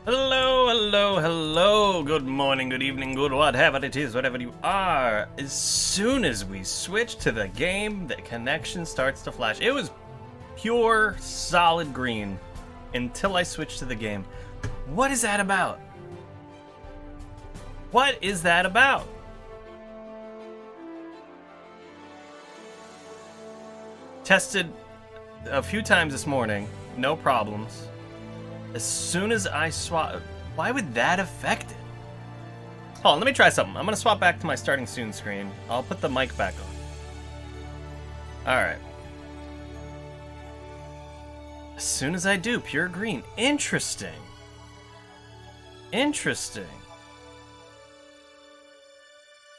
Hello, hello, hello. Good morning, good evening, good whatever it is, whatever you are. As soon as we switch to the game, the connection starts to flash. It was pure, solid green until I switched to the game. What is that about? What is that about? Tested a few times this morning, no problems. As soon as I swap, why would that affect it? Hold on, let me try something. I'm gonna swap back to my starting soon screen. I'll put the mic back on. Alright. As soon as I do, pure green. Interesting. Interesting.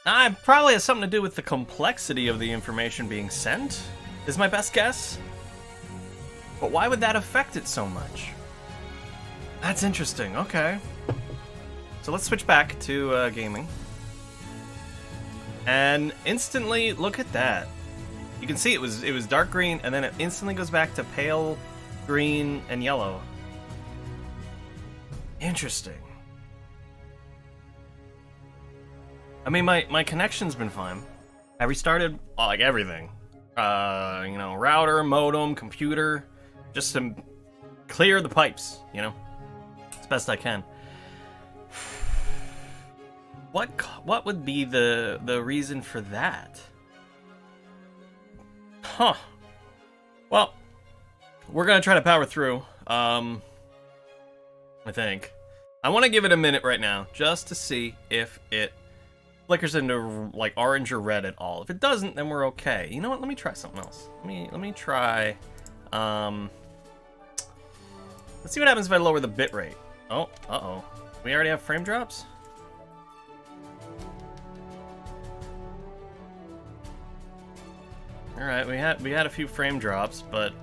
It probably has something to do with the complexity of the information being sent, is my best guess. But why would that affect it so much? That's interesting, okay. So let's switch back to gaming. And instantly, look at that. You can see it was dark green, and then it instantly goes back to pale green and yellow. Interesting. I mean, my connection's been fine. I restarted, like, everything. Router, modem, computer, just to clear the pipes, as best I can. What would be the reason for that? Huh. Well, we're gonna try to power through. I think. I want to give it a minute right now, just to see if it flickers into like orange or red at all. If it doesn't, then we're okay. You know what? Let me try something else. Let me try. Let's see what happens if I lower the bitrate. Oh, uh-oh. We already have frame drops? Alright, we had a few frame drops, but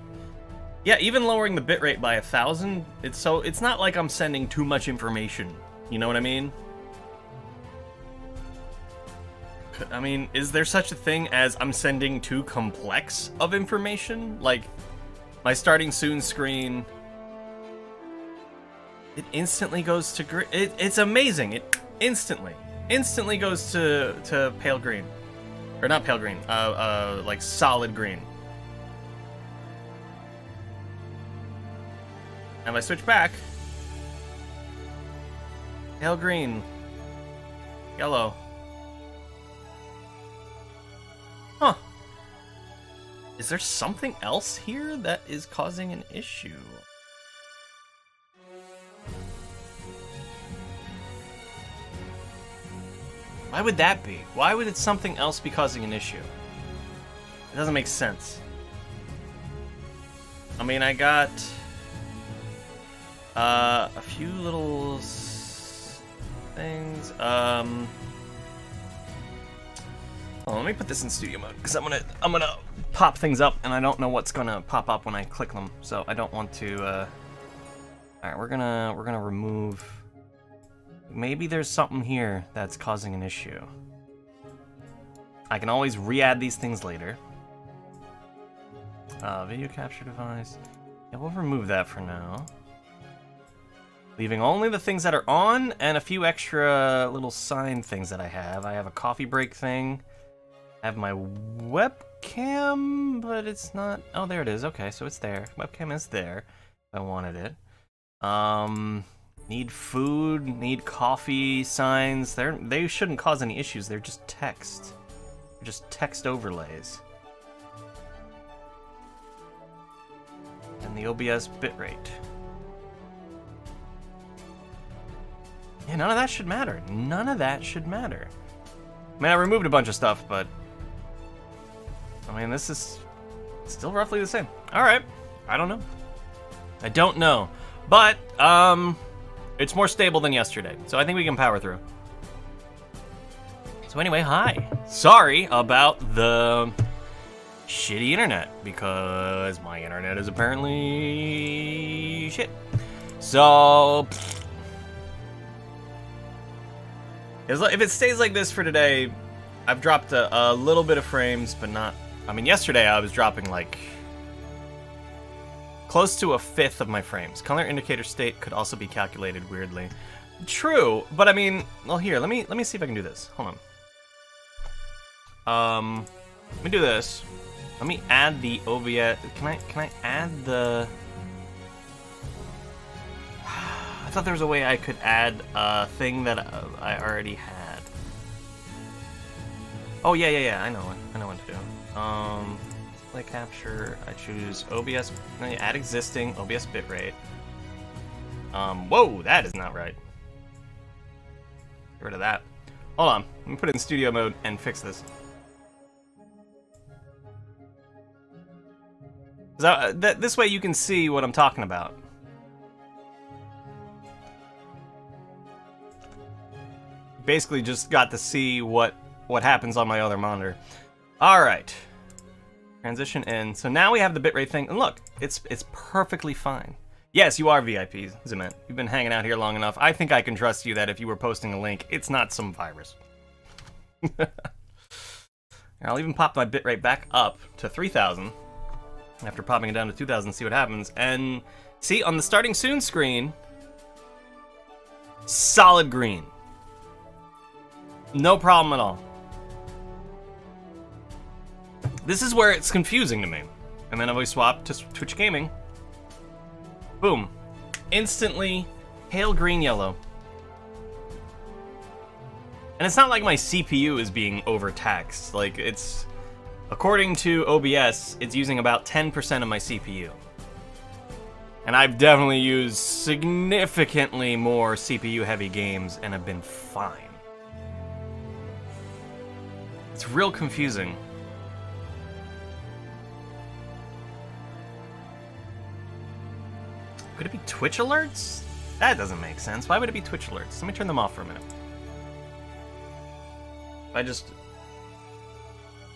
yeah, even lowering the bitrate by 1,000, it's not like I'm sending too much information. You know what I mean? I mean, is there such a thing as I'm sending too complex of information? Like, my starting soon screen, it instantly goes to green. It's amazing. It instantly goes to pale green. Or not pale green, like solid green. And if I switch back, pale green, yellow. Huh. Is there something else here that is causing an issue? Why would that be? Why would it something else be causing an issue? It doesn't make sense. I mean, I got a few little things. Oh, let me put this in studio mode because I'm gonna pop things up, and I don't know what's gonna pop up when I click them, so I don't want to. All right, we're gonna remove. Maybe there's something here that's causing an issue. I can always re-add these things later. Video capture device. Yeah, we'll remove that for now. Leaving only the things that are on and a few extra little sign things that I have. I have a coffee break thing. I have my webcam, but it's not... Oh, there it is. Okay, so it's there. Webcam is there if I wanted it. Need food, need coffee signs. They shouldn't cause any issues. They're just text. They're just text overlays. And the OBS bitrate. Yeah, none of that should matter. None of that should matter. I mean, I removed a bunch of stuff, but... I mean, this is still roughly the same. Alright. I don't know. I don't know. But, it's more stable than yesterday, so I think we can power through. So anyway, hi. Sorry about the shitty internet, because my internet is apparently shit. So, if it stays like this for today, I've dropped a little bit of frames, but not... I mean, yesterday I was dropping like Close to a fifth of my frames. Color indicator state could also be calculated weirdly. True, but I mean, well, here, let me see if I can do this. Hold on. Let me do this. Let me add the OBS. Can I add the? I thought there was a way I could add a thing that I already had. Oh yeah. I know what to do. Display capture. I choose OBS. Add existing OBS bitrate. Whoa, that is not right. Get rid of that. Hold on. Let me put it in studio mode and fix this. This way you can see what I'm talking about. Basically just got to see what happens on my other monitor. Alright. Transition in. So now we have the bitrate thing. And look, it's perfectly fine. Yes, you are VIPs, Zement. You've been hanging out here long enough. I think I can trust you that if you were posting a link, it's not some virus. I'll even pop my bitrate back up to 3000 after popping it down to 2000, see what happens. And see, on the starting soon screen, solid green. No problem at all. This is where it's confusing to me. And then if we swap to Twitch Gaming, boom. Instantly, pale green yellow. And it's not like my CPU is being overtaxed. Like, it's... According to OBS, it's using about 10% of my CPU. And I've definitely used significantly more CPU-heavy games and have been fine. It's real confusing. Could it be Twitch alerts? That doesn't make sense. Why would it be Twitch alerts? Let me turn them off for a minute. I just...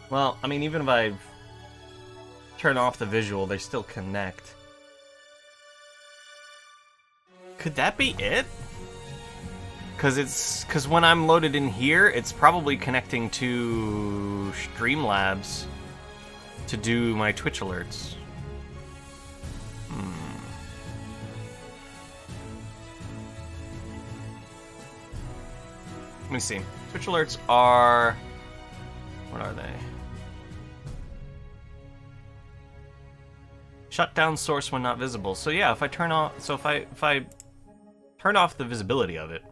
Well, I mean, even if I turn off the visual, they still connect. Could that be it? Because when I'm loaded in here, it's probably connecting to Streamlabs to do my Twitch alerts. Let me see. Twitch alerts are... What are they? Shut down source when not visible. So yeah, if I turn off... So if I turn off the visibility of it,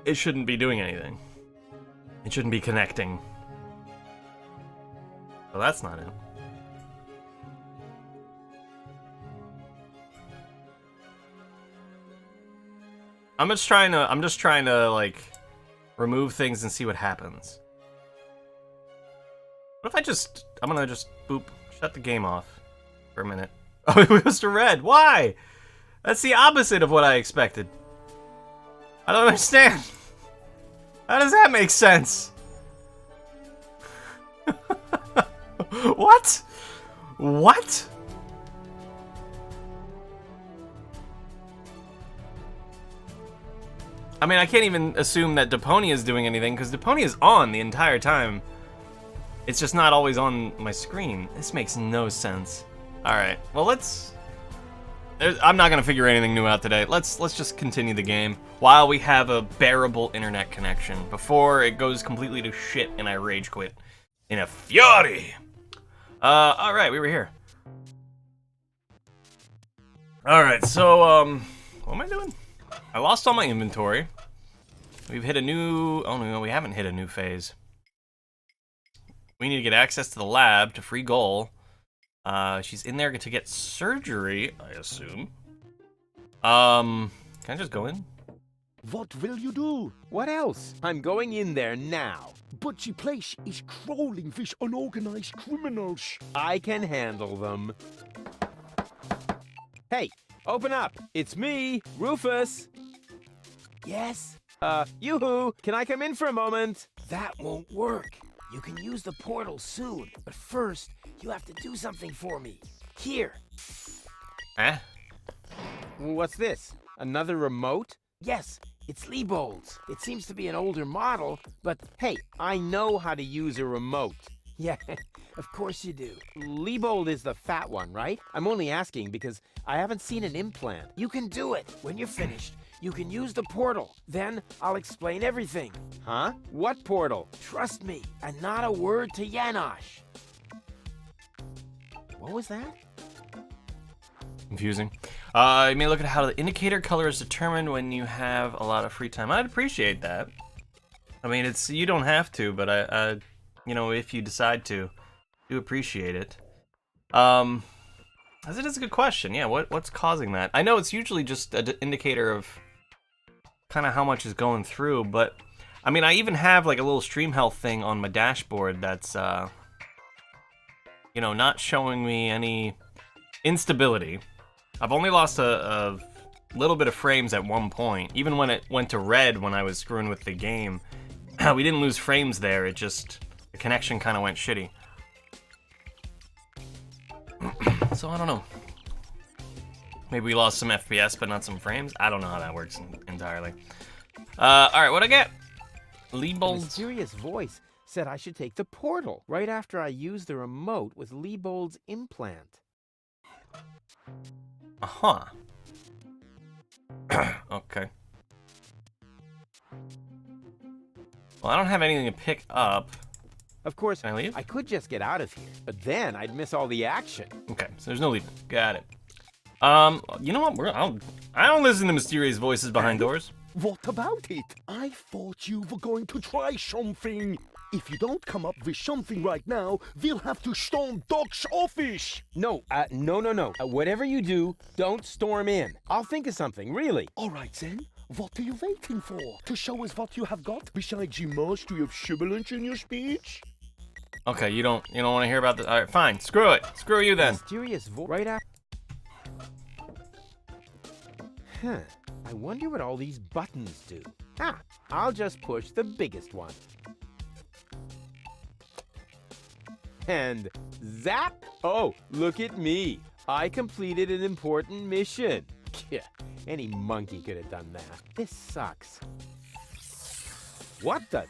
it shouldn't be doing anything. It shouldn't be connecting. So that's not it. I'm just trying to like remove things and see what happens. What if I'm gonna just boop, shut the game off for a minute. Oh, it was to red. Why? That's the opposite of what I expected. I don't understand. How does that make sense? What? What? I mean, I can't even assume that Deponia is doing anything, because Deponia is on the entire time. It's just not always on my screen. This makes no sense. Alright, well I'm not gonna figure anything new out today. Let's just continue the game while we have a bearable internet connection before it goes completely to shit and I rage quit in a fury. Alright, we were here. Alright, so, what am I doing? I lost all my inventory. We've hit a new... Oh, no, we haven't hit a new phase. We need to get access to the lab to free goal. She's in there to get surgery, I assume. Can I just go in? What will you do? What else? I'm going in there now. But the place is crawling with unorganized criminals. I can handle them. Hey, open up. It's me, Rufus. Yes? Yoo-hoo, can I come in for a moment? That won't work. You can use the portal soon, but first, you have to do something for me. Here. Eh? What's this? Another remote? Yes, it's Leibold's. It seems to be an older model, but Hey, I know how to use a remote. Yeah, of course you do. Liebold is the fat one, right? I'm only asking because I haven't seen an implant. You can do it. When you're finished, you can use the portal. Then I'll explain everything. Huh? What portal? Trust me, and not a word to Janosch. What was that? Confusing. You may look at how the indicator color is determined when you have a lot of free time. I'd appreciate that. I mean, you don't have to, but I you know, if you decide to, do appreciate it. As it is a good question. Yeah, what's causing that? I know it's usually just an indicator of kind of how much is going through, but I mean, I even have like a little stream health thing on my dashboard that's you know, not showing me any instability. I've only lost a little bit of frames at one point. Even when it went to red when I was screwing with the game, we didn't lose frames there. It just, the connection kind of went shitty. So I don't know. Maybe we lost some FPS, but not some frames. I don't know how that works entirely. All right, what'd I get? A Liebold. mysterious voice said I should take the portal right after I used the remote with Liebold's implant. Uh-huh. Okay. Well, I don't have anything to pick up. Of course, Can I leave? I could just get out of here, but then I'd miss all the action. Okay, so there's no leaving. Got it. You know what? I don't listen to mysterious voices behind doors. What about it? I thought you were going to try something. If you don't come up with something right now, we'll have to storm Doc's office. No. Whatever you do, don't storm in. I'll think of something, really. All right then. What are you waiting for? To show us what you have got besides the mastery of sibilance in your speech? Okay, you don't want to hear about this. All right, fine. Screw it. Screw you then. Mysterious voice right after. Huh. I wonder what all these buttons do. I'll just push the biggest one. And zap! Oh, look at me. I completed an important mission. Yeah, any monkey could have done that. This sucks. What the?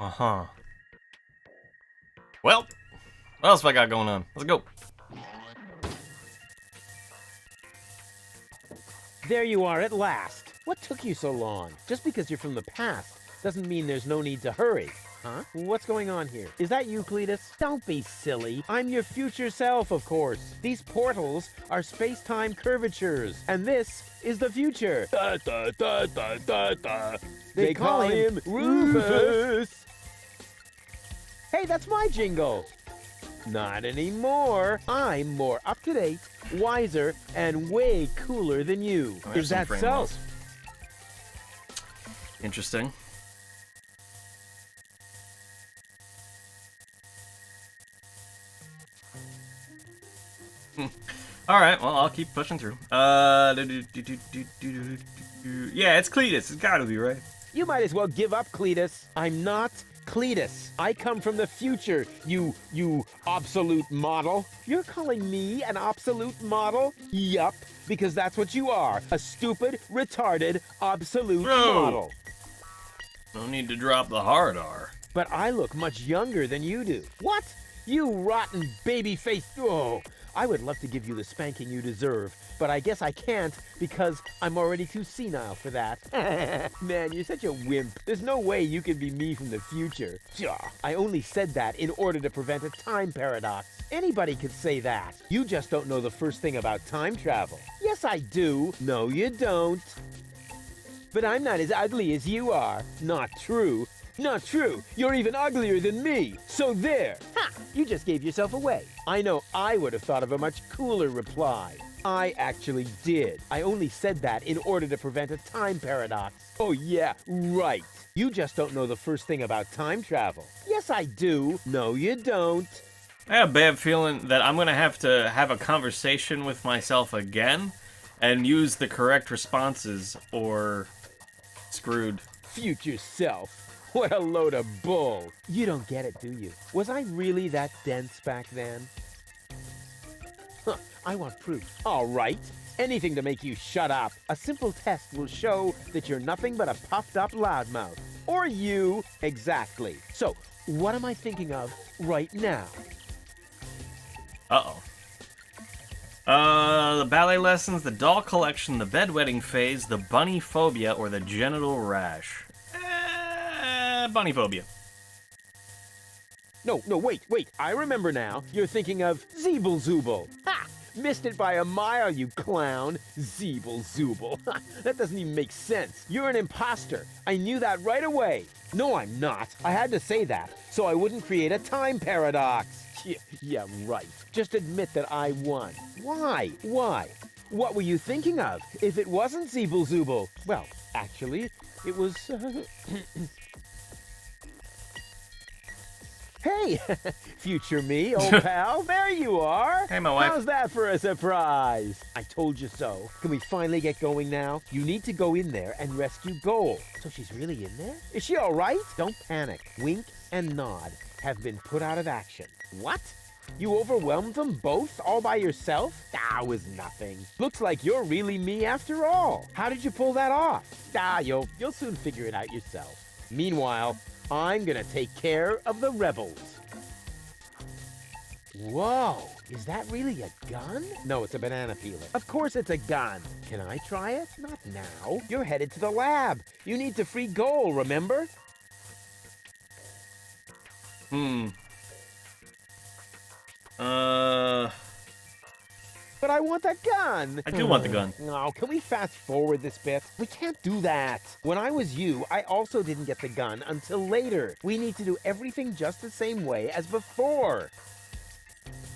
Uh-huh. Well, what else have I got going on? Let's go. There you are at last. What took you so long? Just because you're from the past doesn't mean there's no need to hurry. Huh? What's going on here? Is that you, Cletus? Don't be silly. I'm your future self, of course. These portals are space-time curvatures, and this is the future. Da, da, da, da, da, da. They call him Rufus. Hey, that's my jingle. Not anymore. I'm more up-to-date, wiser, and way cooler than you. Oh, there's Is some that frame so? loss. Interesting. All right, well, I'll keep pushing through. Yeah, it's Cletus. It's gotta be, right? You might as well give up, Cletus. I'm not Cletus. I come from the future, you obsolete model. You're calling me an obsolete model? Yup, because that's what you are. A stupid, retarded, obsolete model. No need to drop the hard R. But I look much younger than you do. What? You rotten baby-faced... Oh, I would love to give you the spanking you deserve, but I guess I can't because I'm already too senile for that. Man, you're such a wimp. There's no way you can be me from the future. I only said that in order to prevent a time paradox. Anybody could say that. You just don't know the first thing about time travel. Yes, I do. No, you don't. But I'm not as ugly as you are. Not true. Not true. You're even uglier than me. So there. Ha! You just gave yourself away. I know I would have thought of a much cooler reply. I actually did. I only said that in order to prevent a time paradox. Oh yeah, right. You just don't know the first thing about time travel. Yes, I do. No, you don't. I have a bad feeling that I'm gonna have to have a conversation with myself again and use the correct responses or screwed. Future self. What a load of bull. You don't get it, do you? Was I really that dense back then? Huh, I want proof. All right. Anything to make you shut up. A simple test will show that you're nothing but a puffed up loudmouth. Or you. Exactly. So, what am I thinking of right now? Uh-oh. The ballet lessons, the doll collection, the bedwetting phase, the bunny phobia, or the genital rash. Bunny phobia. No, wait. I remember now. You're thinking of Zeeble Zooble. Ha! Missed it by a mile, you clown. Zeeble Zooble. That doesn't even make sense. You're an imposter. I knew that right away. No, I'm not. I had to say that, so I wouldn't create a time paradox. Yeah, right. Just admit that I won. Why? What were you thinking of? If it wasn't Zeeble Zooble? Well, actually, it was... Hey, future me, old pal, there you are. Hey, my wife. How's that for a surprise? I told you so. Can we finally get going now? You need to go in there and rescue Goal. So she's really in there? Is she all right? Don't panic. Wink and Nod have been put out of action. What? You overwhelmed them both all by yourself? It was nothing. Looks like you're really me after all. How did you pull that off? You'll soon figure it out yourself. Meanwhile, I'm gonna take care of the rebels. Whoa, is that really a gun? No, it's a banana peeler. Of course it's a gun. Can I try it? Not now. You're headed to the lab. You need to free Goal, remember? But I want that gun. I do want the gun. No, can we fast forward this bit? We can't do that. When I was you, I also didn't get the gun until later. We need to do everything just the same way as before.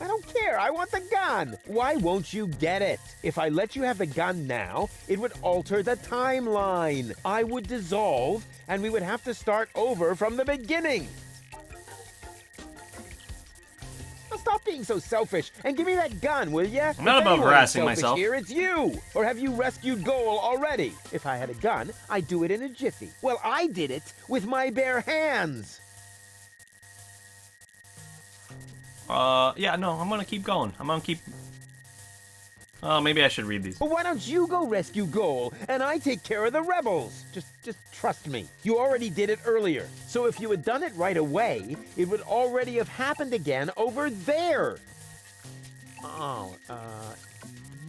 I don't care. I want the gun. Why won't you get it? If I let you have the gun now, it would alter the timeline. I would dissolve, and we would have to start over from the beginning. Stop being so selfish and give me that gun, will ya? I'm not about harassing myself. Here, it's you. Or have you rescued Goal already? If I had a gun, I'd do it in a jiffy. Well, I did it with my bare hands. Yeah, no, I'm gonna keep going. Oh, maybe I should read these. Well, why don't you go rescue Goal and I take care of the rebels? Just trust me. You already did it earlier. So if you had done it right away, it would already have happened again over there.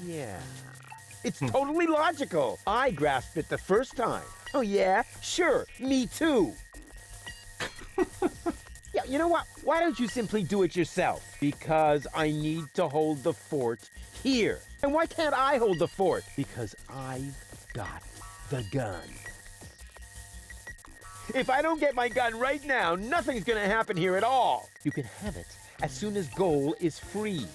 Yeah. It's totally logical. I grasped it the first time. Oh, yeah? Sure, me too. Yeah, you know what? Why don't you simply do it yourself? Because I need to hold the fort here. And why can't I hold the fort? Because I've got the gun. If I don't get my gun right now, nothing's gonna happen here at all. You can have it as soon as Goal is free.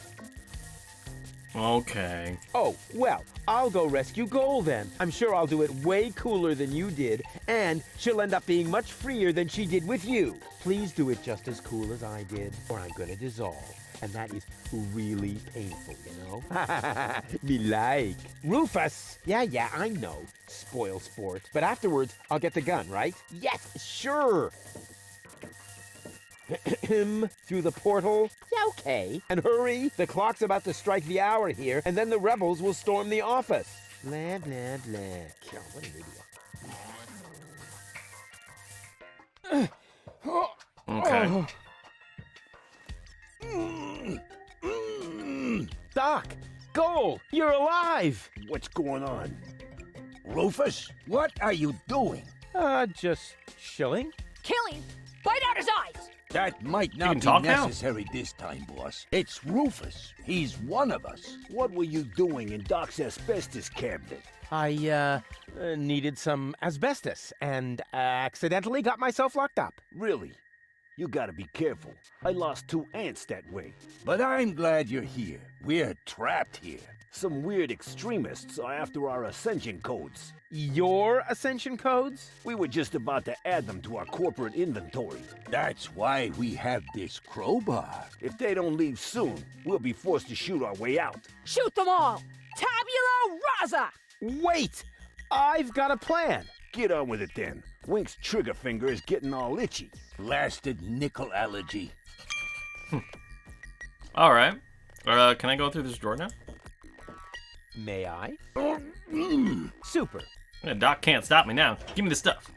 Okay. Oh, well, I'll go rescue Goal then. I'm sure I'll do it way cooler than you did, and she'll end up being much freer than she did with you. Please do it just as cool as I did, or I'm gonna dissolve. And that is really painful, you know? Me like. Rufus! Yeah, I know. Spoil sport. But afterwards, I'll get the gun, right? Yes, sure! Through the portal? Yeah, okay. And hurry, the clock's about to strike the hour here, and then the rebels will storm the office. Blah, blah, blah. God, what an idiot. Okay. Doc! Goal! You're alive! What's going on? Rufus, what are you doing? Just chilling. Killing? Bite out his eyes! That might can not be talk now? necessary this time, boss. It's Rufus. He's one of us. What were you doing in Doc's asbestos cabinet? I, needed some asbestos and accidentally got myself locked up. Really? You gotta be careful. I lost 2 ants that way. But I'm glad you're here. We're trapped here. Some weird extremists are after our ascension codes. Your ascension codes? We were just about to add them to our corporate inventory. That's why we have this crowbar. If they don't leave soon, we'll be forced to shoot our way out. Shoot them all! Tabula rasa! Wait! I've got a plan. Get on with it then. Wink's trigger finger is getting all itchy. Blasted nickel allergy. All right. Can I go through this door now? May I? Super. Yeah, Doc can't stop me now. Give me the stuff.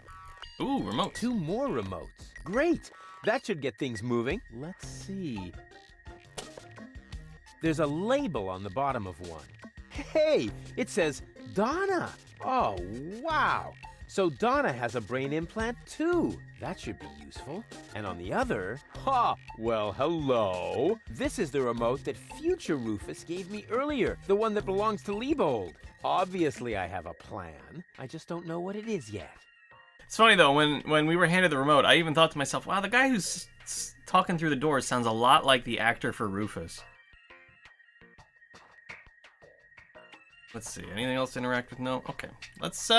Ooh, remote. 2 more remotes. Great. That should get things moving. Let's see. There's a label on the bottom of one. Hey, it says Donna. Oh, wow. So Donna has a brain implant too. That should be useful. And on the other, well, hello. This is the remote that future Rufus gave me earlier, the one that belongs to Liebold. Obviously, I have a plan. I just don't know what it is yet. It's funny though, when we were handed the remote, I even thought to myself, wow, the guy who's talking through the door sounds a lot like the actor for Rufus. Let's see, anything else to interact with? No? Okay. Let's,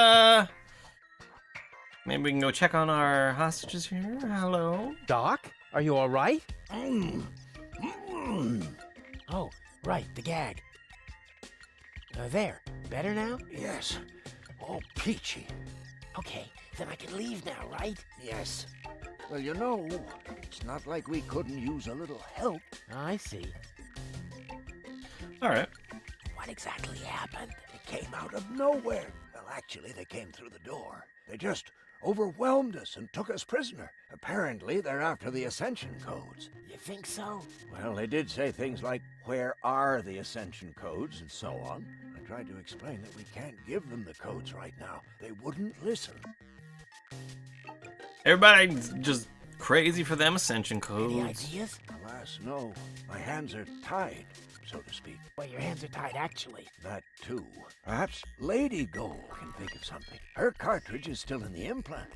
maybe we can go check on our hostages here. Hello? Doc, are you all right? Oh, right, the gag. There, better now? Yes. All peachy. Okay, then I can leave now, right? Yes. Well, you know, it's not like we couldn't use a little help. I see. All right. What exactly happened? It came out of nowhere. Well, actually, they came through the door. They just overwhelmed us and took us prisoner. Apparently, they're after the Ascension codes. You think so? Well, they did say things like, where are the Ascension codes, and so on. I tried to explain that we can't give them the codes right now. They wouldn't listen. Everybody's just crazy for them Ascension codes. Any ideas? Alas, no. My hands are tied, so to speak. Well, your hands are tied, actually. That, too. Perhaps Lady Gold can think of something. Her cartridge is still in the implant.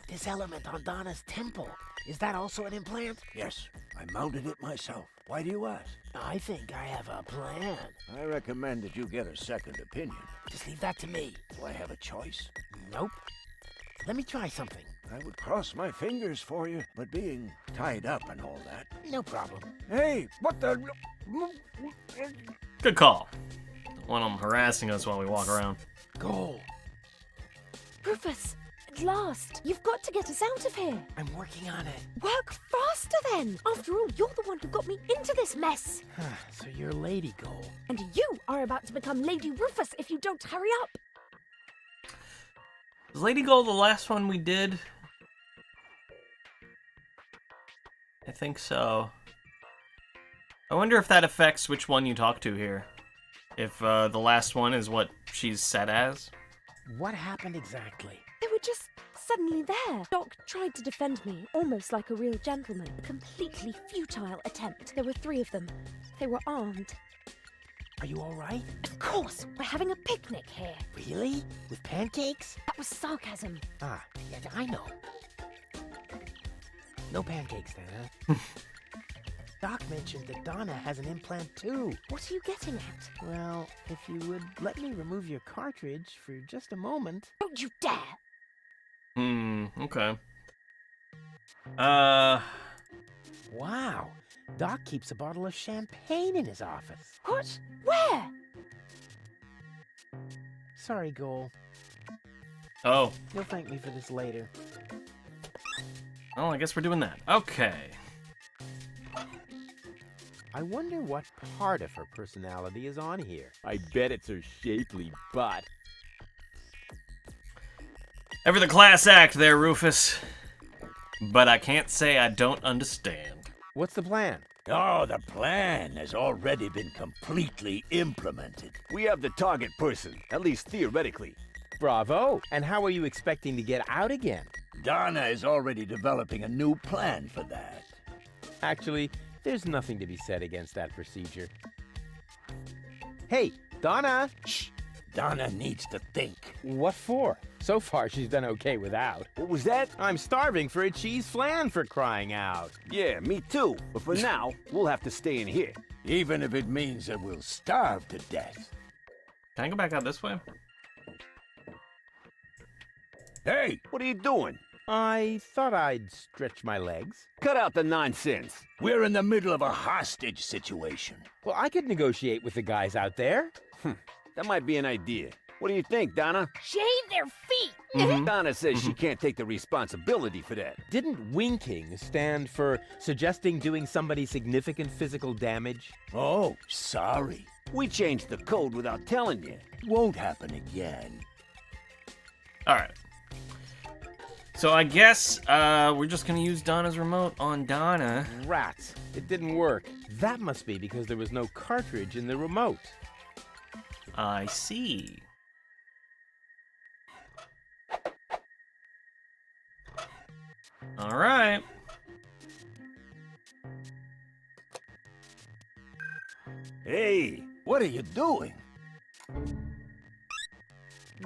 This element on Donna's temple, is that also an implant? Yes, I mounted it myself. Why do you ask? I think I have a plan. I recommend that you get a second opinion. Just leave that to me. Do I have a choice? Nope. Let me try something. I would cross my fingers for you, but being tied up and all that. No problem. Hey, what the... Good call. Don't want them harassing us while we walk around. Go. Rufus, at last. You've got to get us out of here. I'm working on it. Work faster then. After all, you're the one who got me into this mess. So you're Lady Gold. And you are about to become Lady Rufus if you don't hurry up. Was Lady Gold the last one we did? I think so. I wonder if that affects which one you talk to here. If the last one is what she's set as. What happened exactly? They were just suddenly there. Doc tried to defend me, almost like a real gentleman. A completely futile attempt. There were 3 of them. They were armed. Are you all right? Of course, we're having a picnic here. Really? With pancakes? That was sarcasm. Ah, yeah, I know. No pancakes then, huh? Doc mentioned that Donna has an implant too. What are you getting at? Well, if you would let me remove your cartridge for just a moment. Don't you dare! Okay. Wow, Doc keeps a bottle of champagne in his office. What? Where? Sorry, Goal. Oh. You'll thank me for this later. Well, I guess we're doing that. Okay. I wonder what part of her personality is on here. I bet it's her shapely butt. Ever the class act there, Rufus. But I can't say I don't understand. What's the plan? Oh, the plan has already been completely implemented. We have the target person, at least theoretically. Bravo! And how are you expecting to get out again? Donna is already developing a new plan for that. Actually, there's nothing to be said against that procedure. Hey, Donna! Shh! Donna needs to think. What for? So far, she's done okay without. What was that? I'm starving for a cheese flan, for crying out. Yeah, me too. But for now, we'll have to stay in here. Even if it means that we'll starve to death. Can I go back out this way? Hey, what are you doing? I thought I'd stretch my legs. Cut out the nonsense. We're in the middle of a hostage situation. Well, I could negotiate with the guys out there. That might be an idea. What do you think, Donna? Shave their feet! Donna says she can't take the responsibility for that. Didn't winking stand for suggesting doing somebody significant physical damage? Oh, sorry. We changed the code without telling you. Won't happen again. Alright. So I guess we're just gonna use Donna's remote on Donna. Rats. It didn't work. That must be because there was no cartridge in the remote. I see. All right. Hey, what are you doing?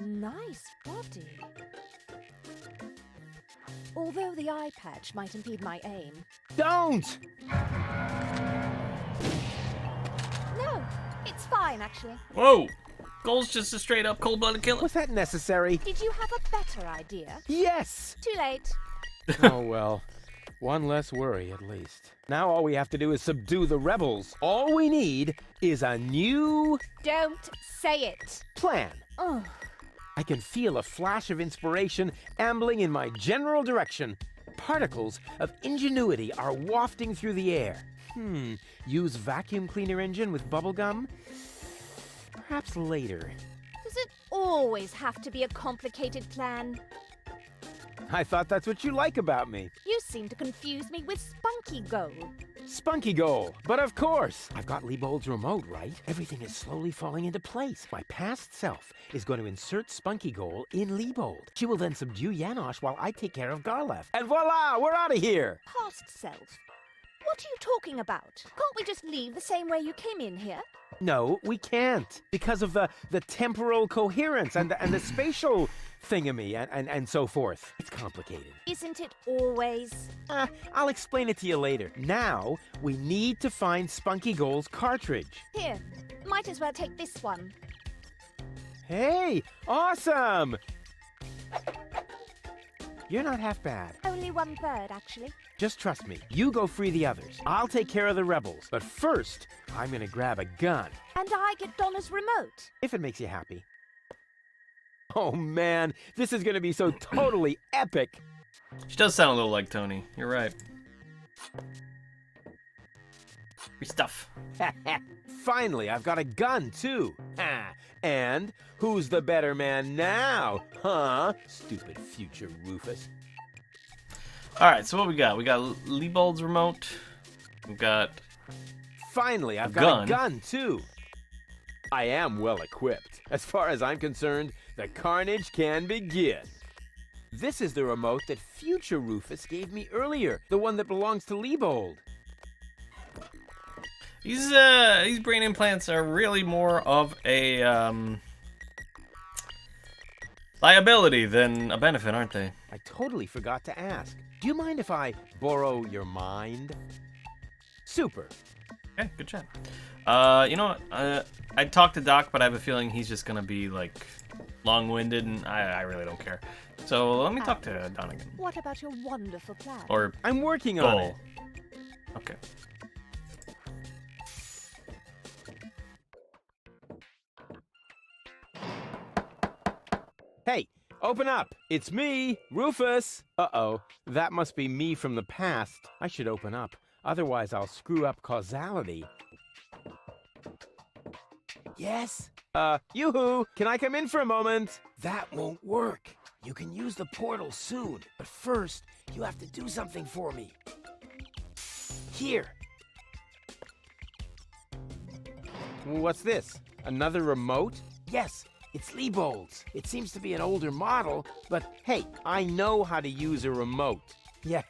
Nice body. Although the eye patch might impede my aim. Don't! No, it's fine actually. Whoa! Goal's just a straight up cold-blooded killer. Was that necessary? Did you have a better idea? Yes! Too late. Oh, well. One less worry, at least. Now all we have to do is subdue the rebels. All we need is a new Don't say it. plan. Oh, I can feel a flash of inspiration ambling in my general direction. Particles of ingenuity are wafting through the air. Use vacuum cleaner engine with bubblegum? Perhaps later. does it always have to be a complicated plan? I thought that's what you like about me. You seem to confuse me with Spunky Goal. Spunky goal. But of course, I've got Liebold's remote, right? Everything is slowly falling into place. My past self is going to insert Spunky goal in Liebold. She will then subdue Janosch while I take care of Garlef. And voila, we're out of here. Past self. What are you talking about? Can't we just leave the same way you came in here? No, we can't. Because of the temporal coherence and the spatial thingamy and so forth. It's complicated. Isn't it always? I'll explain it to you later. Now, we need to find Spunky Goal's cartridge. Here, might as well take this one. Hey, awesome! You're not half bad. Only 1/3, actually. Just trust me. You go free the others. I'll take care of the rebels. But first, I'm gonna grab a gun. And I get Donna's remote. If it makes you happy. Oh man, this is gonna be so totally epic. She does sound a little like Tony. You're right. Free stuff. Finally, I've got a gun too. And who's the better man now? Huh? Stupid future Rufus. All right, so what we got? We got Liebold's remote. We've got Finally, I've got gun. a gun too. I am well equipped. As far as I'm concerned, the carnage can begin. This is the remote that future Rufus gave me earlier, the one that belongs to Liebold. these brain implants are really more of a liability than a benefit, aren't they? I totally forgot to ask. Do you mind if I borrow your mind? Super. Okay, good job. You know what? I'd talk to Doc, but I have a feeling he's just gonna be like long-winded, and I really don't care. So let me talk to Donegan. What about your wonderful plan? Or I'm working on it. Goal. Okay. Hey, open up. It's me, Rufus. Uh-oh, that must be me from the past. I should open up. Otherwise, I'll screw up causality. Yes? Yoo-hoo! Can I come in for a moment? That won't work. You can use the portal soon, but first, you have to do something for me. Here. What's this? Another remote? Yes, it's Liebold's. It seems to be an older model, but Hey, I know how to use a remote. yeah,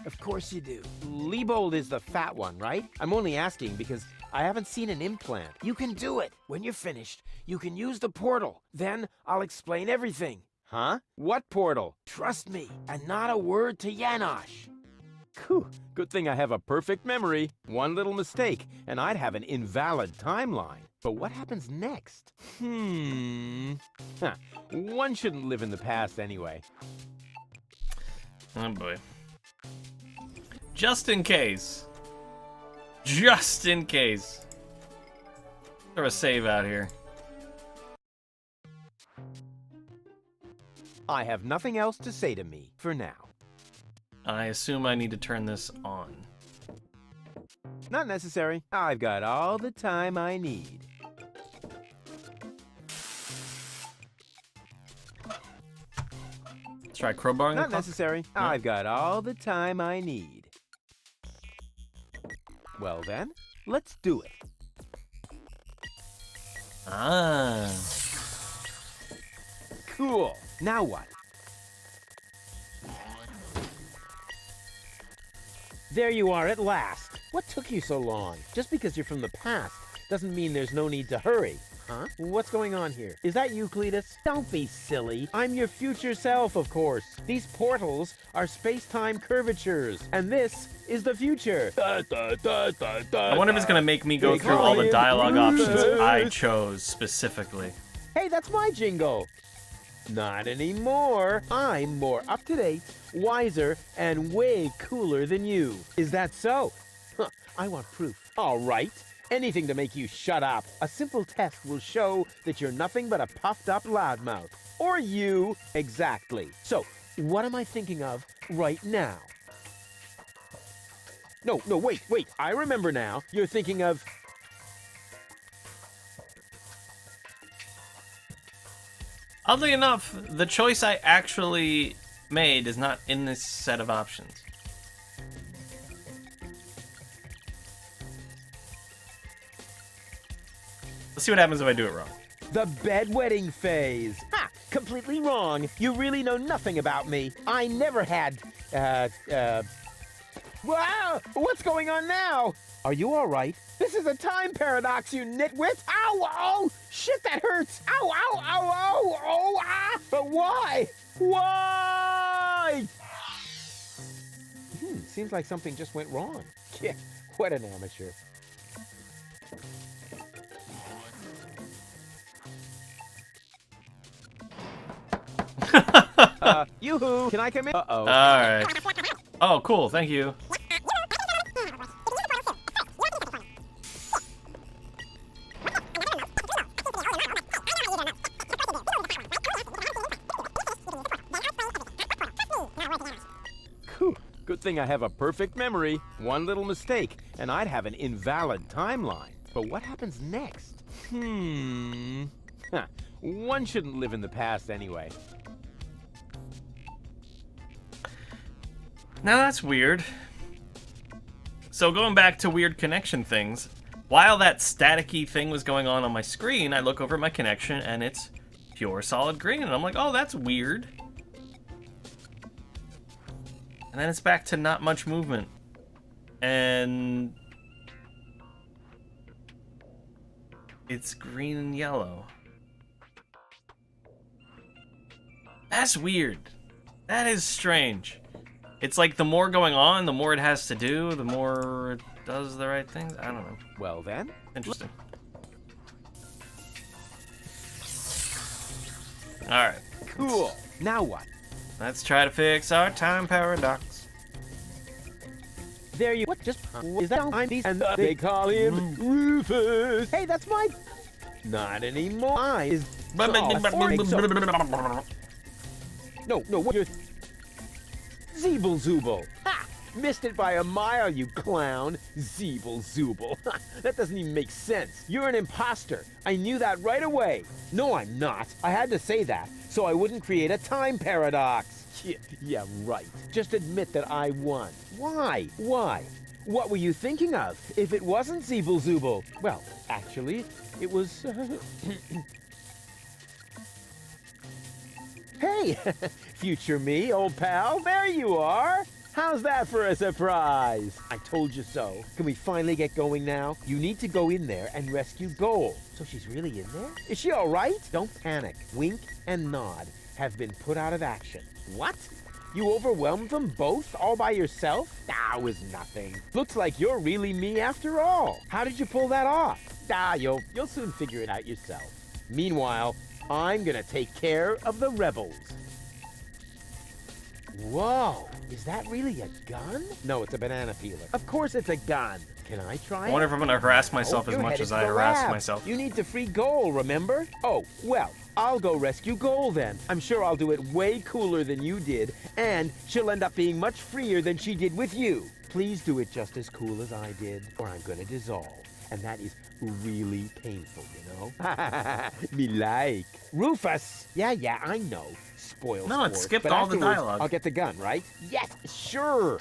of course you do. Liebold is the fat one, right? I'm only asking because I haven't seen an implant. You can do it. When you're finished, you can use the portal. Then I'll explain everything. Huh? What portal? Trust me, and not a word to Janosch. Whew, good thing I have a perfect memory. One little mistake, and I'd have an invalid timeline. But what happens next? Huh. One shouldn't live in the past anyway. Oh boy. Just in case. Just in case. Throw a save out here. I have nothing else to say to me for now. I assume I need to turn this on. Not necessary. I've got all the time I need. try crowbarring the Not clock. necessary. I've got all the time I need. Well then, let's do it. Ah. Cool. Now what? There you are at last. What took you so long? Just because you're from the past doesn't mean there's no need to hurry. Huh? What's going on here? Is that you, Cletus? Don't be silly. I'm your future self, of course. These portals are space-time curvatures, and this is the future. I wonder if it's gonna make me go through all the dialogue options I chose specifically. Hey, that's my jingle. Not anymore. I'm more up-to-date, wiser, and way cooler than you. Is that so? Huh, I want proof. All right. Anything to make you shut up. A simple test will show that you're nothing but a puffed-up loudmouth. Or you. Exactly. So, what am I thinking of right now? No, wait. I remember now. You're thinking of... Oddly enough, the choice I actually made is not in this set of options. Let's see what happens if I do it wrong. The bedwetting phase. Ha! Completely wrong. You really know nothing about me. I never had, Wow! What's going on now? Are you all right? This is a time paradox, you nitwit! Ow! Oh! Shit, that hurts! Ow! Ow! Ow! Ow! Oh! Ah! But why? Why? Seems like something just went wrong. Yeah, what an amateur. Yoo-hoo! Can I come in? Uh-oh. Alright. Oh, cool, thank you. Good thing I have a perfect memory. One little mistake, and I'd have an invalid timeline. But what happens next? Huh. One shouldn't live in the past anyway. Now that's weird. So going back to weird connection things, while that staticky thing was going on my screen, I look over at my connection and it's pure solid green, and I'm like, oh, that's weird. And then it's back to not much movement. And it's green and yellow. That's weird. That is strange. It's like the more going on, the more it has to do, the more it does the right things. I don't know. Well then. Interesting. Alright. Cool. Now what? Let's try to fix our time paradox. There you... What just... Is that... I'm these... And they call him Rufus. Hey, that's my... Not anymore. I is... No, what you're... Zeeble-zooble. Ha! Missed it by a mile, you clown. Zeeble-zooble. That doesn't even make sense. You're an imposter. I knew that right away. No, I'm not. I had to say that, so I wouldn't create a time paradox. Yeah, right. Just admit that I won. Why? Why? What were you thinking of if it wasn't Zeeble-zooble? Well, actually, it was... Hey, future me, old pal, there you are. How's that for a surprise? I told you so. Can we finally get going now? You need to go in there and rescue Gold. So she's really in there? Is she all right? Don't panic. Wink and Nod have been put out of action. What? You overwhelmed them both all by yourself? That was nothing. Looks like you're really me after all. How did you pull that off? You'll soon figure it out yourself. Meanwhile, I'm gonna take care of the rebels. Whoa, is that really a gun? No, it's a banana peeler. Of course it's a gun. Can I try it? I wonder if I'm gonna harass myself as You're much headed as to I the harass lab. myself. You need to free Goal, remember? Oh, well, I'll go rescue Goal then. I'm sure I'll do it way cooler than you did, and she'll end up being much freer than she did with you. Please do it just as cool as I did, or I'm gonna dissolve. and that is really painful, you know? Me like. Rufus! Yeah, I know. Spoil No, it sport, skipped but all the afterwards, dialogue. I'll get the gun, right? Yes, sure!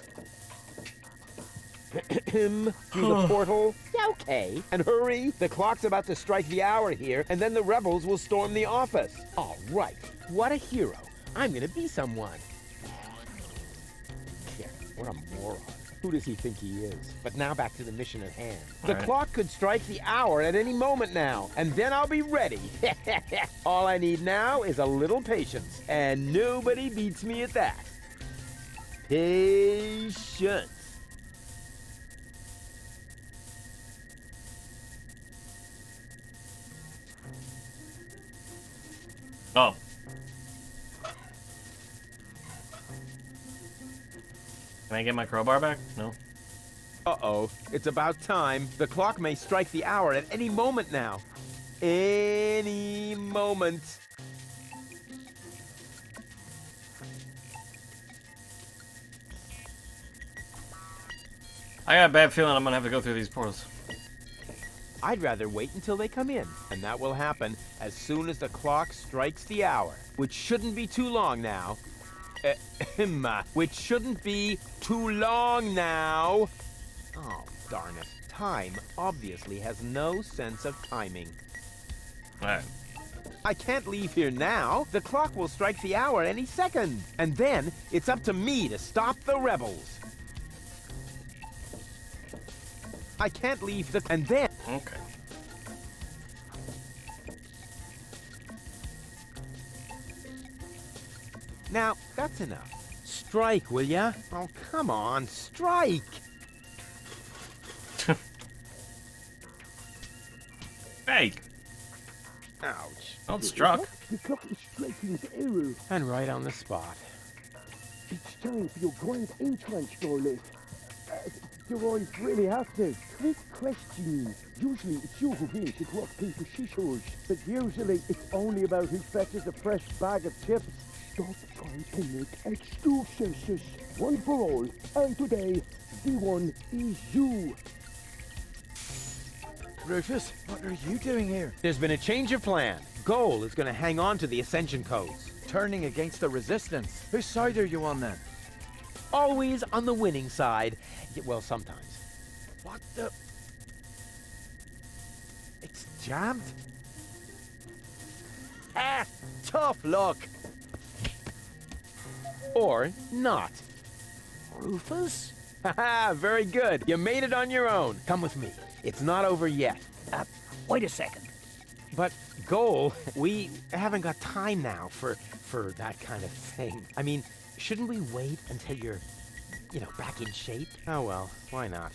Through the portal? Yeah, okay. And hurry, the clock's about to strike the hour here, and then the rebels will storm the office. All right, what a hero. I'm gonna be someone. Yeah, what a moron. Who does he think he is? But now back to the mission at hand. The right. clock could strike the hour at any moment now, and then I'll be ready. All I need now is a little patience, and nobody beats me at that. Patience. Oh. Can I get my crowbar back? No. Uh-oh, it's about time. The clock may strike the hour at any moment now. Any moment. I got a bad feeling I'm gonna have to go through these portals. I'd rather wait until they come in, and that will happen as soon as the clock strikes the hour, which shouldn't be too long now. Which shouldn't be too long now. Oh, darn it. Time obviously has no sense of timing. Alright. I can't leave here now. The clock will strike the hour any second. And then it's up to me to stop the rebels. I can't leave the... And then... Okay. Now, that's enough. Strike, will ya? Oh, come on, strike! Hey! Ouch. Don't struck. The clock is striking the hour. And right on the spot. It's time for your grand entrance, Dorlet. Your eyes really have to. Quick question. Usually it's you who wins the rock, paper, scissors, but usually it's only about who fetches a fresh bag of chips. Stop trying to make excuses. One for all, and today, the one is you. Rufus, what are you doing here? There's been a change of plan. Goal is going to hang on to the Ascension codes. Turning against the Resistance. Whose side are you on then? Always on the winning side. Well, sometimes. What the... It's jammed? Ah, tough luck. Or not. Rufus? Haha, very good. You made it on your own. Come with me. It's not over yet. Wait a second. But, Goal, we haven't got time now for that kind of thing. I mean, shouldn't we wait until you're, back in shape? Oh well, why not?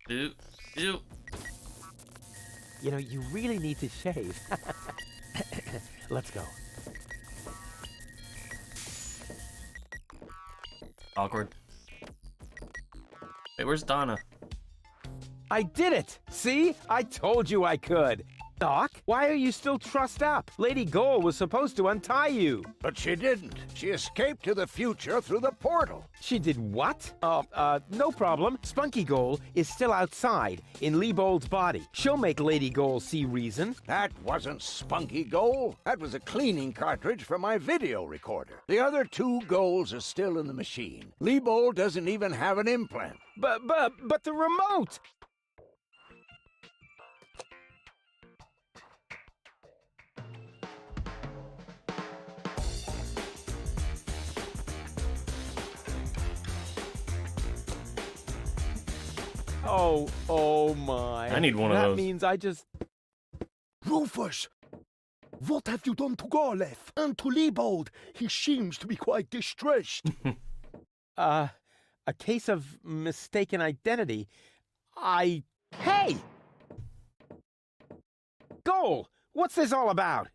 Ew. You really need to shave. Let's go. Awkward. Hey, where's Donna? I did it! See? I told you I could. Doc, why are you still trussed up? Lady Goal was supposed to untie you. But she didn't. She escaped to the future through the portal. She did what? No problem. Spunky Goal is still outside, in Leibold's body. She'll make Lady Goal see reason. That wasn't Spunky Goal. That was a cleaning cartridge for my video recorder. The other two goals are still in the machine. Leibold doesn't even have an implant. But the remote! Oh my. I need one of those. That means I just... Rufus! What have you done to Garleth and to Leibold? He seems to be quite distressed. A case of mistaken identity. Hey! Goal! What's this all about?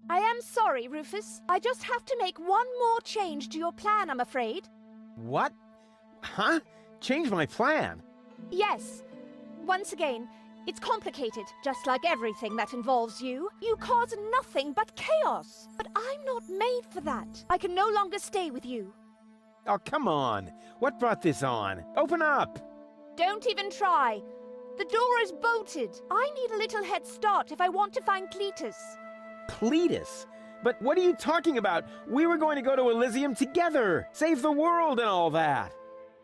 I am sorry, Rufus. I just have to make one more change to your plan, I'm afraid. What? Huh? Change my plan? Yes. Once again, it's complicated, just like everything that involves you. You cause nothing but chaos. But I'm not made for that. I can no longer stay with you. Oh, come on. What brought this on? Open up! Don't even try. The door is bolted. I need a little head start if I want to find Cletus. Cletus? But what are you talking about? We were going to go to Elysium together, save the world and all that.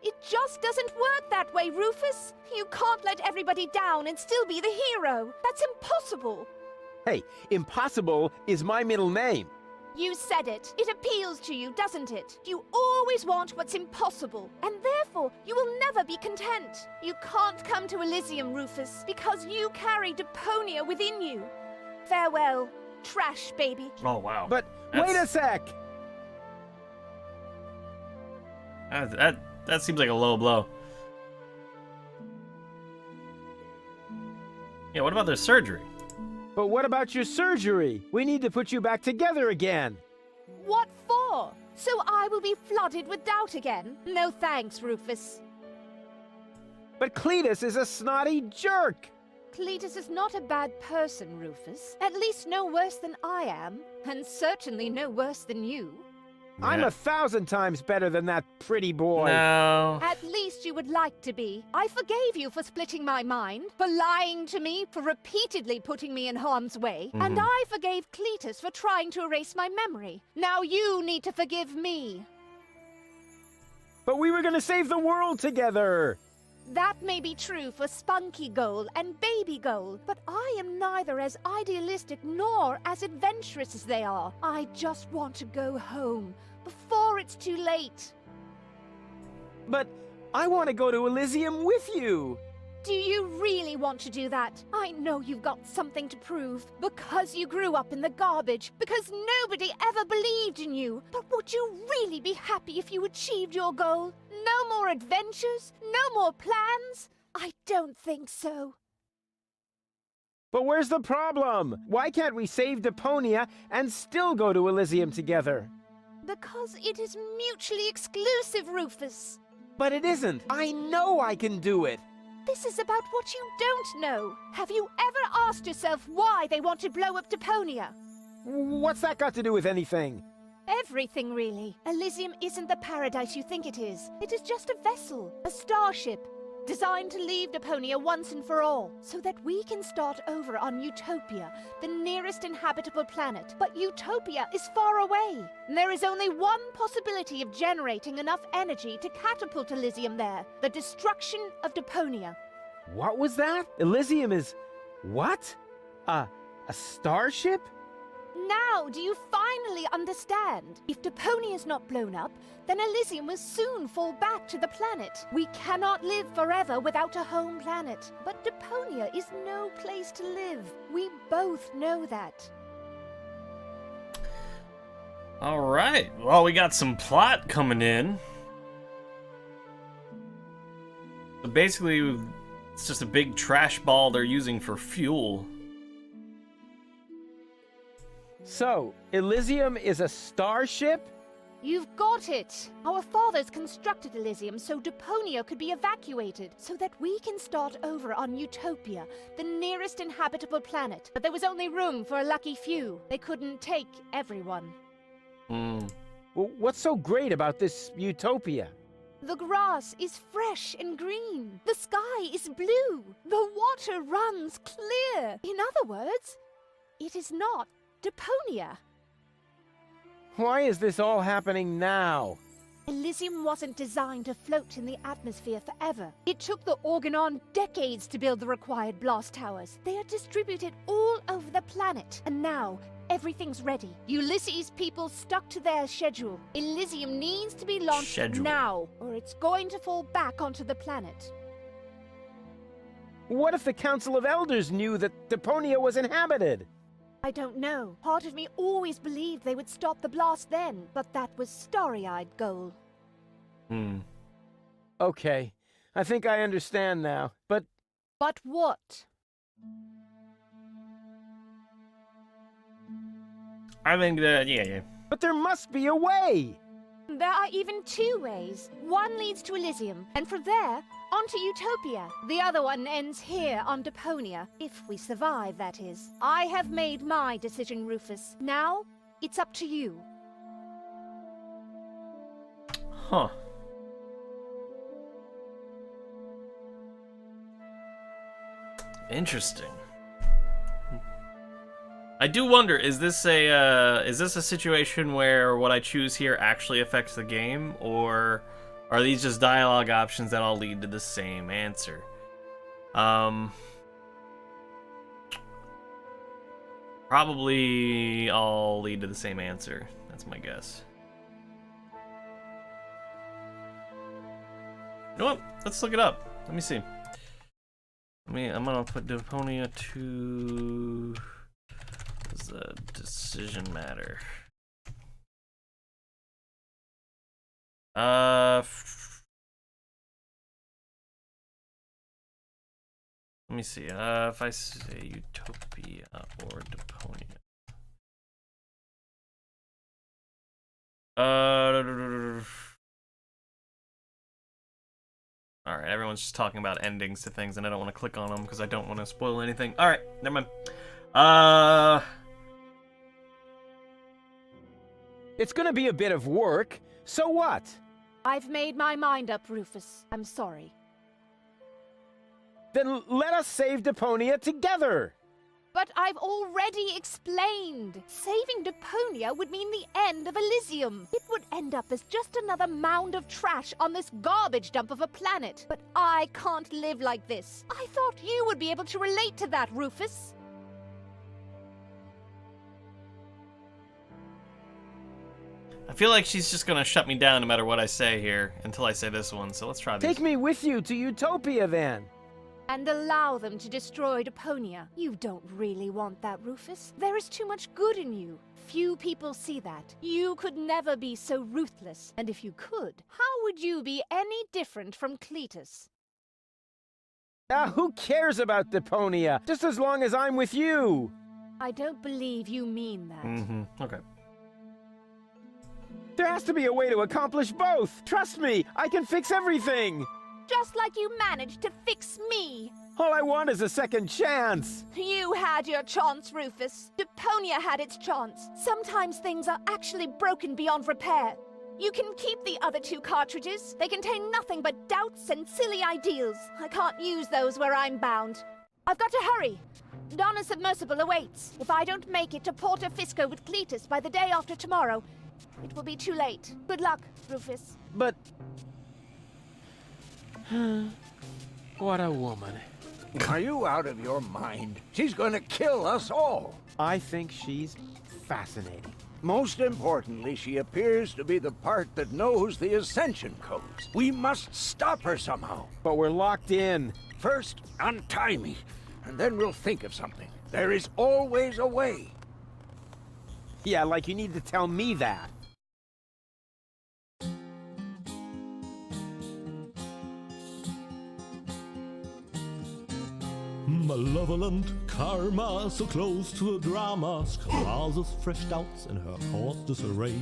It just doesn't work that way, Rufus. You can't let everybody down and still be the hero. That's impossible. Hey, impossible is my middle name. You said it. It appeals to you, doesn't it? You always want what's impossible, and therefore you will never be content. You can't come to Elysium, Rufus, because you carry Deponia within you. Farewell, trash baby. Oh, wow. But wait a sec! That seems like a low blow. Yeah, what about their surgery? But what about your surgery? We need to put you back together again. What for? So I will be flooded with doubt again? No thanks, Rufus. But Cletus is a snotty jerk! Cletus is not a bad person, Rufus. At least no worse than I am, and certainly no worse than you. I'm Yeah. 1,000 times better than that pretty boy. No. At least you would like to be. I forgave you for splitting my mind, for lying to me, for repeatedly putting me in harm's way. And I forgave Cletus for trying to erase my memory. Now you need to forgive me. But we were gonna save the world together! That may be true for Spunky Goal and Baby Goal, but I am neither as idealistic nor as adventurous as they are. I just want to go home before it's too late. But I want to go to Elysium with you! Do you really want to do that? I know you've got something to prove. Because you grew up in the garbage. Because nobody ever believed in you. But would you really be happy if you achieved your goal? No more adventures? No more plans? I don't think so. But where's the problem? Why can't we save Deponia and still go to Elysium together? Because it is mutually exclusive, Rufus. But it isn't. I know I can do it. This is about what you don't know. Have you ever asked yourself why they want to blow up Deponia? What's that got to do with anything? Everything, really. Elysium isn't the paradise you think it is. It is just a vessel, a starship, designed to leave Deponia once and for all, so that we can start over on Utopia, the nearest inhabitable planet. But Utopia is far away. There is only one possibility of generating enough energy to catapult Elysium there, the destruction of Deponia. What was that? Elysium is... what? A starship? Now, do you finally understand? If Deponia is not blown up, then Elysium will soon fall back to the planet. We cannot live forever without a home planet. But Deponia is no place to live. We both know that. All right. Well, we got some plot coming in. So basically, it's just a big trash ball they're using for fuel. So, Elysium is a starship? You've got it! Our fathers constructed Elysium so Deponia could be evacuated, so that we can start over on Utopia, the nearest inhabitable planet. But there was only room for a lucky few. They couldn't take everyone. Well, what's so great about this Utopia? The grass is fresh and green. The sky is blue. The water runs clear. In other words, it is not Deponia. Why is this all happening now? Elysium wasn't designed to float in the atmosphere forever. It took the Organon decades to build the required blast towers. They are distributed all over the planet, and now everything's ready. Ulysses' people stuck to their schedule. Elysium needs to be launched now, or it's going to fall back onto the planet. What if the Council of Elders knew that Deponia was inhabited? I don't know. Part of me always believed they would stop the blast then, but that was starry-eyed goal. Okay, I think I understand now, but... But what? I think that, yeah. But there must be a way! There are even two ways. One leads to Elysium, and from there, onto Utopia. The other one ends here on Deponia, if we survive, that is. I have made my decision, Rufus. Now, it's up to you. Huh. Interesting. I do wonder, is this a situation where what I choose here actually affects the game, or are these just dialogue options that all lead to the same answer? Probably all lead to the same answer. That's my guess. You know what? Let's look it up. Let me see. I'm gonna put Deponia to... Does the decision matter? Let me see. If I say Utopia or Deponia. Alright, everyone's just talking about endings to things, and I don't want to click on them because I don't want to spoil anything. Alright, never mind. It's gonna be a bit of work. So what? I've made my mind up, Rufus. I'm sorry. Then let us save Deponia together. But I've already explained. Saving Deponia would mean the end of Elysium. It would end up as just another mound of trash on this garbage dump of a planet. But I can't live like this. I thought you would be able to relate to that, Rufus. I feel like she's just gonna shut me down no matter what I say here until I say this one, so let's try this. Take me with you to Utopia, then. And allow them to destroy Deponia. You don't really want that, Rufus. There is too much good in you. Few people see that. You could never be so ruthless. And if you could, how would you be any different from Cletus? Who cares about Deponia? Just as long as I'm with you. I don't believe you mean that. Mm-hmm. Okay. There has to be a way to accomplish both. Trust me, I can fix everything. Just like you managed to fix me. All I want is a second chance. You had your chance, Rufus. Deponia had its chance. Sometimes things are actually broken beyond repair. You can keep the other 2 cartridges. They contain nothing but doubts and silly ideals. I can't use those where I'm bound. I've got to hurry. Donna's submersible awaits. If I don't make it to Porto Fisco with Cletus by the day after tomorrow, it will be too late. Good luck, Rufus. But... what a woman. Are you out of your mind? She's gonna kill us all. I think she's fascinating. Most importantly, she appears to be the part that knows the Ascension codes. We must stop her somehow. But we're locked in. First, untie me, and then we'll think of something. There is always a way. Yeah, like you need to tell me that. Malevolent karma, so close to a drama, causes fresh doubts in her course disarray,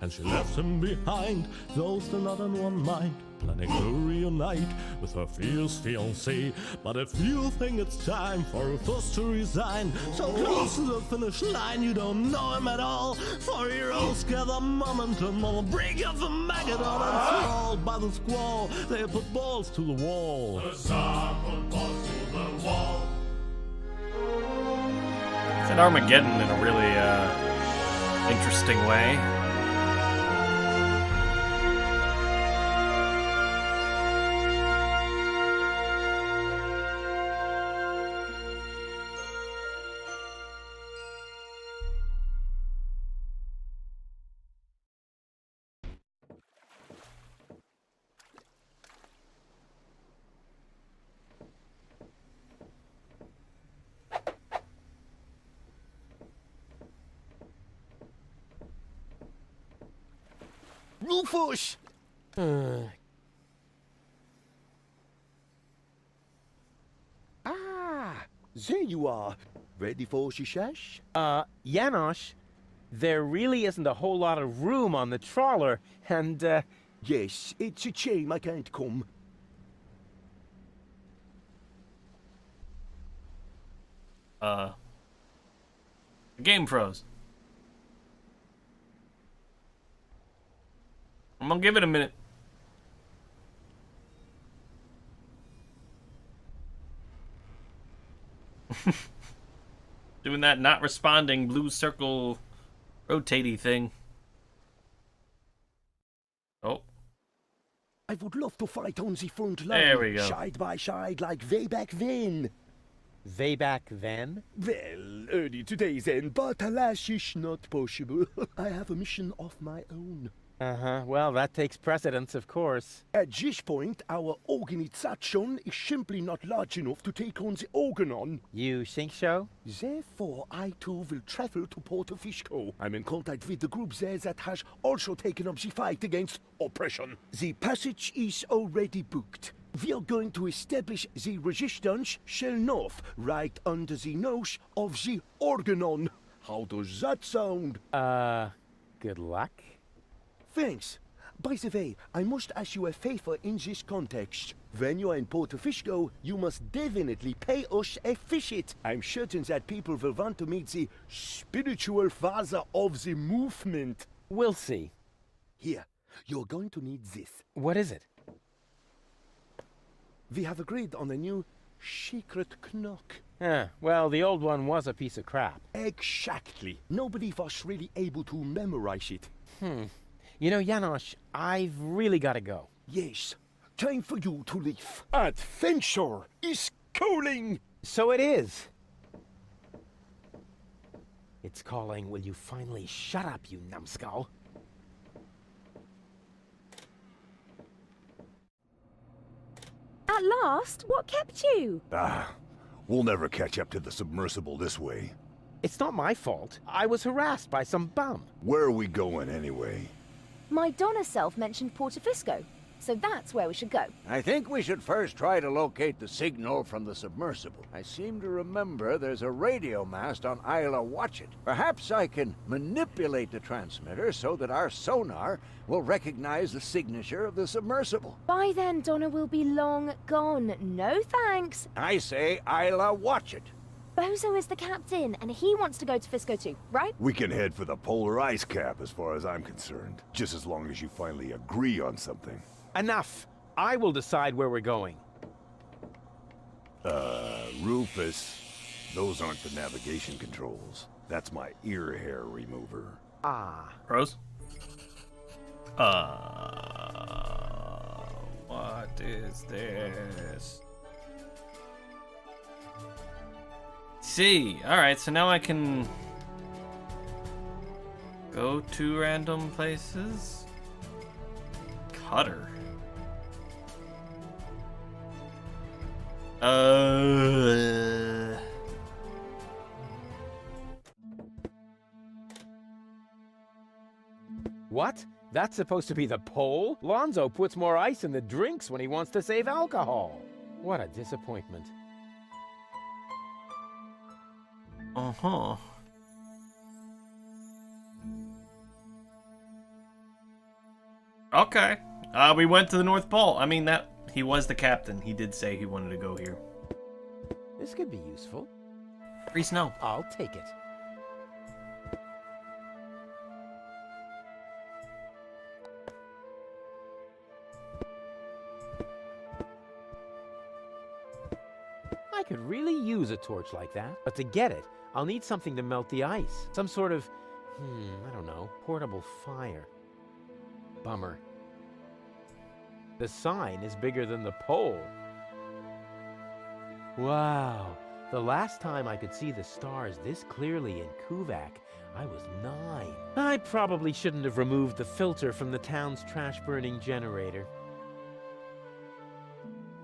and she left him behind, though still not in one mind, planning to reunite with her fierce fiancé. But if you think it's time for Rufus to resign, so close to the finish line you don't know him at all, for heroes gather momentum on the brink of the Magedon, and swallowed by the squall, they put balls to the wall. The Tsar put balls to the wall. It's an Armageddon in a really interesting way. Rufus! There you are. Ready for shishash? Janosch, there really isn't a whole lot of room on the trawler, and, Yes, it's a shame I can't come. The game froze. I'm gonna give it a minute. Doing that not responding blue circle rotatey thing. Oh. I would love to fight on the front line. There we go. Side by side like way back then. Way back then? Well, early today then, but alas, it's not possible. I have a mission of my own. Uh-huh. Well, that takes precedence, of course. At this point, our organization is simply not large enough to take on the Organon. You think so? Therefore, I too will travel to Porto Fisco. I'm in contact with the group there that has also taken up the fight against oppression. The passage is already booked. We are going to establish the resistance shell north, right under the nose of the Organon. How does that sound? Good luck. Thanks. By the way, I must ask you a favor in this context. When you are in Porto Fisco, you must definitely pay us a visit. I'm certain that people will want to meet the spiritual father of the movement. We'll see. Here, you're going to need this. What is it? We have agreed on a new secret knock. Well, the old one was a piece of crap. Exactly. Nobody was really able to memorize it. You know, Janosch, I've really got to go. Yes, time for you to leave. Adventure is calling! So it is. It's calling, will you finally shut up, you numbskull? At last? What kept you? We'll never catch up to the submersible this way. It's not my fault. I was harassed by some bum. Where are we going anyway? My Donna self mentioned Porto Fisco, so that's where we should go. I think we should first try to locate the signal from the submersible. I seem to remember there's a radio mast on Isla Watchet. Perhaps I can manipulate the transmitter so that our sonar will recognize the signature of the submersible. By then, Donna will be long gone. No thanks. I say Isla Watchet. Bozo is the captain, and he wants to go to Fisco too, right? We can head for the polar ice cap as far as I'm concerned. Just as long as you finally agree on something. Enough. I will decide where we're going. Rufus, those aren't the navigation controls. That's my ear hair remover. Rose? What is this? See, alright, so now I can go to random places. Cutter. What? That's supposed to be the pole? Lonzo puts more ice in the drinks when he wants to save alcohol. What a disappointment. Uh-huh. Okay. We went to the North Pole. I mean, that he was the captain. He did say he wanted to go here. This could be useful. Free snow. I'll take it. I could really use a torch like that. But to get it, I'll need something to melt the ice. Some sort of, I don't know, portable fire. Bummer. The sign is bigger than the pole. Wow. The last time I could see the stars this clearly in Kuvak, I was 9. I probably shouldn't have removed the filter from the town's trash-burning generator.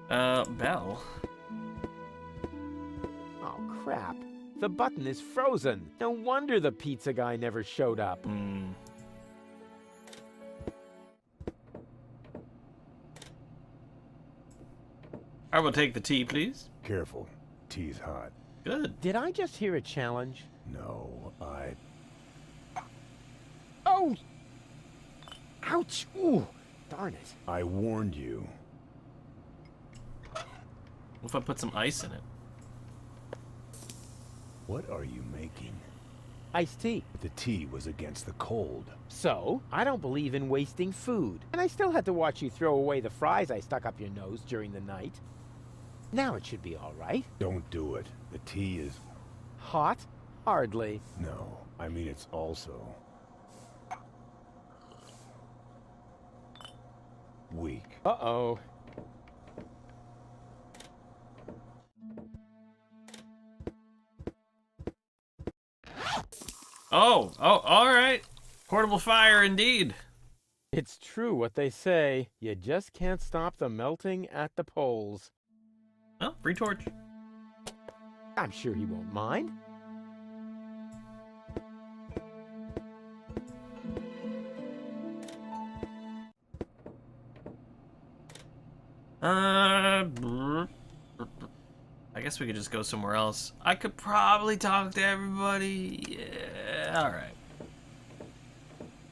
Bell. Oh, crap. The button is frozen. No wonder the pizza guy never showed up. I will take the tea, please. Careful. Tea's hot. Good. Did I just hear a challenge? No, Oh! Ouch! Ooh! Darn it. I warned you. What if I put some ice in it? What are you making? Iced tea. The tea was against the cold. So, I don't believe in wasting food. And I still had to watch you throw away the fries I stuck up your nose during the night. Now it should be all right. Don't do it. The tea is... Hot? Hardly. No, I mean it's also... weak. Uh-oh. Oh, all right. Portable fire indeed. It's true what they say. You just can't stop the melting at the poles. Well, free torch. I'm sure he won't mind. I guess we could just go somewhere else. I could probably talk to everybody. Yeah, all right.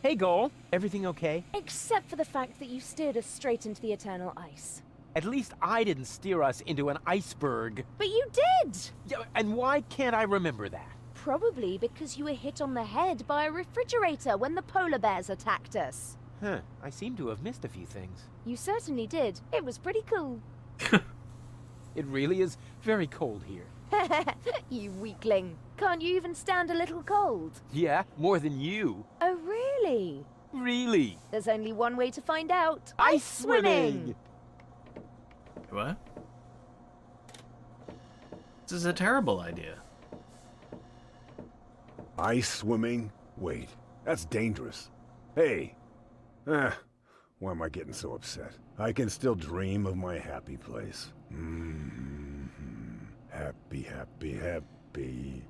Hey, Goal. Everything okay? Except for the fact that you steered us straight into the eternal ice. At least I didn't steer us into an iceberg. But you did! Yeah, and why can't I remember that? Probably because you were hit on the head by a refrigerator when the polar bears attacked us. Huh, I seem to have missed a few things. You certainly did. It was pretty cool. It really is very cold here. You weakling. Can't you even stand a little cold? Yeah, more than you. Oh, really? Really? There's only one way to find out. Ice swimming! What? This is a terrible idea. Ice swimming? Wait, that's dangerous. Hey. Why am I getting so upset? I can still dream of my happy place. Happy, happy, happy.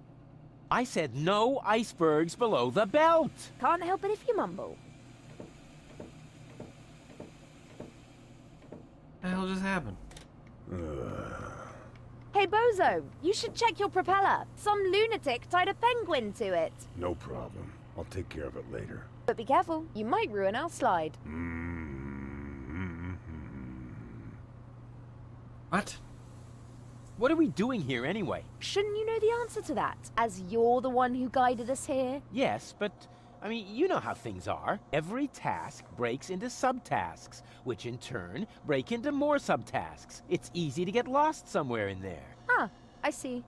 I said no icebergs below the belt. Can't help it if you mumble. What the hell just happened? Hey, Bozo, you should check your propeller. Some lunatic tied a penguin to it. No problem. I'll take care of it later. But be careful, you might ruin our slide. What? What are we doing here anyway? Shouldn't you know the answer to that, as you're the one who guided us here? Yes, but, I mean, you know how things are. Every task breaks into subtasks, which in turn break into more subtasks. It's easy to get lost somewhere in there. Ah, I see.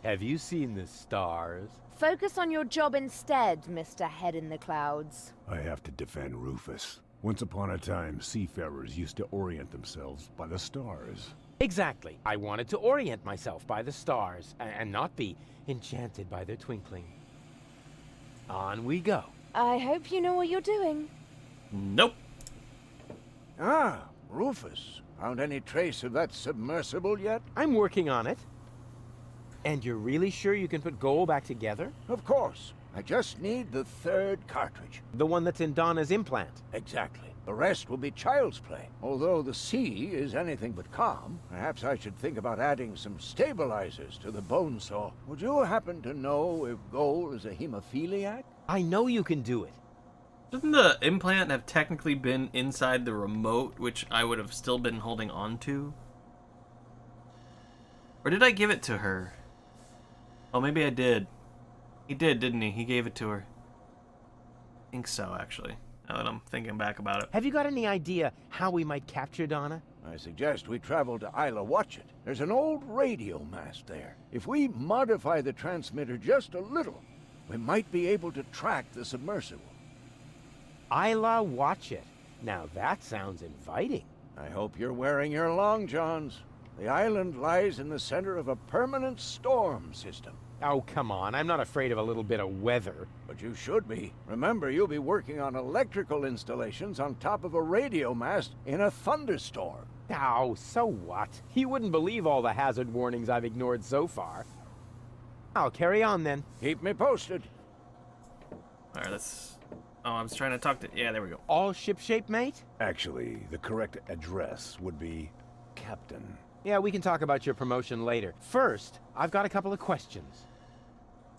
Have you seen the stars? Focus on your job instead, Mr. Head in the Clouds. I have to defend Rufus. Once upon a time, seafarers used to orient themselves by the stars. Exactly. I wanted to orient myself by the stars, and not be enchanted by their twinkling. On we go. I hope you know what you're doing. Nope. Ah, Rufus. Found any trace of that submersible yet? I'm working on it. And you're really sure you can put Goal back together? Of course. I just need the third cartridge. The one that's in Donna's implant. Exactly. The rest will be child's play. Although the sea is anything but calm, perhaps I should think about adding some stabilizers to the bone saw. Would you happen to know if Goal is a hemophiliac? I know you can do it. Shouldn't the implant have technically been inside the remote, which I would have still been holding on to? Or did I give it to her? Oh, maybe I did. He did, didn't he? He gave it to her. I think so, actually, now that I'm thinking back about it. Have you got any idea how we might capture Donna? I suggest we travel to Isla Watchet. There's an old radio mast there. If we modify the transmitter just a little, we might be able to track the submersible. Isla Watchet. Now that sounds inviting. I hope you're wearing your long johns. The island lies in the center of a permanent storm system. Oh, come on. I'm not afraid of a little bit of weather. But you should be. Remember, you'll be working on electrical installations on top of a radio mast in a thunderstorm. Oh, so what? You wouldn't believe all the hazard warnings I've ignored so far. I'll carry on then. Keep me posted. Alright, let's... Oh, I was trying to talk to... Yeah, there we go. All shipshape, mate? Actually, the correct address would be Captain. Yeah, we can talk about your promotion later. First, I've got a couple of questions.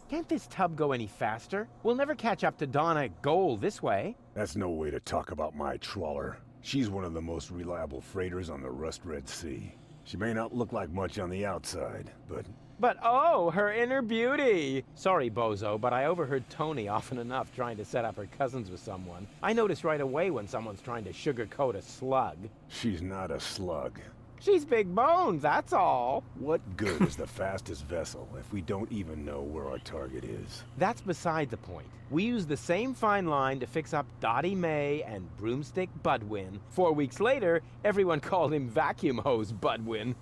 Can't this tub go any faster? We'll never catch up to Donna Goal this way. That's no way to talk about my trawler. She's one of the most reliable freighters on the Rust Red Sea. She may not look like much on the outside, but... But oh, her inner beauty! Sorry, Bozo, but I overheard Tony often enough trying to set up her cousins with someone. I notice right away when someone's trying to sugarcoat a slug. She's not a slug. She's big bones, that's all. What good is the fastest vessel if we don't even know where our target is? That's beside the point. We used the same fine line to fix up Dottie May and Broomstick Budwin. 4 weeks later, everyone called him Vacuum Hose Budwin.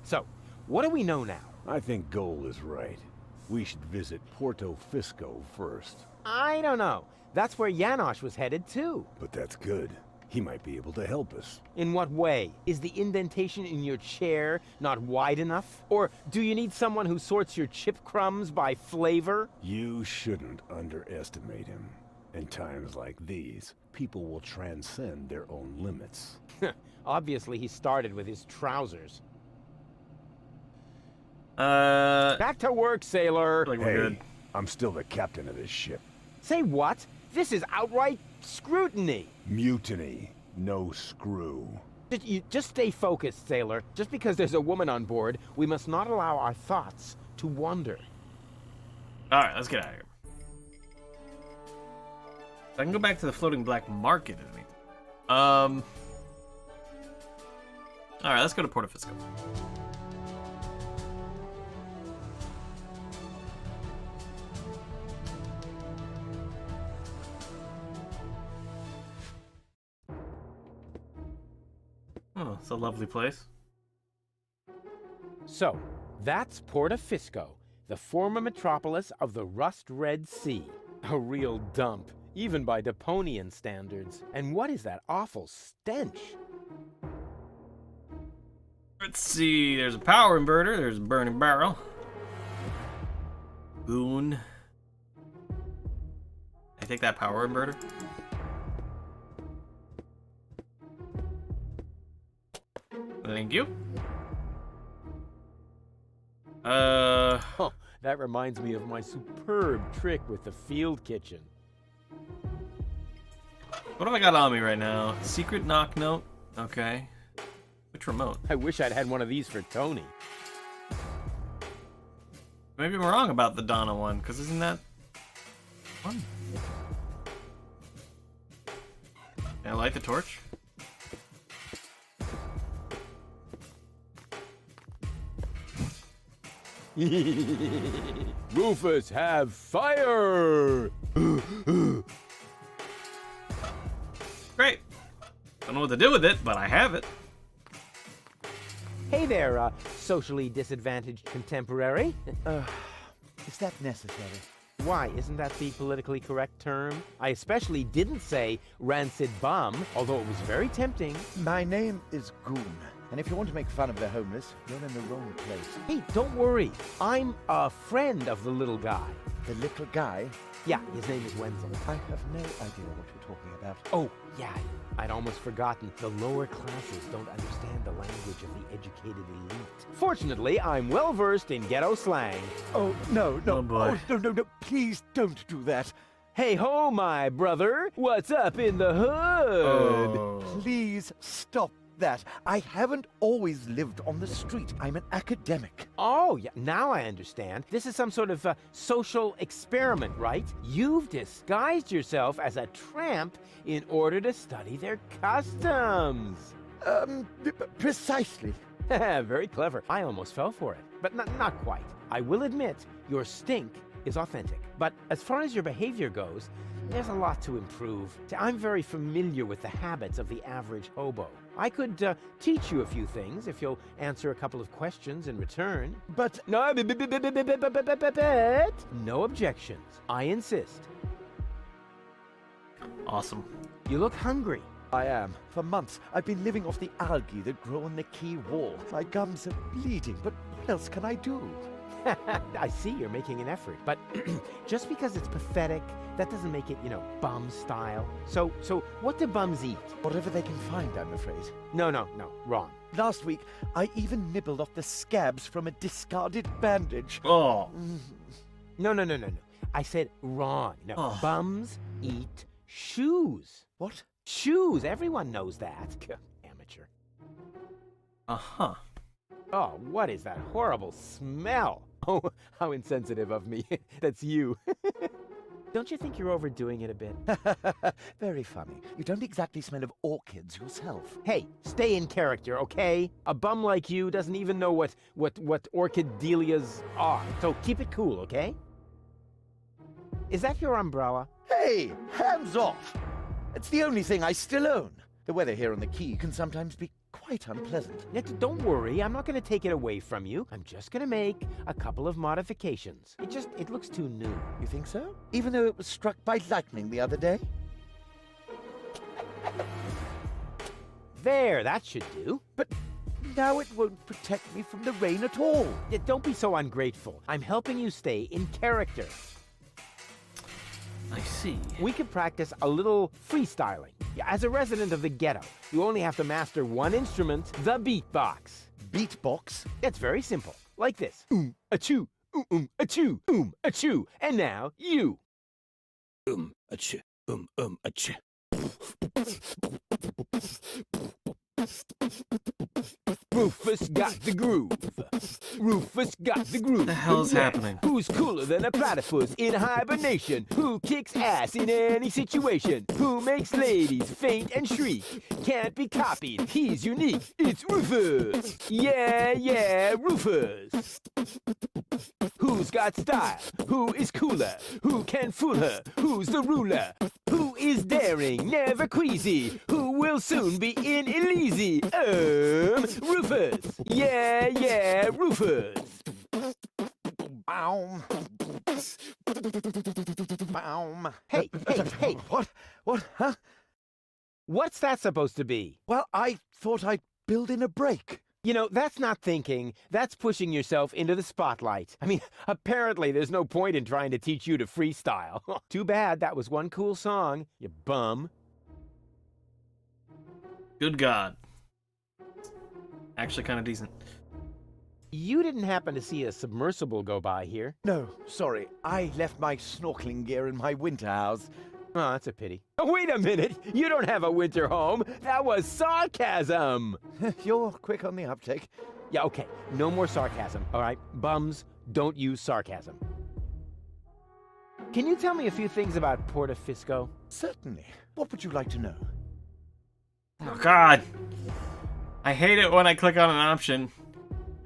So, what do we know now? I think Goal is right. We should visit Porto Fisco first. I don't know. That's where Janosch was headed too. But that's good. He might be able to help us. In what way? Is the indentation in your chair not wide enough? Or do you need someone who sorts your chip crumbs by flavor? You shouldn't underestimate him. In times like these, people will transcend their own limits. Obviously, he started with his trousers. Back to work, sailor. Like we're good. Hey, I'm still the captain of this ship. Say what? This is outright scrutiny. Mutiny. No screw. Just stay focused, sailor. Just because there's a woman on board, we must not allow our thoughts to wander. Alright, let's get out of here. I can go back to the floating black market if anything. Alright, let's go to Porto Fisco. Oh, it's a lovely place. So, that's Porto Fisco, the former metropolis of the Rust-Red Sea. A real dump, even by Deponian standards. And what is that awful stench? Let's see, there's a power inverter, there's a burning barrel. Goon. I take that power inverter. Thank you. Oh, that reminds me of my superb trick with the field kitchen. What have I got on me right now? Secret knock note? Okay. Which remote? I wish I'd had one of these for Tony. Maybe I'm wrong about the Donna one, because isn't that fun? Can I light the torch? Rufus, have fire! Great. Don't know what to do with it, but I have it. Hey there, socially disadvantaged contemporary. Is that necessary? Why, isn't that the politically correct term? I especially didn't say rancid bum, although it was very tempting. My name is Goon, and if you want to make fun of the homeless, you're in the wrong place. Hey, don't worry. I'm a friend of the little guy. The little guy? Yeah, his name is Wenzel. I have no idea what you're talking about. Oh, yeah, I'd almost forgotten. The lower classes don't understand the language of the educated elite. Fortunately, I'm well versed in ghetto slang. Oh, no. Oh, boy. No, please don't do that. Hey ho, my brother. What's up in the hood? Oh. Please stop that. I haven't always lived on the street. I'm an academic. Oh, yeah, now I understand. This is some sort of social experiment, right? You've disguised yourself as a tramp in order to study their customs. Precisely. Very clever. I almost fell for it, but not quite. I will admit, your stink is authentic. But as far as your behavior goes, there's a lot to improve. I'm very familiar with the habits of the average hobo. I could teach you a few things if you'll answer a couple of questions in return. But No, no objections. I insist. Awesome. You look hungry. I am. For months, I've been living off the algae that grow on the quay wall. My gums are bleeding, but what else can I do? I see you're making an effort, but just because it's pathetic, that doesn't make it, bum style. So what do bums eat? Whatever they can find, I'm afraid. No, wrong. Last week, I even nibbled off the scabs from a discarded bandage. Oh. No. I said wrong. No, Oh. Bums eat shoes. What? Shoes, everyone knows that. Amateur. Uh-huh. Oh, what is that horrible smell? Oh, how insensitive of me. That's you. Don't you think you're overdoing it a bit? Very funny. You don't exactly smell of orchids yourself. Hey, stay in character, okay? A bum like you doesn't even know what orchidelias are. So keep it cool, okay? Is that your umbrella? Hey, hands off! It's the only thing I still own. The weather here on the quay can sometimes be quite unpleasant. Don't worry, I'm not going to take it away from you. I'm just going to make a couple of modifications. It looks too new. You think so? Even though it was struck by lightning the other day? There, that should do. But now it won't protect me from the rain at all. Yeah, don't be so ungrateful. I'm helping you stay in character. I see. We could practice a little freestyling. Yeah, as a resident of the ghetto, you only have to master one instrument, the beatbox. Beatbox? It's very simple. Like this. Achoo, achoo, achoo. And now, you. Achoo, achoo. Rufus got the groove. Rufus got the groove. What the hell is happening? Who's cooler than a platypus in hibernation? Who kicks ass in any situation? Who makes ladies faint and shriek? Can't be copied. He's unique. It's Rufus. Yeah, Rufus. Who's got style? Who is cooler? Who can fool her? Who's the ruler? Who is daring, never queasy? Who will soon be in Elysium? Rufus. Yeah, Rufus. Baum. Baum. Hey. What? Huh? What's that supposed to be? Well, I thought I'd build in a break. You know, that's not thinking. That's pushing yourself into the spotlight. I mean, apparently there's no point in trying to teach you to freestyle. Too bad that was one cool song, you bum. Good God. Actually kind of decent. You didn't happen to see a submersible go by here? No, sorry. I left my snorkeling gear in my winter house. Oh, that's a pity. Oh, wait a minute! You don't have a winter home! That was sarcasm! You're quick on the uptake. Yeah, okay. No more sarcasm, all right? Bums, don't use sarcasm. Can you tell me a few things about Portofisco? Certainly. What would you like to know? Oh, God. I hate it when I click on an option,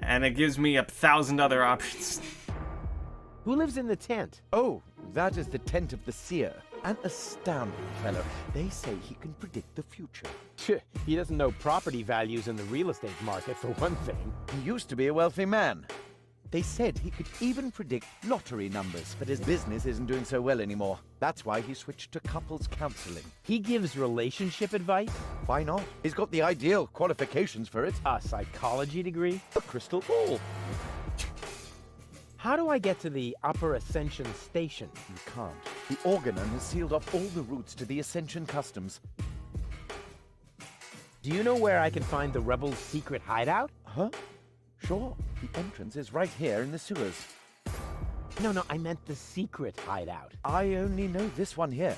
and it gives me 1,000 other options. Who lives in the tent? Oh, that is the tent of the seer. An astounding fellow. They say he can predict the future. He doesn't know property values in the real estate market, for one thing. He used to be a wealthy man. They said he could even predict lottery numbers, but his business isn't doing so well anymore. That's why he switched to couples counseling. He gives relationship advice? Why not? He's got the ideal qualifications for it. A psychology degree? A crystal ball. How do I get to the Upper Ascension Station? You can't. The Organon has sealed off all the routes to the Ascension Customs. Do you know where I can find the rebels' secret hideout? Huh? Sure. The entrance is right here in the sewers. No, I meant the secret hideout. I only know this one here.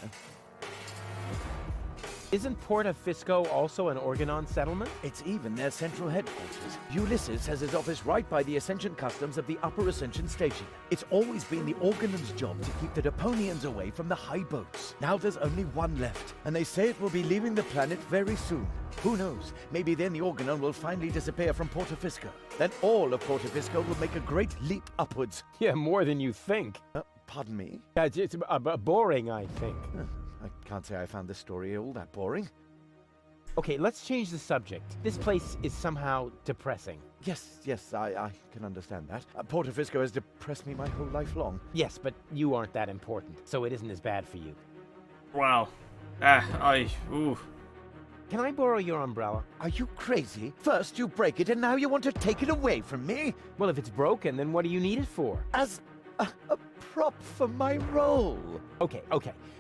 Isn't Portofisco also an Organon settlement? It's even their central headquarters. Ulysses has his office right by the Ascension Customs of the Upper Ascension Station. It's always been the Organon's job to keep the Deponians away from the high boats. Now there's only one left, and they say it will be leaving the planet very soon. Who knows? Maybe then the Organon will finally disappear from Portofisco. Then all of Portofisco will make a great leap upwards. Yeah, more than you think. Pardon me? It's boring, I think. I can't say I found this story all that boring. Okay, let's change the subject. This place is somehow depressing. Yes, I can understand that. Portofisco has depressed me my whole life long. Yes, but you aren't that important, so it isn't as bad for you. Wow. Ooh. Can I borrow your umbrella? Are you crazy? First you break it, and now you want to take it away from me? Well, if it's broken, then what do you need it for? As a prop for my role. Okay.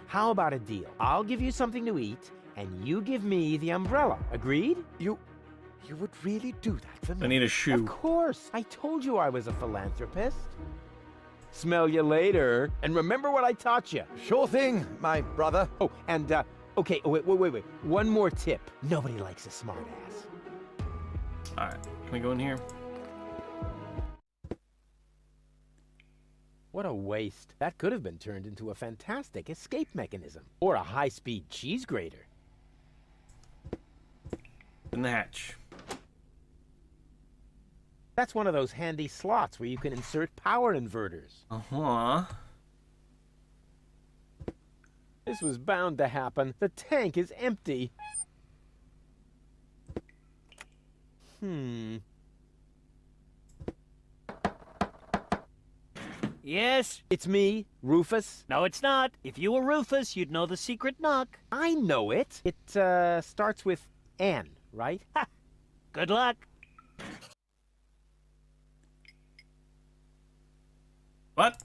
How about a deal? I'll give you something to eat, and you give me the umbrella. Agreed? You would really do that for me? I need a shoe. Of course. I told you I was a philanthropist. Smell you later. And remember what I taught you. Sure thing, my brother. Oh, and, okay, wait. One more tip. Nobody likes a smartass. Alright, can we go in here? What a waste. That could have been turned into a fantastic escape mechanism. Or a high-speed cheese grater. In the hatch. That's one of those handy slots where you can insert power inverters. Uh-huh. This was bound to happen. The tank is empty. Yes? It's me, Rufus. No, it's not. If you were Rufus, you'd know the secret knock. I know it. It, starts with N, right? Ha! Good luck. What?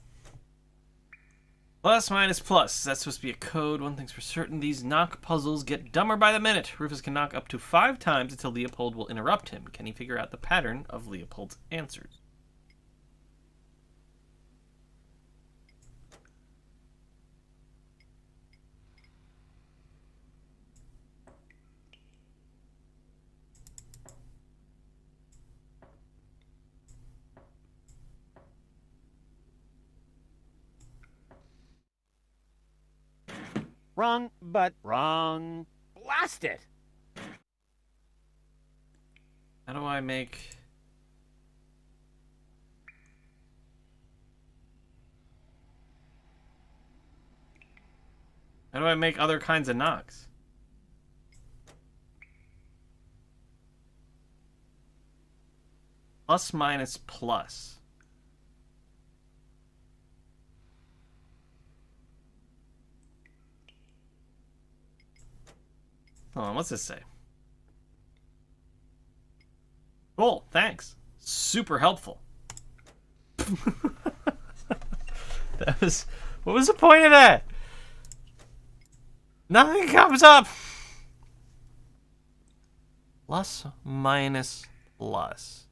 Plus, minus, plus. That's supposed to be a code. One thing's for certain. These knock puzzles get dumber by the minute. Rufus can knock up to 5 times until Leopold will interrupt him. Can he figure out the pattern of Leopold's answers? Wrong, but wrong. Blast it! How do I make... How do I make other kinds of knocks? Plus, minus, plus. Hold on, what's this say? Cool, thanks. Super helpful. That was... What was the point of that? Nothing comes up! Plus, minus, plus.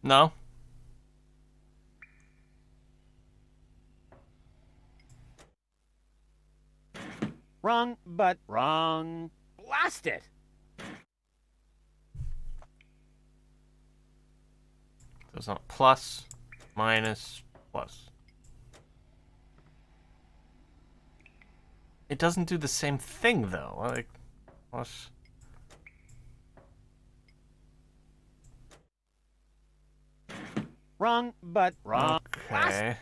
No. Wrong, but wrong. Blast it! So it's not plus, minus, plus. It doesn't do the same thing, though. Like, plus... Wrong, but wrong. Okay.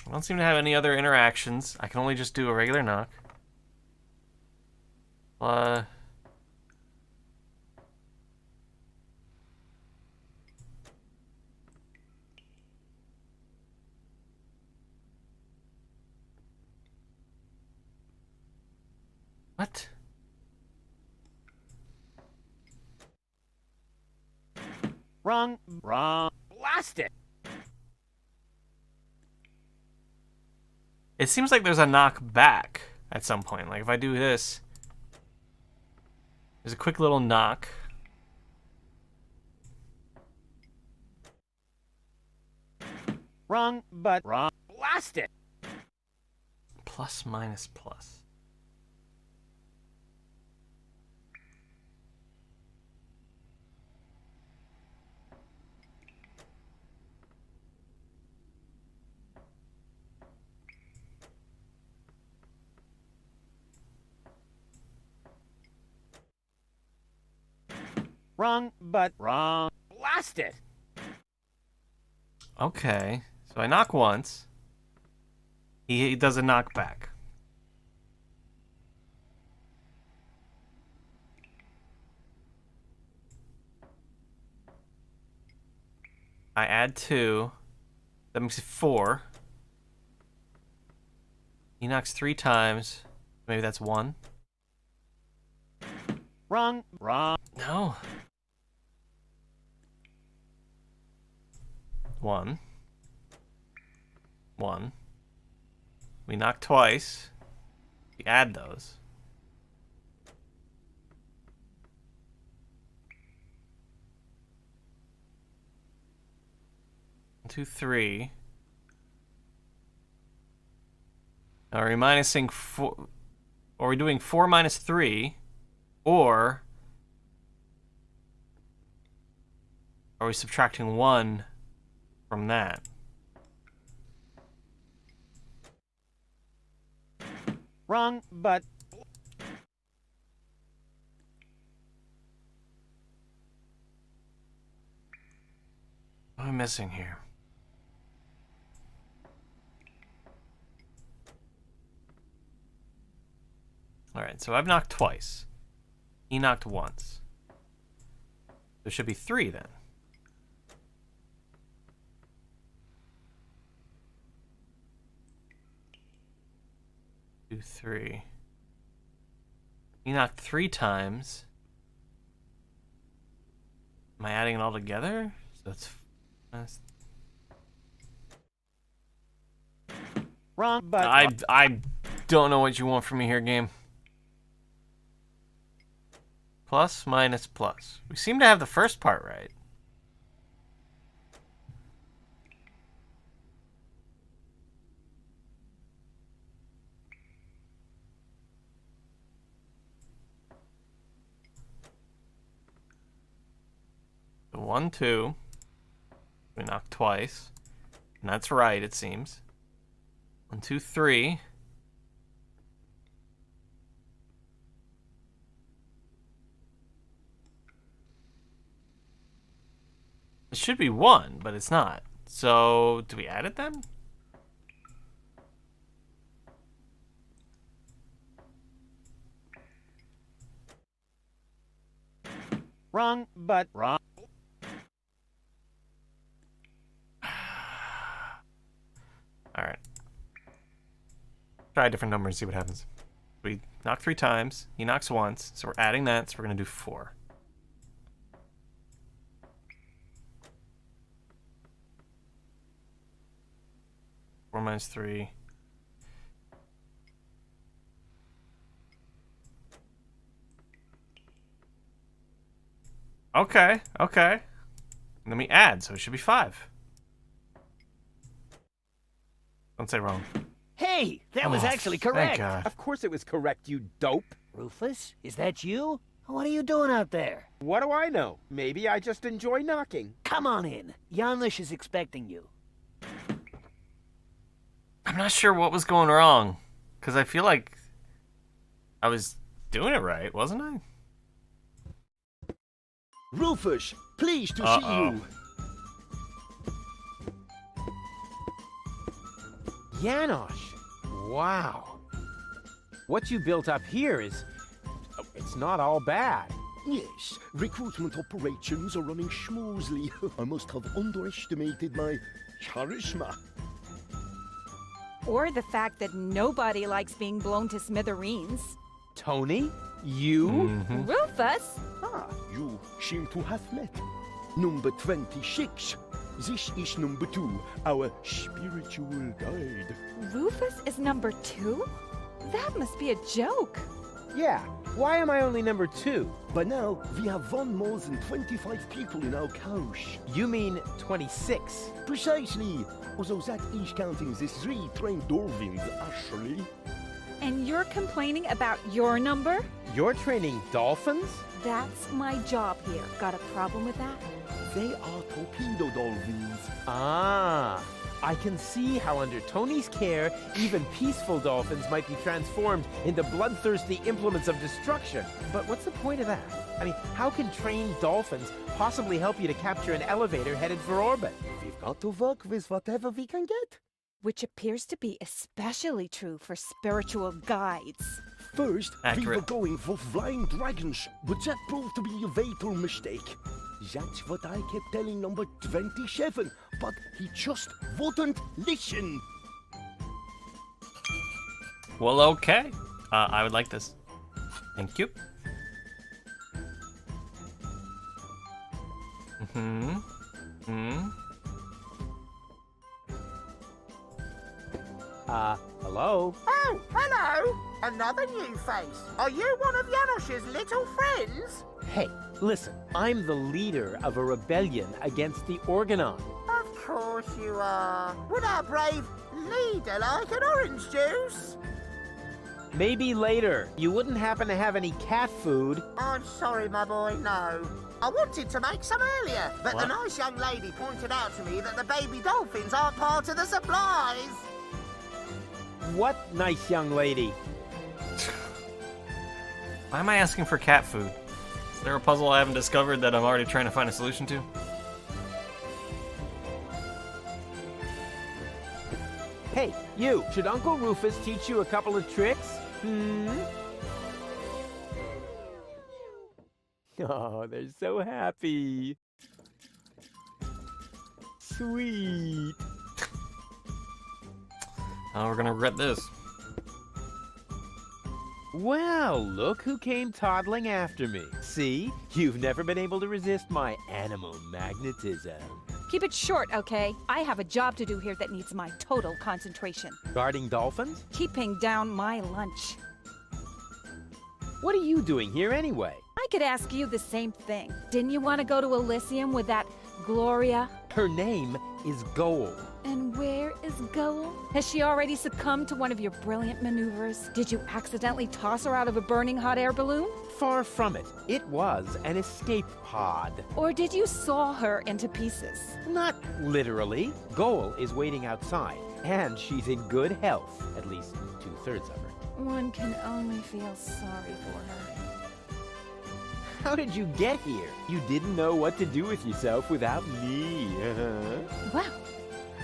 I don't seem to have any other interactions. I can only just do a regular knock. What? Wrong, wrong. Blast it! It seems like there's a knock back at some point. Like if I do this, there's a quick little knock. Wrong, but wrong. Blast it! Plus, minus, plus. Wrong, but wrong. Blast it! Okay, so I knock once. He does a knock back. I add 2. That makes it 4. He knocks 3 times. Maybe that's 1. Wrong, wrong. No. 1. 1. We knock twice. We add those. 2, 3. Are we minusing 4? Are we doing 4 minus 3? Or are we subtracting 1 from that? Wrong, but... What am I missing here? Alright, so I've knocked twice. He knocked once. There should be 3 then. Two, 3. He knocked 3 times. Am I adding it all together? So that's Wrong, but... I don't know what you want from me here, game. Plus, minus, plus. We seem to have the first part right. So 1, 2. We knocked twice. And that's right, it seems. 1, 2, 3. It should be 1, but it's not. So, do we add it then? Wrong, but... Wrong. Alright. Try a different number and see what happens. We knock 3 times. He knocks once. So we're adding that. So we're going to do 4. Four minus 3. Okay, okay. And then we add, so it should be 5. Don't say wrong. Hey, that was actually correct. Thank God. Of course it was correct, you dope. Rufus, is that you? What are you doing out there? What do I know? Maybe I just enjoy knocking. Come on in. Janish is expecting you. I'm not sure what was going wrong, because I feel like I was doing it right, wasn't I? Rufus, pleased to see you. Janosch, wow. What you built up here is... it's not all bad. Yes, recruitment operations are running smoothly. I must have underestimated my charisma. Or the fact that nobody likes being blown to smithereens. Tony? You? Rufus? Ah, you seem to have met. Number 26. This is number 2, our spiritual guide. Rufus is number 2? That must be a joke. Yeah, why am I only number 2? By now, we have won more than 25 people in our couch. You mean 26? Precisely. Although that is counting the 3 trained dolphins, actually. And you're complaining about your number? You're training dolphins? That's my job here. Got a problem with that? They are torpedo dolphins. Ah, I can see how under Tony's care, even peaceful dolphins might be transformed into bloodthirsty implements of destruction. But what's the point of that? I mean, how can trained dolphins possibly help you to capture an elevator headed for orbit? We've got to work with whatever we can get. Which appears to be especially true for spiritual guides. First, we were Accurate. going for flying dragons, but that proved to be a fatal mistake. That's what I kept telling number 27, but he just wouldn't listen. Well, okay. I would like this. Thank you. Hello? Oh, hello! Another new face. Are you one of Janosch's little friends? Hey, listen, I'm the leader of a rebellion against the Organon. Of course you are. Would our brave leader like an orange juice? Maybe later. You wouldn't happen to have any cat food? I'm sorry, my boy, no. I wanted to make some earlier, but What? the nice young lady pointed out to me that the baby dolphins aren't part of the supplies. What nice young lady? Why am I asking for cat food? Is there a puzzle I haven't discovered that I'm already trying to find a solution to? Hey, you, should Uncle Rufus teach you a couple of tricks? Oh, they're so happy. Sweet. Oh, we're gonna regret this. Well, look who came toddling after me. See? You've never been able to resist my animal magnetism. Keep it short, okay? I have a job to do here that needs my total concentration. Guarding dolphins? Keeping down my lunch. What are you doing here anyway? I could ask you the same thing. Didn't you want to go to Elysium with that Gloria? Her name is Goal. And where is Goal? Has she already succumbed to one of your brilliant maneuvers? Did you accidentally toss her out of a burning hot air balloon? Far from it. It was an escape pod. Or did you saw her into pieces? Not literally. Goal is waiting outside, and she's in good health. At least 2/3 of her. One can only feel sorry for her. How did you get here? You didn't know what to do with yourself without me. Well,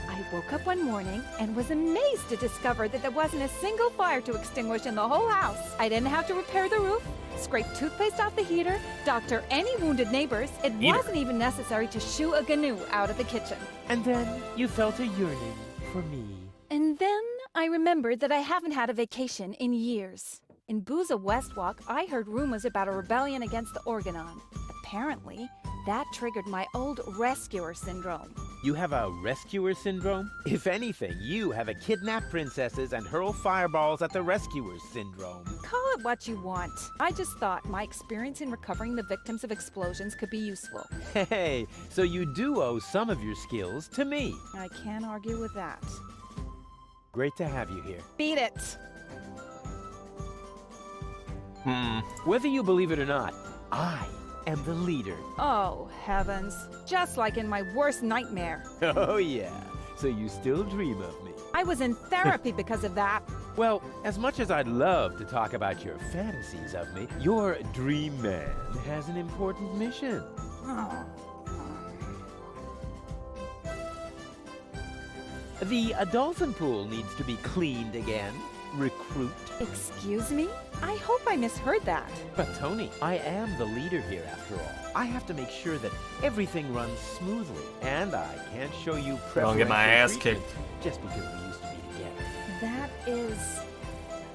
I woke up one morning and was amazed to discover that there wasn't a single fire to extinguish in the whole house. I didn't have to repair the roof, scrape toothpaste off the heater, doctor any wounded neighbors. It wasn't even necessary to shoo a gnu out of the kitchen. And then you felt a yearning for me. And then I remembered that I haven't had a vacation in years. In Booza Westwalk, I heard rumors about a rebellion against the Organon. Apparently, that triggered my old rescuer syndrome. You have a rescuer syndrome? If anything, you have a kidnap princesses and hurl fireballs at the rescuers syndrome. Call it what you want. I just thought my experience in recovering the victims of explosions could be useful. Hey, so you do owe some of your skills to me. I can't argue with that. Great to have you here. Beat it! Whether you believe it or not, I am the leader. Oh, heavens. Just like in my worst nightmare. Oh yeah, so you still dream of me. I was in therapy because of that. Well, as much as I'd love to talk about your fantasies of me, your dream man has an important mission. The dolphin pool needs to be cleaned again. Recruit. Excuse me? I hope I misheard that. But Tony, I am the leader here after all. I have to make sure that everything runs smoothly, and I can't show you preferential Don't get my ass treatment kicked. just because we used to be together. That is...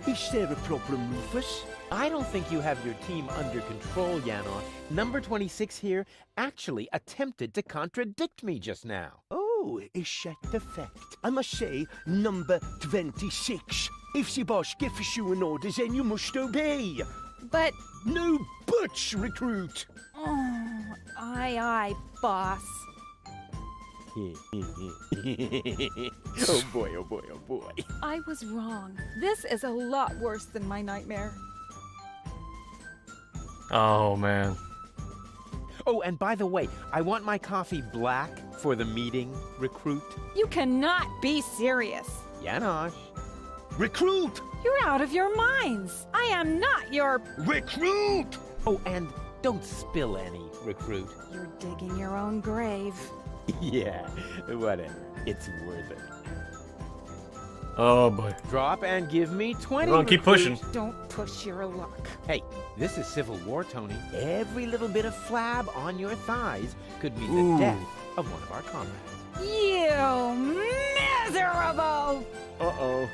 Is there a problem, Rufus? I don't think you have your team under control, Janosch. Number 26 here actually attempted to contradict me just now. Oh, is that the fact? I must say, number 26. If the boss gives you an order, then you must obey. But... No buts, recruit. Oh, aye, boss. Oh boy, oh boy, oh boy. I was wrong. This is a lot worse than my nightmare. Oh, man. Oh, and by the way, I want my coffee black for the meeting, recruit. You cannot be serious. Janosch. Recruit! You're out of your minds. I am not your... Recruit! Oh, and don't spill any, recruit. You're digging your own grave. Yeah, whatever. It's worth it. Oh, boy. Drop and give me 20. We're gonna keep pushing. Don't push your luck. Hey, this is Civil War, Tony. Every little bit of flab on your thighs could mean the death of one of our comrades. You miserable! Uh-oh.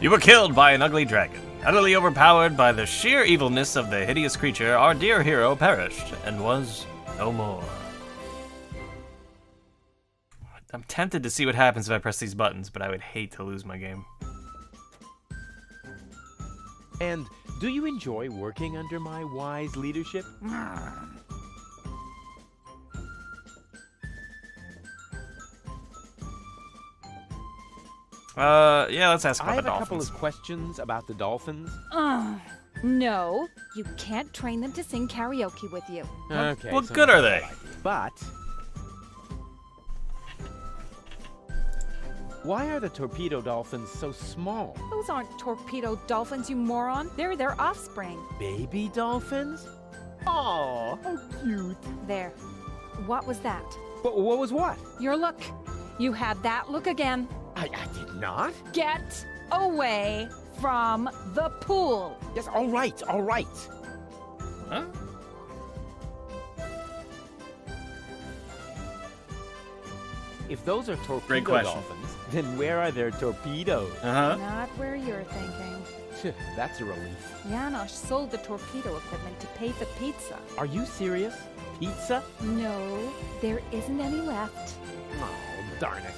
You were killed by an ugly dragon. Utterly overpowered by the sheer evilness of the hideous creature, our dear hero perished and was no more. I'm tempted to see what happens if I press these buttons, but I would hate to lose my game. And do you enjoy working under my wise leadership? Yeah, let's ask about I have the a dolphins. couple of questions about the dolphins. No, you can't train them to sing karaoke with you. Okay. What so good are they? But why are the torpedo dolphins so small? Those aren't torpedo dolphins, you moron. They're their offspring. Baby dolphins? Oh, how cute. There. What was that? What was what? Your look. You had that look again. I did not. Get away from the pool. Yes, all right, all right. Huh? If those are Great torpedo question. dolphins, then where are their torpedoes? Uh-huh. Not where you're thinking. Phew, that's a relief. Janosch sold the torpedo equipment to pay for pizza. Are you serious? Pizza? No, there isn't any left. Oh, darn it.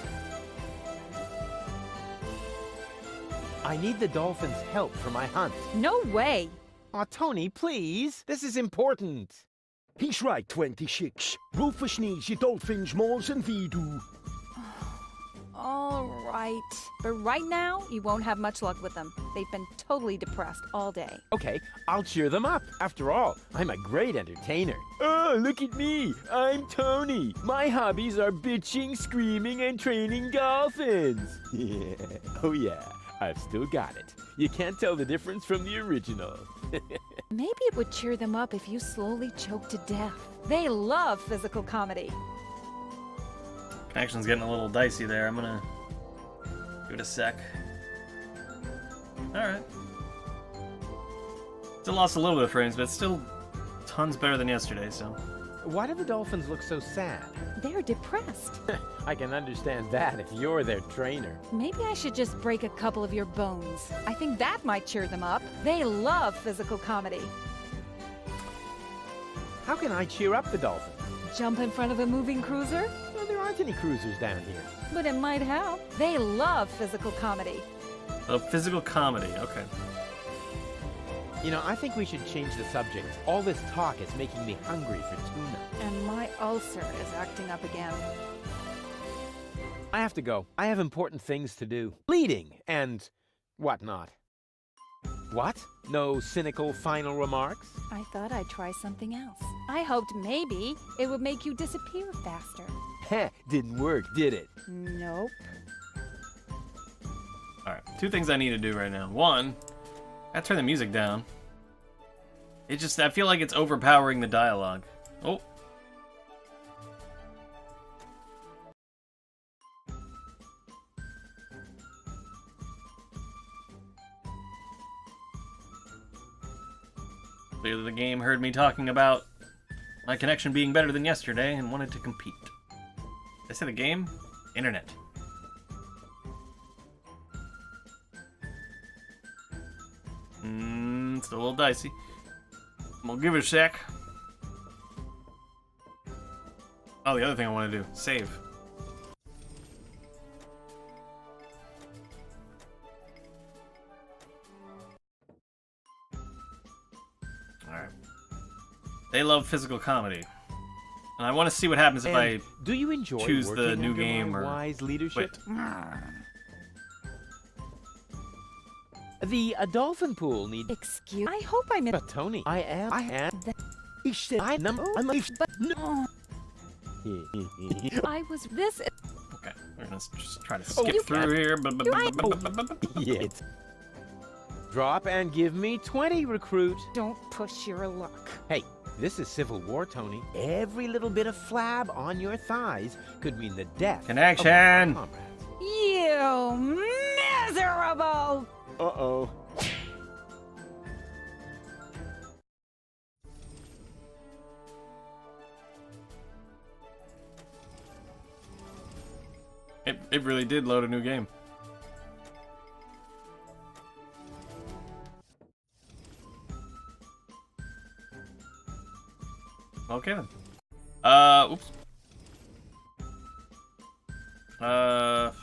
I need the dolphins' help for my hunt. No way. Aw, Tony, please. This is important. He's right, 26. Rufus needs your dolphins more than we do. All right. But right now, you won't have much luck with them. They've been totally depressed all day. Okay, I'll cheer them up. After all, I'm a great entertainer. Oh, look at me. I'm Tony. My hobbies are bitching, screaming, and training dolphins. Yeah. Oh, yeah. I've still got it. You can't tell the difference from the original. Maybe it would cheer them up if you slowly choke to death. They love physical comedy. Connection's getting a little dicey there. I'm gonna give it a sec. Alright. Still lost a little bit of frames, but it's still tons better than yesterday, so. Why do the dolphins look so sad? They're depressed. I can understand that if you're their trainer. Maybe I should just break a couple of your bones. I think that might cheer them up. They love physical comedy. How can I cheer up the dolphins? Jump in front of a moving cruiser? Well, there aren't any cruisers down here. But it might help. They love physical comedy. Oh, physical comedy, okay. You know, I think we should change the subject. All this talk is making me hungry for tuna. And my ulcer is acting up again. I have to go. I have important things to do. Bleeding and whatnot. What? No cynical final remarks? I thought I'd try something else. I hoped maybe it would make you disappear faster. Heh, didn't work, did it? Nope. Alright, two things I need to do right now. One, I gotta turn the music down. I feel like it's overpowering the dialogue. Oh. Clearly the game heard me talking about my connection being better than yesterday and wanted to compete. Did I say the game? Internet. It's a little dicey. We'll give it a sec. Oh, the other thing I want to do. Save. Alright. They love physical comedy. And I want to see what happens if I do you enjoy choose the working new under game my or... wise leadership? Wait. The dolphin pool need... Excuse... I hope I'm in... But Tony, I am... He said I'm but... I was this... Okay, we're gonna just try to skip through here. Yes. Drop and give me 20, recruit. Don't push your luck. Hey, this is Civil War, Tony. Every little bit of flab on your thighs could mean the death Connection! of one of our comrades. You miserable! Uh-oh. It really did load a new game. Okay then. Oops. What's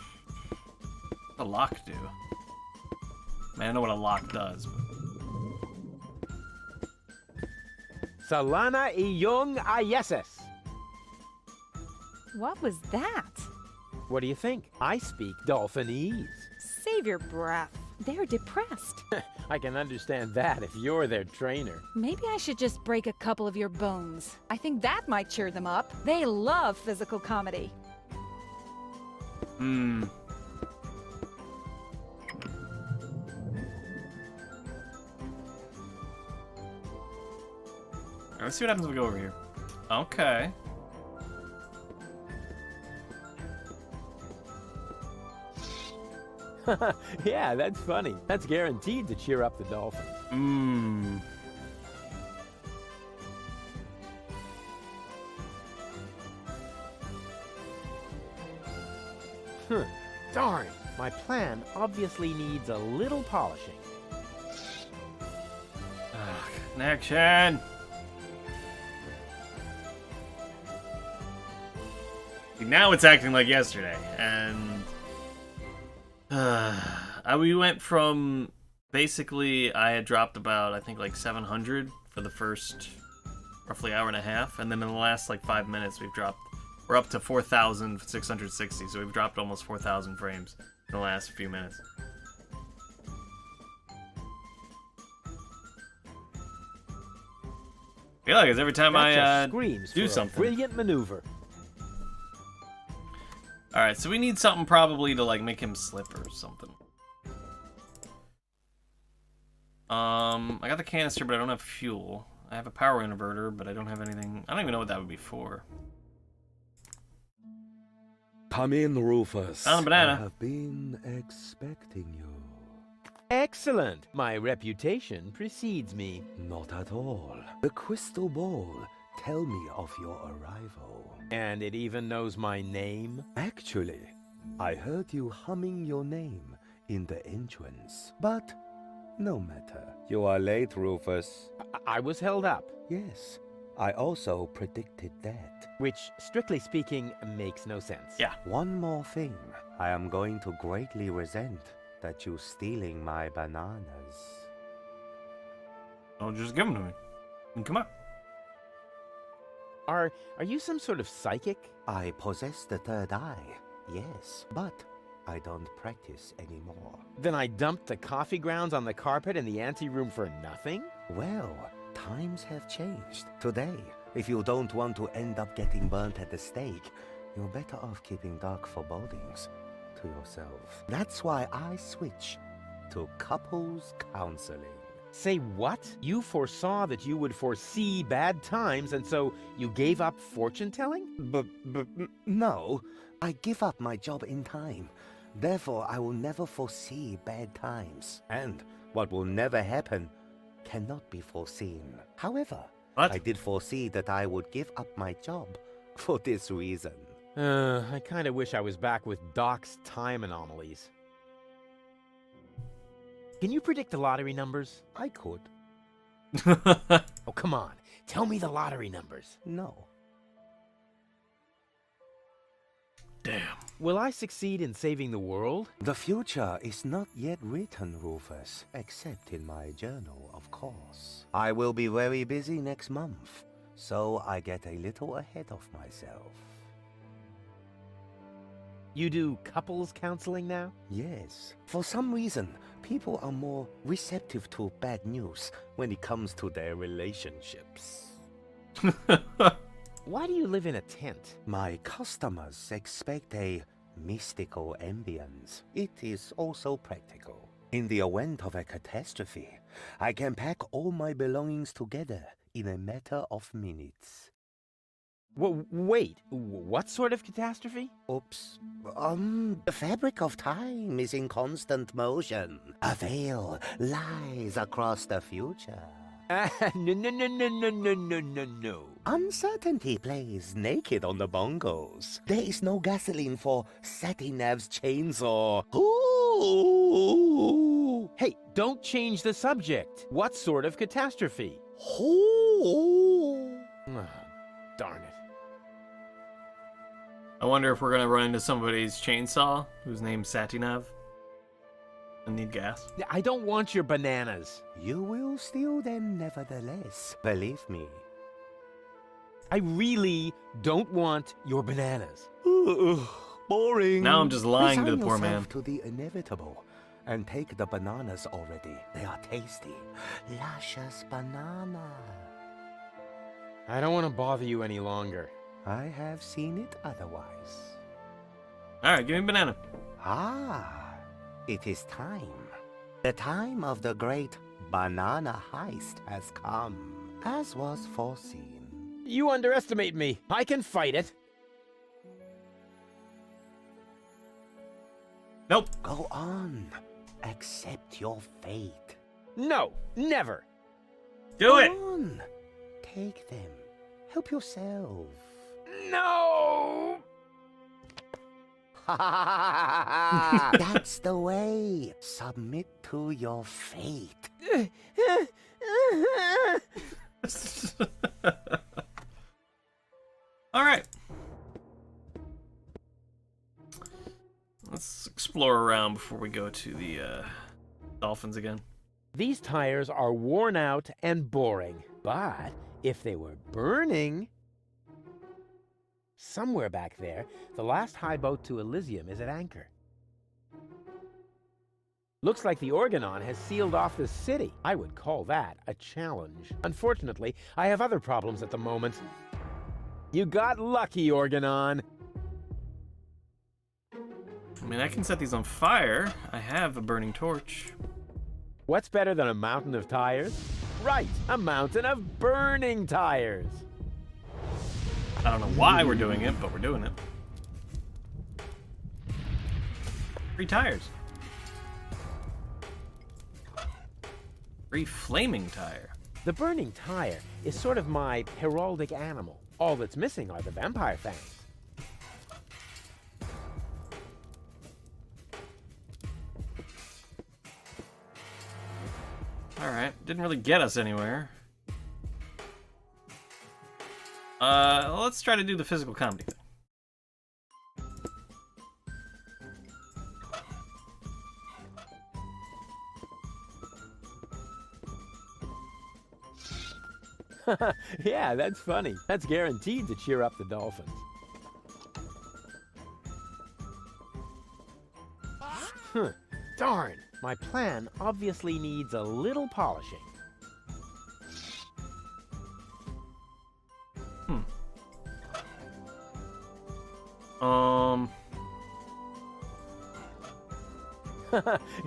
a lock do? Man, I know what a lock does. But... Salana iyong ayeses. What was that? What do you think? I speak Dolphinese. Save your breath. They're depressed. I can understand that if you're their trainer. Maybe I should just break a couple of your bones. I think that might cheer them up. They love physical comedy. Let's see what happens if we go over here. Okay. Yeah, that's funny. That's guaranteed to cheer up the dolphins. Darn, my plan obviously needs a little polishing. Connection! See, now it's acting like yesterday, and... we went from... Basically, I had dropped about, I think, like 700 for the first roughly hour and a half, and then in the last, like, 5 minutes, we're up to 4,660, so we've dropped almost 4,000 frames in the last few minutes. I feel like it's every time I screams do for something. A brilliant maneuver. Alright, so we need something probably to like make him slip or something. I got the canister, but I don't have fuel. I have a power inverter, but I don't have anything. I don't even know what that would be for. Come in, Rufus. Found a banana. I have been expecting you. Excellent. My reputation precedes me. Not at all. The crystal ball tell me of your arrival. And it even knows my name? Actually, I heard you humming your name in the entrance. But no matter. You are late, Rufus. I was held up. Yes. I also predicted that. Which, strictly speaking, makes no sense. Yeah. One more thing. I am going to greatly resent that you stealing my bananas. Oh, just give them to me. And come on. Are you some sort of psychic? I possess the third eye, yes, but I don't practice anymore. Then I dumped the coffee grounds on the carpet in the anteroom for nothing? Well, times have changed. Today, if you don't want to end up getting burnt at the stake, you're better off keeping dark forebodings to yourself. That's why I switch to couples counseling. Say what? You foresaw that you would foresee bad times, and so you gave up fortune-telling? But no, I give up my job in time. Therefore, I will never foresee bad times. And what will never happen cannot be foreseen. However, I did foresee that I would give up my job for this reason. I kind of wish I was back with Doc's time anomalies. Can you predict the lottery numbers? I could. Oh, come on. Tell me the lottery numbers. No. Damn. Will I succeed in saving the world? The future is not yet written, Rufus, except in my journal, of course. I will be very busy next month, so I get a little ahead of myself. You do couples counseling now? Yes. For some reason, people are more receptive to bad news when it comes to their relationships. Why do you live in a tent? My customers expect a mystical ambience. It is also practical. In the event of a catastrophe, I can pack all my belongings together in a matter of minutes. Wait, what sort of catastrophe? Oops. The fabric of time is in constant motion. A veil lies across the future. No. Uncertainty plays naked on the bongos. There is no gasoline for Satinav's chainsaw. Ooh. Hey, don't change the subject. What sort of catastrophe? Ooh. Darn it. wonder if we're gonna run into somebody's chainsaw whose name's Satinav and need gas. I don't want your bananas. You will steal them nevertheless, believe me. I really don't want your bananas. Boring. Now I'm just lying to the Resign poor yourself man. to the inevitable and take the bananas already. They are tasty. Luscious banana. I don't want to bother you any longer. I have seen it otherwise. Alright, give me a banana. Ah, it is time. The time of the great banana heist has come, as was foreseen. You underestimate me. I can fight it. Nope. Go on. Accept your fate. No, never. Do it. Go on. Take them. Help yourself. No! That's the way. Submit to your fate. Alright. Let's explore around before we go to the dolphins again. These tires are worn out and boring, but if they were burning... Somewhere back there, the last high boat to Elysium is at anchor. Looks like the Organon has sealed off the city. I would call that a challenge. Unfortunately, I have other problems at the moment. You got lucky, Organon. I mean, I can set these on fire. I have a burning torch. What's better than a mountain of tires? Right, a mountain of burning tires. I don't know why we're doing it, but we're doing it. Free tires. Free flaming tire. The burning tire is sort of my heraldic animal. All that's missing are the vampire fangs. Alright, didn't really get us anywhere. Let's try to do the physical comedy thing. Yeah, that's funny. That's guaranteed to cheer up the dolphins. Darn, my plan obviously needs a little polishing.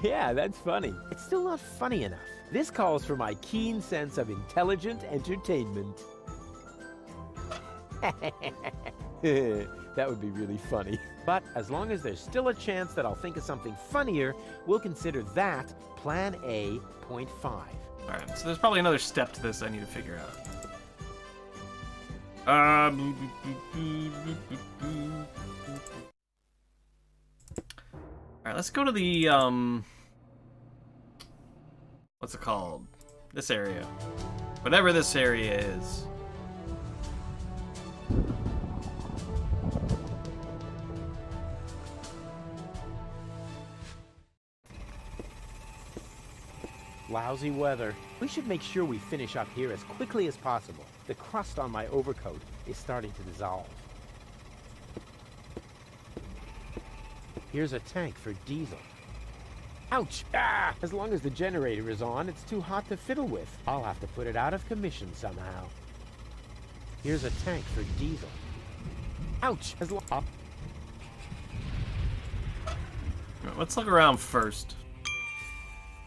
Yeah, that's funny. It's still not funny enough. This calls for my keen sense of intelligent entertainment. That would be really funny. But as long as there's still a chance that I'll think of something funnier, we'll consider that Plan A, point 5. Alright, so there's probably another step to this I need to figure out. Alright, let's go to the, what's it called? This area. Whatever this area is. Lousy weather. We should make sure we finish up here as quickly as possible. The crust on my overcoat is starting to dissolve. Here's a tank for diesel. Ouch! Ah! As long as the generator is on, it's too hot to fiddle with. I'll have to put it out of commission somehow. Here's a tank for diesel. Ouch! As long... Let's look around first.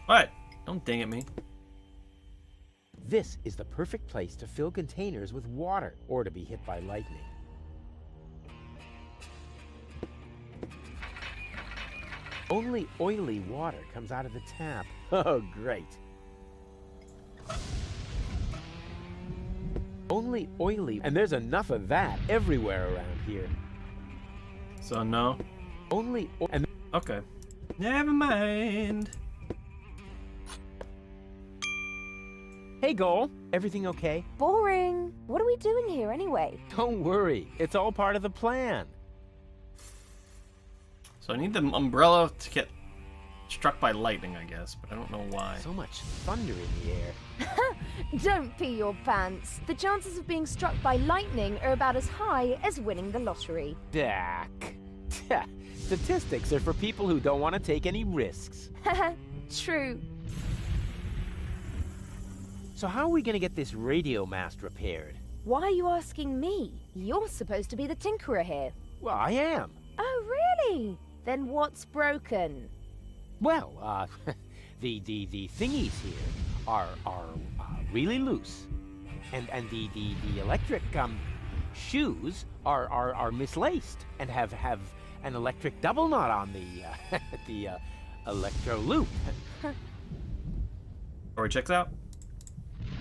What? Don't ding at me. This is the perfect place to fill containers with water or to be hit by lightning. Only oily water comes out of the tap. Oh, great. Only oily, and there's enough of that everywhere around here. So no? Only and okay. Never mind. Hey, Goal. Everything okay? Boring. What are we doing here anyway? Don't worry. It's all part of the plan. So I need the umbrella to get struck by lightning, I guess, but I don't know why. So much thunder in the air. Don't pee your pants. The chances of being struck by lightning are about as high as winning the lottery. Dak. Statistics are for people who don't want to take any risks. True. So how are we going to get this radio mast repaired? Why are you asking me? You're supposed to be the tinkerer here. Well, I am. Oh, really? Then what's broken? Well, the thingies here are really loose, and the electric shoes are mislaced and have an electric double knot on the the electro loop. Or checks out.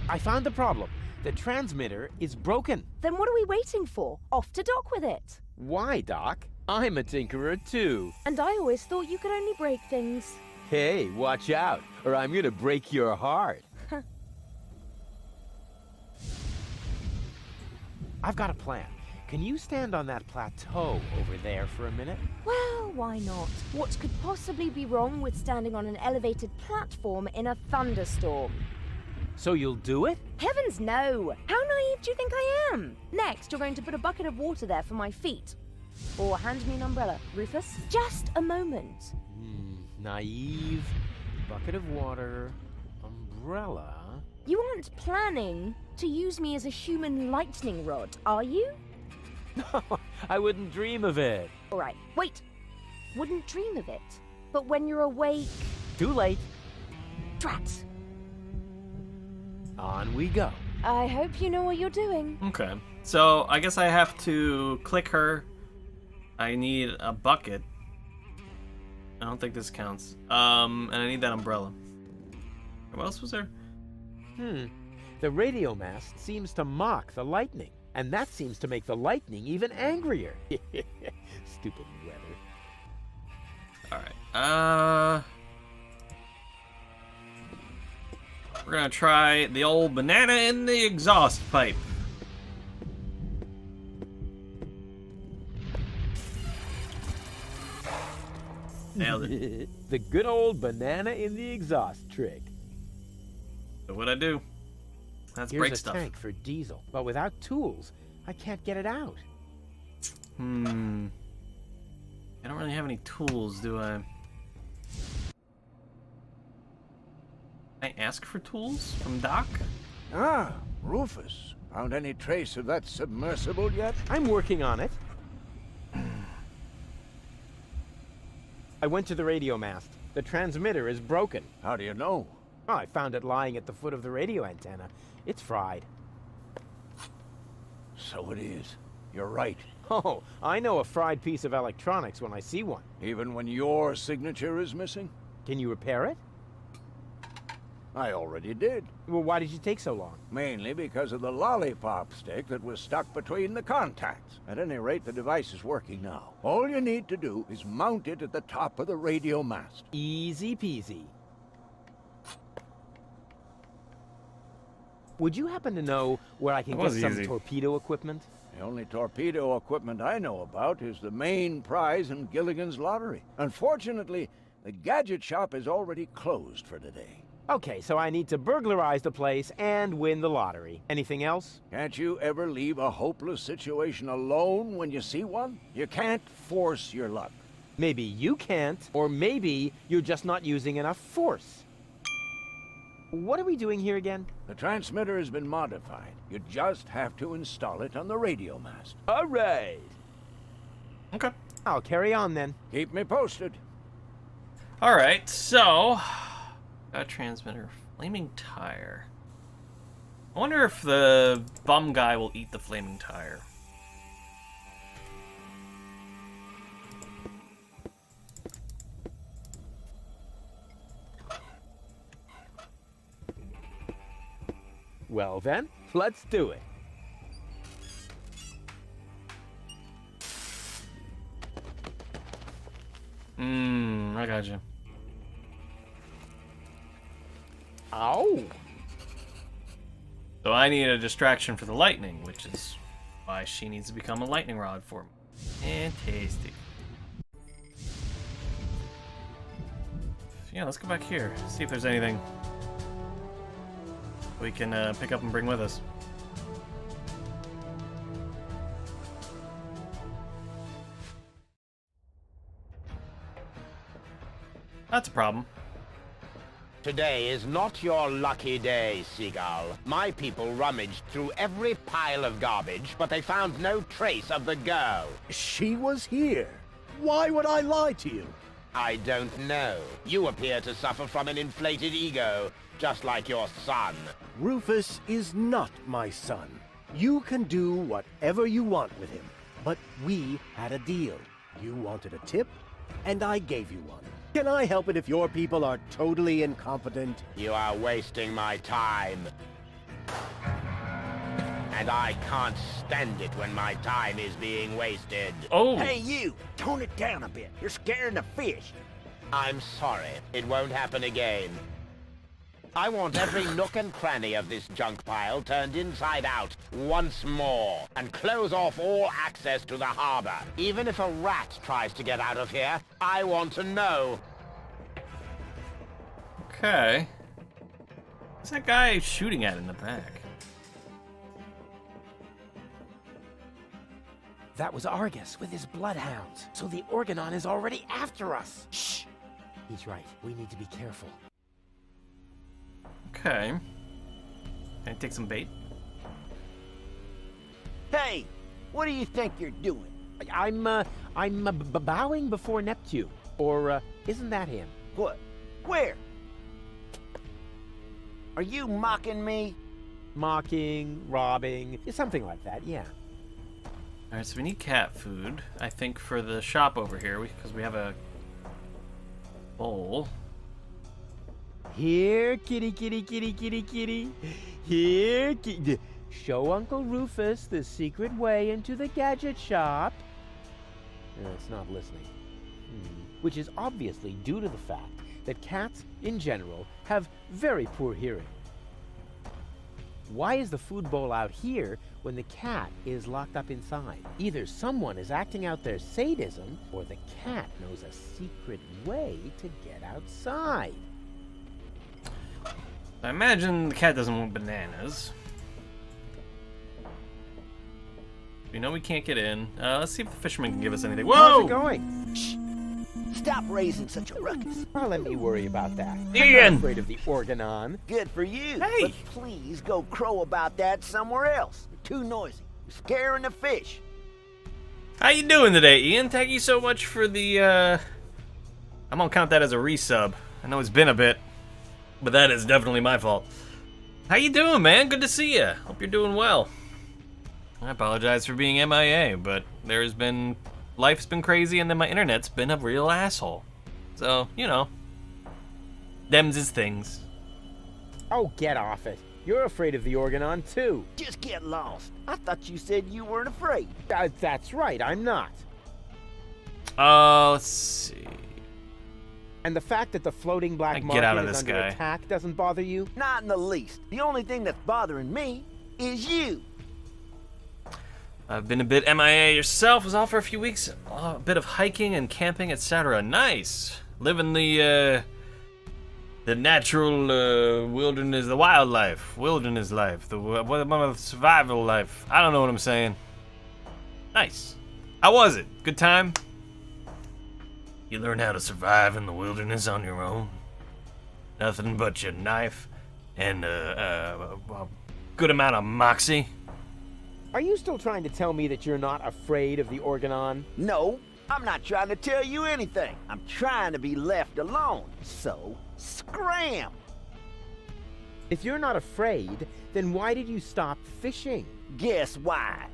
I found the problem. The transmitter is broken. Then what are we waiting for? Off to dock with it. Why, Doc? I'm a tinkerer too. And I always thought you could only break things. Hey, watch out, or I'm gonna break your heart. I've got a plan. Can you stand on that plateau over there for a minute? Well, why not? What could possibly be wrong with standing on an elevated platform in a thunderstorm? So you'll do it? Heavens no! How naive do you think I am? Next, you're going to put a bucket of water there for my feet. Or hand me an umbrella, Rufus. Just a moment. Naive, bucket of water, umbrella. You aren't planning to use me as a human lightning rod, are you? No, I wouldn't dream of it. All right, wait. Wouldn't dream of it. But when you're awake... Too late. Drat. On we go. I hope you know what you're doing. Okay. So I guess I have to click her. I need a bucket. I don't think this counts. And I need that umbrella. What else was there? The radio mast seems to mock the lightning, and that seems to make the lightning even angrier. Stupid weather. Alright, we're gonna try the old banana in the exhaust pipe. Nailed it. The good old banana in the exhaust trick. So what'd I do? That's Here's brake a stuff. tank for diesel, but without tools, I can't get it out. I don't really have any tools, do I? Can I ask for tools from Doc? Ah, Rufus. Found any trace of that submersible yet? I'm working on it. I went to the radio mast. The transmitter is broken. How do you know? Oh, I found it lying at the foot of the radio antenna. It's fried. So it is. You're right. Oh, I know a fried piece of electronics when I see one. Even when your signature is missing? Can you repair it? I already did. Well, why did you take so long? Mainly because of the lollipop stick that was stuck between the contacts. At any rate, the device is working now. All you need to do is mount it at the top of the radio mast. Easy peasy. Would you happen to know where I can get some torpedo equipment? The only torpedo equipment I know about is the main prize in Gilligan's lottery. Unfortunately, the gadget shop is already closed for today. Okay, so I need to burglarize the place and win the lottery. Anything else? Can't you ever leave a hopeless situation alone when you see one? You can't force your luck. Maybe you can't, or maybe you're just not using enough force. What are we doing here again? The transmitter has been modified. You just have to install it on the radio mast. All right. Okay. I'll carry on then. Keep me posted. Alright, so... got a transmitter. Flaming tire. I wonder if the bum guy will eat the flaming tire. Well then, let's do it. I got you. Ow! So I need a distraction for the lightning, which is why she needs to become a lightning rod for me. Fantastic. Yeah, let's go back here. See if there's anything we can pick up and bring with us. That's a problem. Today is not your lucky day, Seagull. My people rummaged through every pile of garbage, but they found no trace of the girl. She was here. Why would I lie to you? I don't know. You appear to suffer from an inflated ego, just like your son. Rufus is not my son. You can do whatever you want with him. But we had a deal. You wanted a tip, and I gave you one. Can I help it if your people are totally incompetent? You are wasting my time. And I can't stand it when my time is being wasted. Oh! Hey, you! Tone it down a bit. You're scaring the fish. I'm sorry. It won't happen again. I want every nook and cranny of this junk pile turned inside out once more, and close off all access to the harbor. Even if a rat tries to get out of here, I want to know. Okay. What's that guy shooting at in the back? That was Argus with his bloodhounds. So the Organon is already after us. Shh! He's right. We need to be careful. Okay. Can I take some bait? Hey! What do you think you're doing? I'm bowing before Neptune. Or, isn't that him? What? Where? Are you mocking me? Mocking, robbing, something like that, yeah. Alright, so we need cat food, I think, for the shop over here, because we have a bowl. Here, kitty, kitty, kitty, kitty, kitty. Here, kitty. Show Uncle Rufus the secret way into the gadget shop. It's not listening. Which is obviously due to the fact that cats, in general, have very poor hearing. Why is the food bowl out here when the cat is locked up inside? Either someone is acting out their sadism, or the cat knows a secret way to get outside. I imagine the cat doesn't want bananas. We know we can't get in. Let's see if the fisherman can give us anything. Whoa! How's it going? Shh! Stop raising such a ruckus. Oh, let me worry about that. Ian! I'm not afraid of the Organon. Good for you. Hey! But please go crow about that somewhere else. You're too noisy. You're scaring the fish. How you doing today, Ian? Thank you so much for the, I'm gonna count that as a resub. I know it's been a bit, but that is definitely my fault. How you doing, man? Good to see you. Hope you're doing well. I apologize for being MIA, but life's been crazy, and then my internet's been a real asshole. So, you know, them's is things. Oh, get off it. You're afraid of the Organon, too. Just get lost. I thought you said you weren't afraid. That's right, I'm not. Let's see. And the fact that the floating black Get out of market this is under guy. attack doesn't bother you? Not in the least. The only thing that's bothering me is you. I've been a bit MIA yourself. Was off for a few weeks. A bit of hiking and camping, etc. Nice. Living the natural wilderness, the wildlife, wilderness life, the survival life. I don't know what I'm saying. Nice. How was it? Good time? You learn how to survive in the wilderness on your own. Nothing but your knife and a good amount of moxie. Are you still trying to tell me that you're not afraid of the Organon? No, I'm not trying to tell you anything. I'm trying to be left alone. So, scram! If you're not afraid, then why did you stop fishing? Guess why?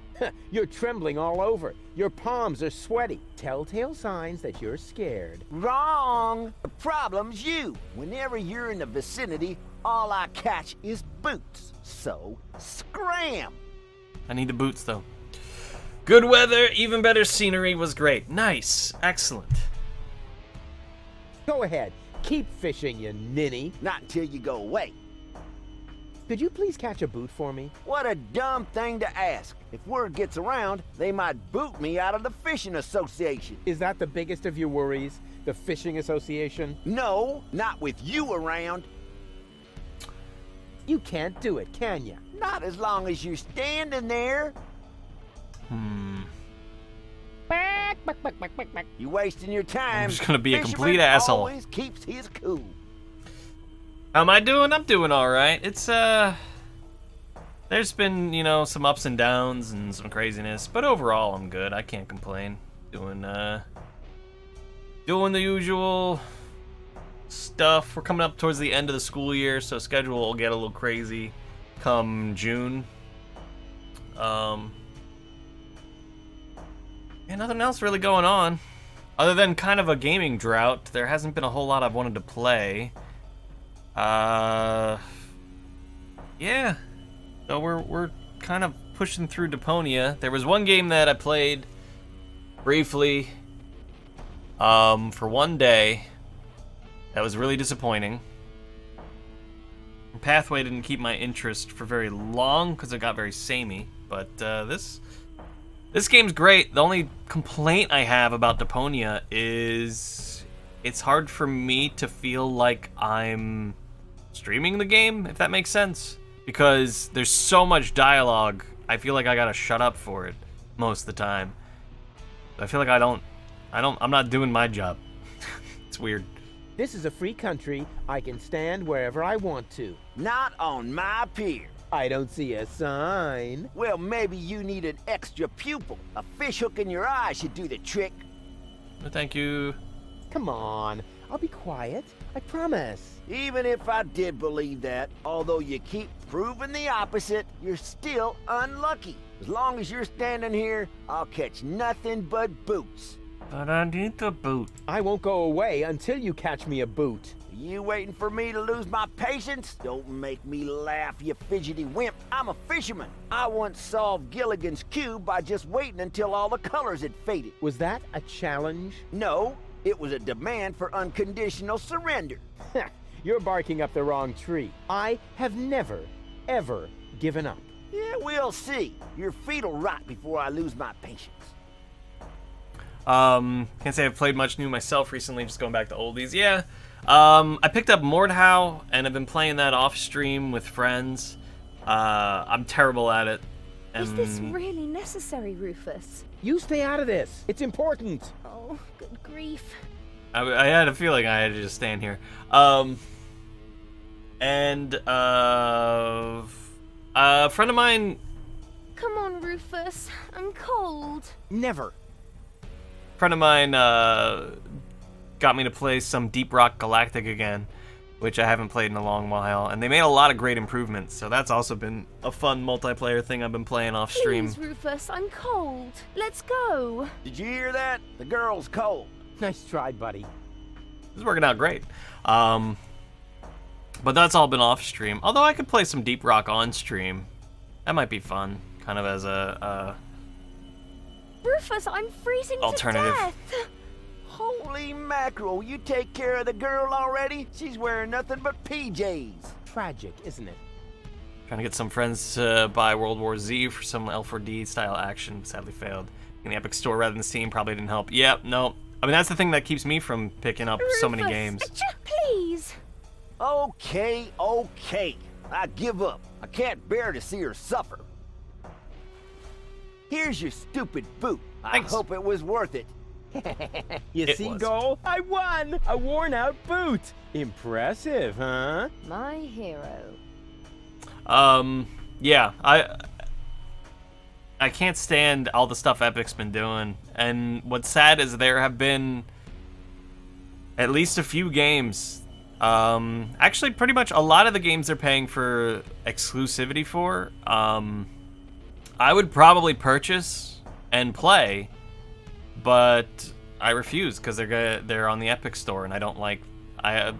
You're trembling all over. Your palms are sweaty. Telltale signs that you're scared. Wrong! The problem's you. Whenever you're in the vicinity, all I catch is boots. So, scram! I need the boots, though. Good weather, even better scenery was great. Nice. Excellent. Go ahead. Keep fishing, you ninny. Not until you go away. Could you please catch a boot for me? What a dumb thing to ask. If word gets around, they might boot me out of the fishing association. Is that the biggest of your worries? The fishing association? No, not with you around. You can't do it, can you? Not as long as you're standing there. You wasting your time. I'm just gonna be a Fisherman complete asshole. Always keeps his cool. How am I doing? I'm doing all right. It's there's been, you know, some ups and downs and some craziness, but overall I'm good. I can't complain. Doing the usual stuff. We're coming up towards the end of the school year, so schedule will get a little crazy come June. And nothing else really going on. Other than kind of a gaming drought, there hasn't been a whole lot I've wanted to play. Yeah. So we're kind of pushing through Deponia. There was one game that I played briefly for one day that was really disappointing. Pathway didn't keep my interest for very long because it got very samey, but this game's great. The only complaint I have about Deponia is it's hard for me to feel like I'm streaming the game, if that makes sense, because there's so much dialogue. I feel like I gotta shut up for it most of the time. I feel like I'm not doing my job. It's weird. This is a free country. I can stand wherever I want to. Not on my pier. I don't see a sign. Well, maybe you need an extra pupil. A fish hook in your eye should do the trick. Thank you. Come on. I'll be quiet. I promise. Even if I did believe that, although you keep proving the opposite, you're still unlucky. As long as you're standing here, I'll catch nothing but boots. But I need the boot. I won't go away until you catch me a boot. You waiting for me to lose my patience? Don't make me laugh, you fidgety wimp. I'm a fisherman. I once solved Gilligan's Cube by just waiting until all the colors had faded. Was that a challenge? No, it was a demand for unconditional surrender. You're barking up the wrong tree. I have never, ever given up. Yeah, we'll see. Your feet'll rot before I lose my patience. Can't say I've played much new myself recently, just going back to oldies. Yeah. I picked up Mordhau, and I've been playing that off stream with friends. I'm terrible at it. Is this really necessary, Rufus? You stay out of this. It's important. Oh, good grief. I had a feeling I had to just stand here. A friend of mine... Come on, Rufus. I'm cold. Never. Friend of mine got me to play some Deep Rock Galactic again, which I haven't played in a long while, and they made a lot of great improvements, so that's also been a fun multiplayer thing I've been playing off stream. Please, Rufus, I'm cold. Let's go. Did you hear that? The girl's cold. Nice try, buddy. This is working out great. But that's all been off stream. Although I could play some Deep Rock on stream. That might be fun, kind of as a Rufus, I'm freezing alternative. to death. Holy mackerel, you take care of the girl already? She's wearing nothing but PJs. Tragic, isn't it? Trying to get some friends to buy World War Z for some L4D style action, sadly failed. In the Epic Store rather than Steam probably didn't help. Yep, no. I mean, that's the thing that keeps me from picking up so many games. Please. Okay. I give up. I can't bear to see her suffer. Here's your stupid boot. Thanks. I hope it was worth it. You see, Goal? I won! A worn-out boot! Impressive, huh? My hero. Yeah, I can't stand all the stuff Epic's been doing, and what's sad is there have been at least a few games, actually pretty much a lot of the games they're paying for exclusivity for, I would probably purchase and play, but I refuse because they're on the Epic Store, and I don't like. I'm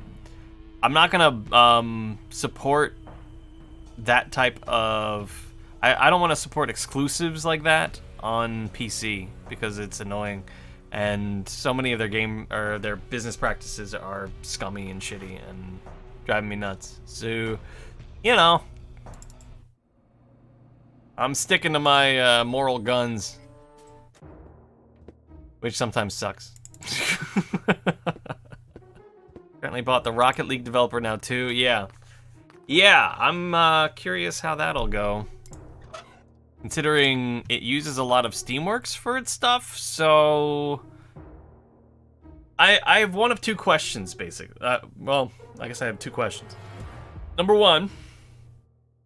not gonna support that type of. I don't want to support exclusives like that on PC because it's annoying, and so many of their business practices are scummy and shitty and driving me nuts. So, you know, I'm sticking to my moral guns. Which sometimes sucks. Apparently bought the Rocket League developer now too. Yeah. Yeah, I'm curious how that'll go. Considering it uses a lot of Steamworks for its stuff, so... I have one of two questions, basically. Well, I guess I have two questions. Number one,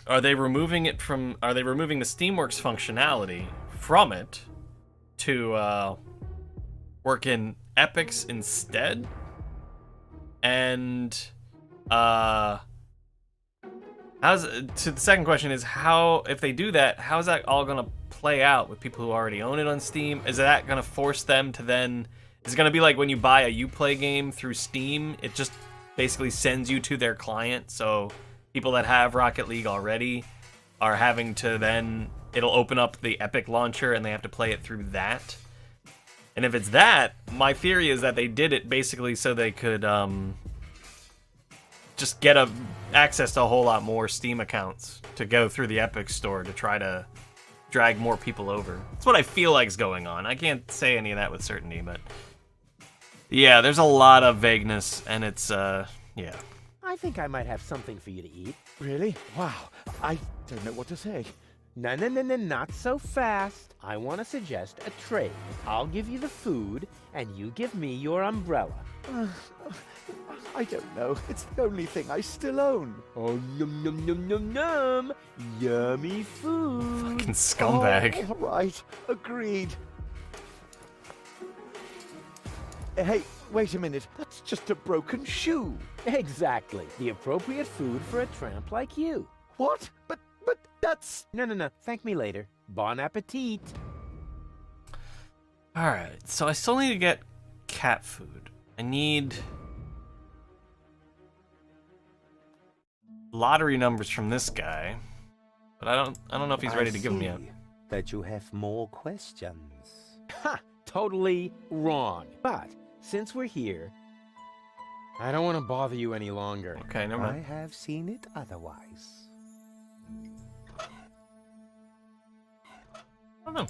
are they removing the Steamworks functionality from it to work in Epics instead? And to the second question is, how, if they do that, how is that all gonna play out with people who already own it on Steam? Is that gonna force them to then, is it gonna be like when you buy a Uplay game through Steam, it just basically sends you to their client, so people that have Rocket League already are having to then, it'll open up the Epic launcher and they have to play it through that? And if it's that, my theory is that they did it basically so they could just get access to a whole lot more Steam accounts to go through the Epic store to try to drag more people over. That's what I feel like is going on. I can't say any of that with certainty, but yeah, there's a lot of vagueness, and it's, yeah. I think I might have something for you to eat. Really? Wow. I don't know what to say. No, not so fast. I want to suggest a trade. I'll give you the food, and you give me your umbrella. I don't know. It's the only thing I still own. Oh, num. Yummy food. Fucking scumbag. Oh, all right. Agreed. Hey, wait a minute. That's just a broken shoe. Exactly. The appropriate food for a tramp like you. What? But that's... No. Thank me later. Bon appetit. Alright, so I still need to get cat food. I need lottery numbers from this guy, but I don't know if he's ready to give them yet. That you have more questions. Ha! Totally wrong. But since we're here, I don't want to bother you any longer. Okay, never mind. I have seen it otherwise. I don't know.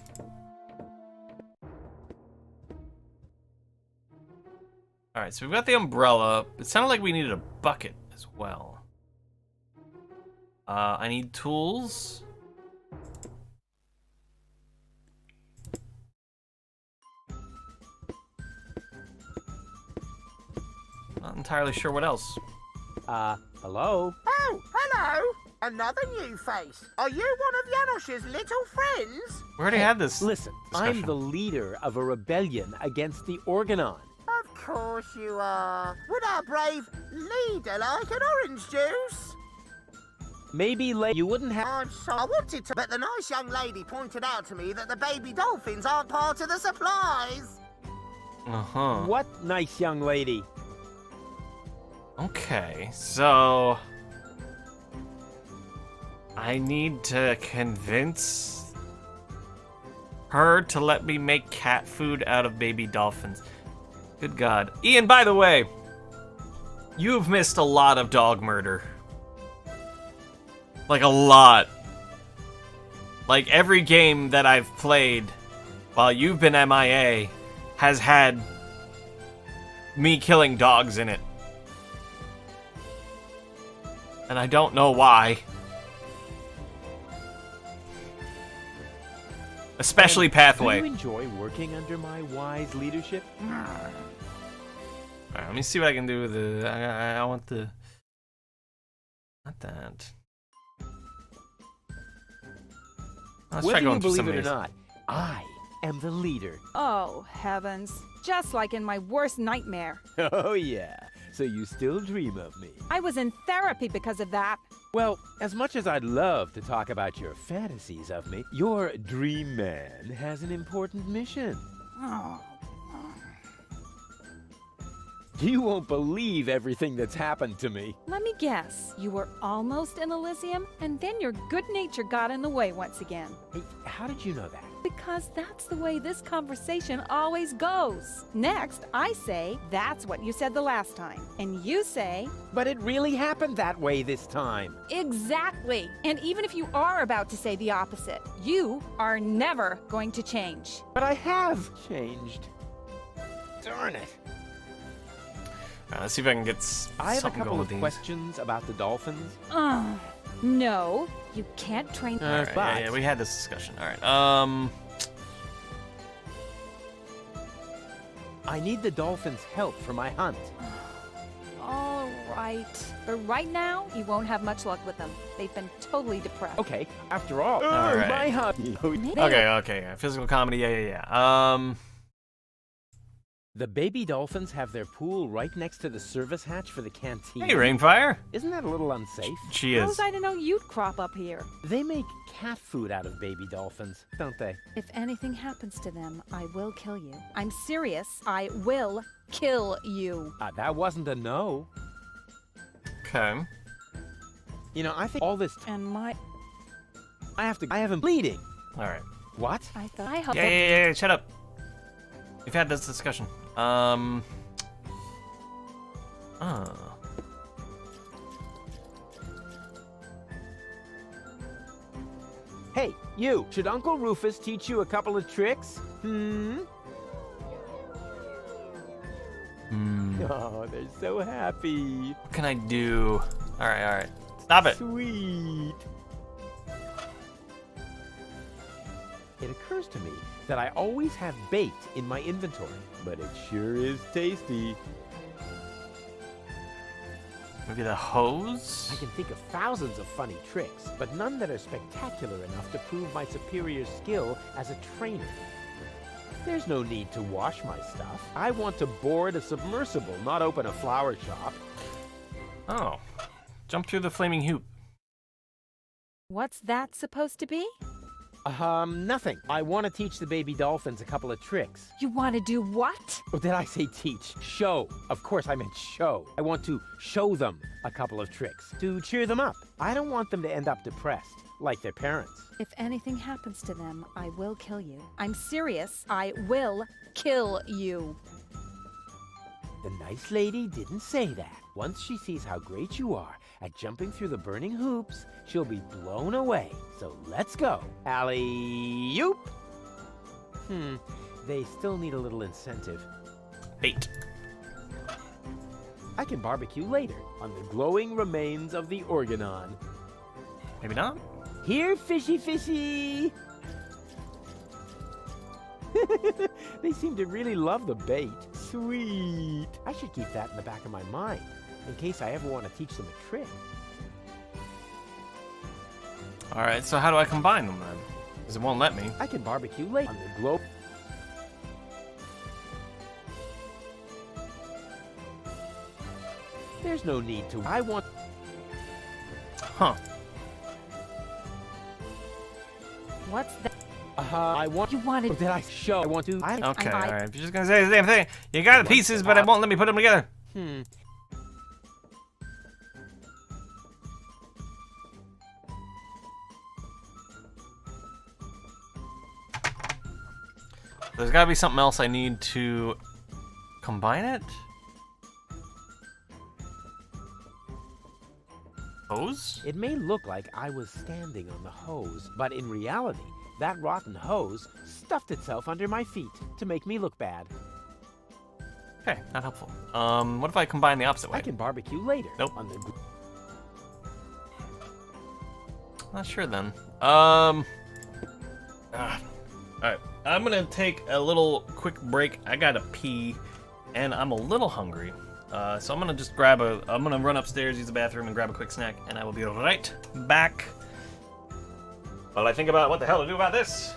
Alright, so we've got the umbrella. It sounded like we needed a bucket as well. I need tools. Not entirely sure what else. Hello? Oh, hello! Another new face. Are you one of Janosch's little friends? We already had this. Listen, discussion. I'm the leader of a rebellion against the Organon. Of course you are. Would our brave leader like an orange juice? Maybe you wouldn't have... I'm sorry. I wanted to, but the nice young lady pointed out to me that the baby dolphins aren't part of the supplies. Uh-huh. What nice young lady? Okay, so... I need to convince her to let me make cat food out of baby dolphins. Good God. Ian, by the way, you've missed a lot of dog murder. Like, a lot. Like, every game that I've played while you've been MIA has had me killing dogs in it. And I don't know why. Especially Pathway. Do you enjoy working under my wise leadership? Alright, let me see what I can do with the... I want the... Not that. Let's try Whether going you through believe some it of or these. not, I am the leader. Oh, heavens. Just like in my worst nightmare. Oh, yeah. So you still dream of me. I was in therapy because of that. Well, as much as I'd love to talk about your fantasies of me, your dream man has an important mission. Oh. You won't believe everything that's happened to me. Let me guess. You were almost in Elysium, and then your good nature got in the way once again. Hey, how did you know that? Because that's the way this conversation always goes. Next, I say, that's what you said the last time. And you say, But it really happened that way this time. exactly. And even if you are about to say the opposite, you are never going to change. But I have changed. Darn it. Let's see if I can get I have a something couple going of with these. questions about the dolphins. No, you can't train. All right, but- yeah, we had this discussion. All right. I need the dolphins' help for my hunt. All right. But right now, you won't have much luck with them. They've been totally depressed. Okay, after all, right. my hunt. Okay. Yeah. Physical comedy. Yeah. The baby dolphins have their pool right next to the service hatch for the canteen. Hey, Rainfire. Isn't that a little unsafe? She How is. was I to know you'd crop up here? They make cat food out of baby dolphins, don't they? If anything happens to them, I will kill you. I'm serious. I will kill you. That wasn't a no. Okay. You know, I think all this. And my. I have him bleeding. All right. What? I thought I helped. Yeah. Shut up. We've had this discussion. Hey, you! Should Uncle Rufus teach you a couple of tricks? Oh, they're so happy. What can I do? All right. Stop it. Sweet. It occurs to me that I always have bait in my inventory, but it sure is tasty. Maybe the hose? I can think of thousands of funny tricks, but none that are spectacular enough to prove my superior skill as a trainer. There's no need to wash my stuff. I want to board a submersible, not open a flower shop. Oh. Jump through the flaming hoop. What's that supposed to be? Nothing. I want to teach the baby dolphins a couple of tricks. You want to do what? Or did I say teach? Show. Of course I meant show. I want to show them a couple of tricks to cheer them up. I don't want them to end up depressed, like their parents. If anything happens to them, I will kill you. I'm serious. I will kill you. The nice lady didn't say that. Once she sees how great you are at jumping through the burning hoops, she'll be blown away. So let's go. Alley-oop! They still need a little incentive. Bait. I can barbecue later on the glowing remains of the Organon. Maybe not? Here, fishy fishy! They seem to really love the bait. Sweet. I should keep that in the back of my mind, in case I ever want to teach them a trick. Alright, so how do I combine them then? Because it won't let me. I can barbecue later on the globe. There's no need to. I want. Huh. What's that? I want. You wanted. Or did I show? I want to. Okay, alright. If you're just gonna say the same thing, you got the pieces, but it won't let me put them together. There's gotta be something else I need to combine it? Hose? It may look like I was standing on the hose, but in reality, that rotten hose stuffed itself under my feet to make me look bad. Okay, not helpful. What if I combine the opposite way? I can barbecue later. Nope. On the Not sure then. Alright, I'm gonna take a little quick break. I gotta pee, and I'm a little hungry. So I'm gonna just I'm gonna run upstairs, use the bathroom, and grab a quick snack, and I will be right back while I think about what the hell to do about this.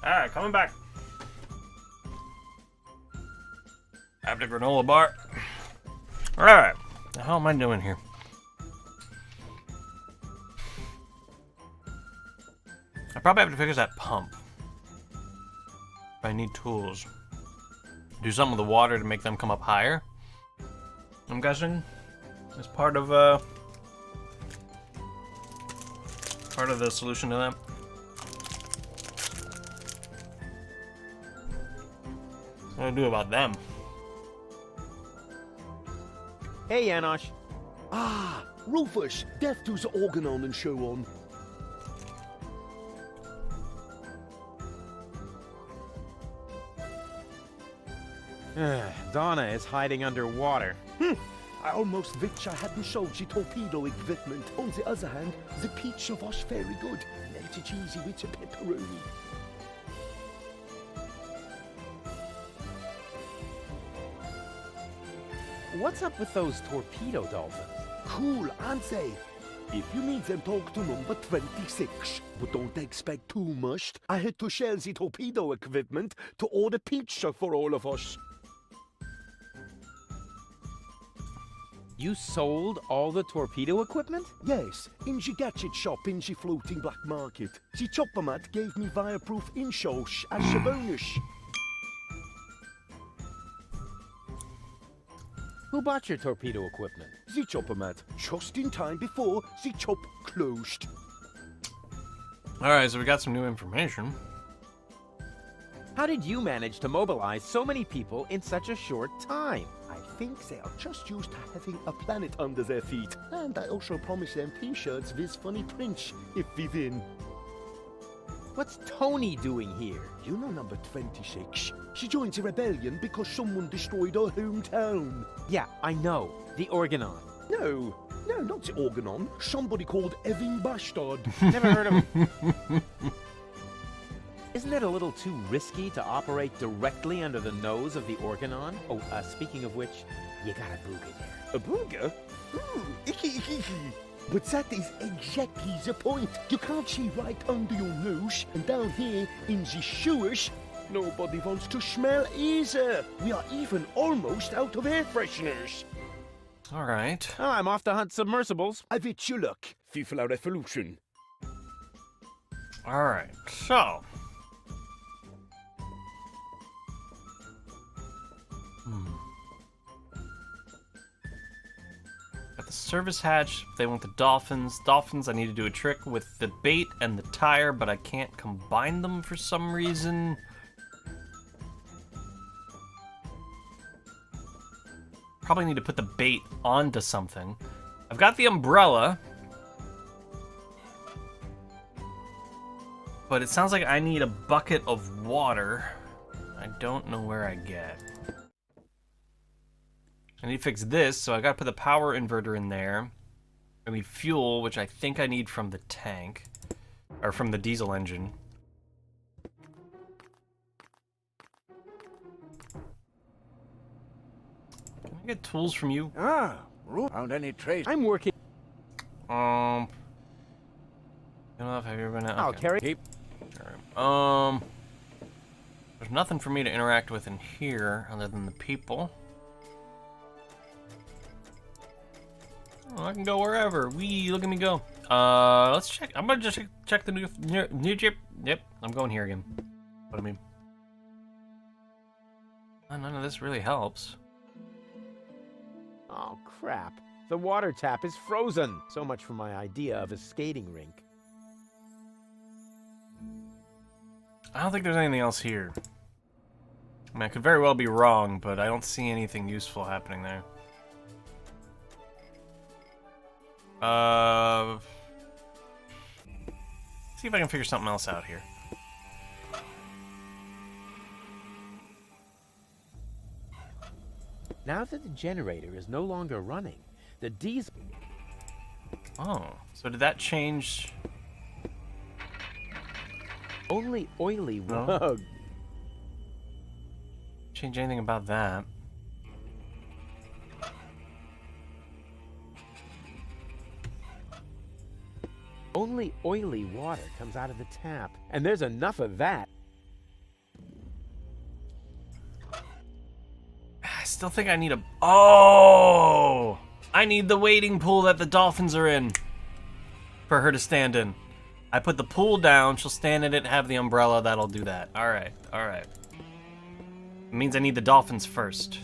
Alright, coming back. After granola bar. Alright. The hell am I doing here? I probably have to fix that pump. I need tools. Do something with the water to make them come up higher. I'm guessing as part of the solution to that. What do I do about them? Hey, Janosch. Ah, Rufus, deaf to the organon and so on. Donna is hiding underwater. I almost wish I hadn't sold the torpedo equipment. On the other hand, the pizza was very good. Melted cheesy with the pepperoni. What's up with those torpedo dolphins? Cool, aren't they? If you need them, talk to number 26. But don't expect too much. I had to sell the torpedo equipment to order pizza for all of us. You sold all the torpedo equipment? Yes, in the gadget shop in the floating black market. The chopper mat gave me fireproof insoles as a bonus. Who bought your torpedo equipment? The chopper mat, just in time before the chop closed. Alright, so we got some new information. How did you manage to mobilize so many people in such a short time? I think they are just used to having a planet under their feet. And I also promised them t-shirts with funny prints if we win. What's Tony doing here? You know number 26. She joined the rebellion because someone destroyed her hometown. Yeah, I know. The Organon. No, not the Organon. Somebody called Evan Bastard. Never heard of him. Isn't it a little too risky to operate directly under the nose of the Organon? Oh, speaking of which, you got a booger there. A booger? Ooh, icky, icky, icky. But that is exactly the point. You can't see right under your nose, and down here in the sewers, nobody wants to smell either. We are even almost out of air fresheners. Alright. Oh, I'm off to hunt submersibles. I wish you luck. Vive la revolution. Alright, so. Got the service hatch. They want the dolphins. Dolphins, I need to do a trick with the bait and the tire, but I can't combine them for some reason. Probably need to put the bait onto something. I've got the umbrella. But it sounds like I need a bucket of water. I don't know where I get. I need to fix this, so I gotta put the power inverter in there. I need fuel, which I think I need from the tank. Or from the diesel engine. Can I get tools from you? Ah, found any trace? I'm working. You know, have you ever been out? I'll carry. Keep. There's nothing for me to interact with in here other than the people. Oh, I can go wherever. Wee, look at me go. Let's check. I'm gonna just check the new chip. Yep, I'm going here again. What do I mean? Oh, none of this really helps. Oh, crap. The water tap is frozen. So much for my idea of a skating rink. I don't think there's anything else here. I mean, I could very well be wrong, but I don't see anything useful happening there. See if I can figure something else out here. Now that the generator is no longer running, the diesel... Oh, so did that change... Only oily No. Change anything about that? Only oily water comes out of the tap, and there's enough of that. still think I need a... Oh! I need the wading pool that the dolphins are in for her to stand in. I put the pool down, she'll stand in it, have the umbrella, that'll do that. Alright, alright. It means I need the dolphins first.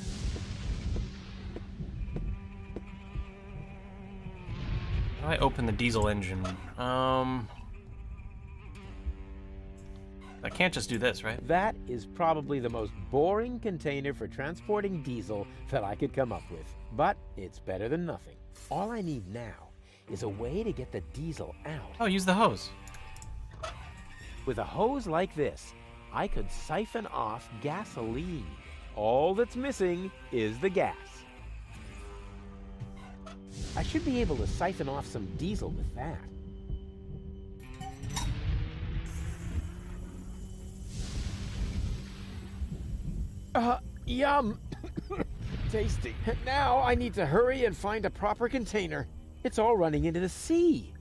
How do I open the diesel engine? I can't just do this, right? That is probably the most boring container for transporting diesel that I could come up with. But it's better than nothing. All I need now is a way to get the diesel out. Oh, use the hose. With a hose like this, I could siphon off gasoline. All that's missing is the gas. I should be able to siphon off some diesel with that. Yum! Tasty. Now I need to hurry and find a proper container. It's all running into the sea.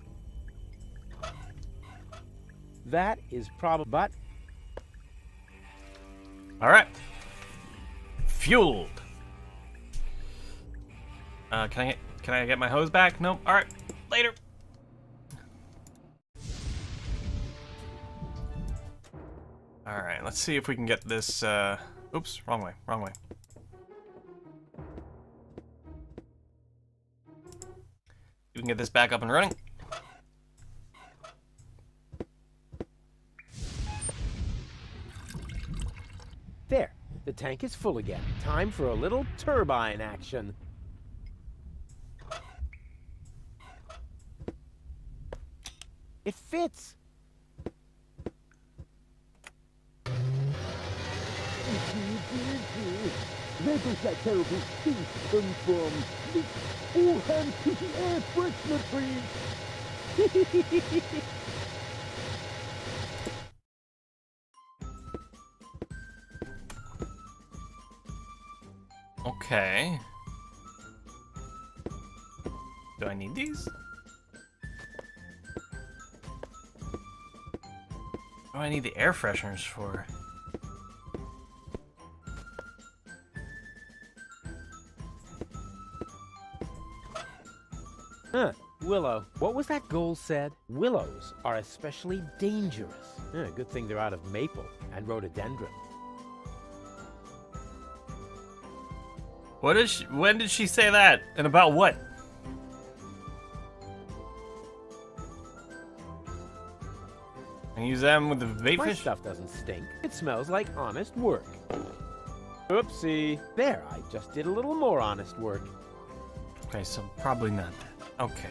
That is probably... but... Alright. Fueled. Can I get my hose back? Nope. Alright. Later. Alright, let's see if we can get this, oops, wrong way, wrong way. We can get this back up and running. There, the tank is full again. Time for a little turbine action. It fits. Where does that terrible stink come from? This all-hand pity air freshener, please. Okay. Do I need these? What do I need the air fresheners for? Huh, Willow. What was that goal said? Willows are especially dangerous. Good thing they're out of maple and rhododendron. What is she, when did she say that? And about what? Can I use them with the bait My fish? stuff doesn't stink. It smells like honest work. Oopsie. There, I just did a little more honest work. Okay, so probably not that. Okay.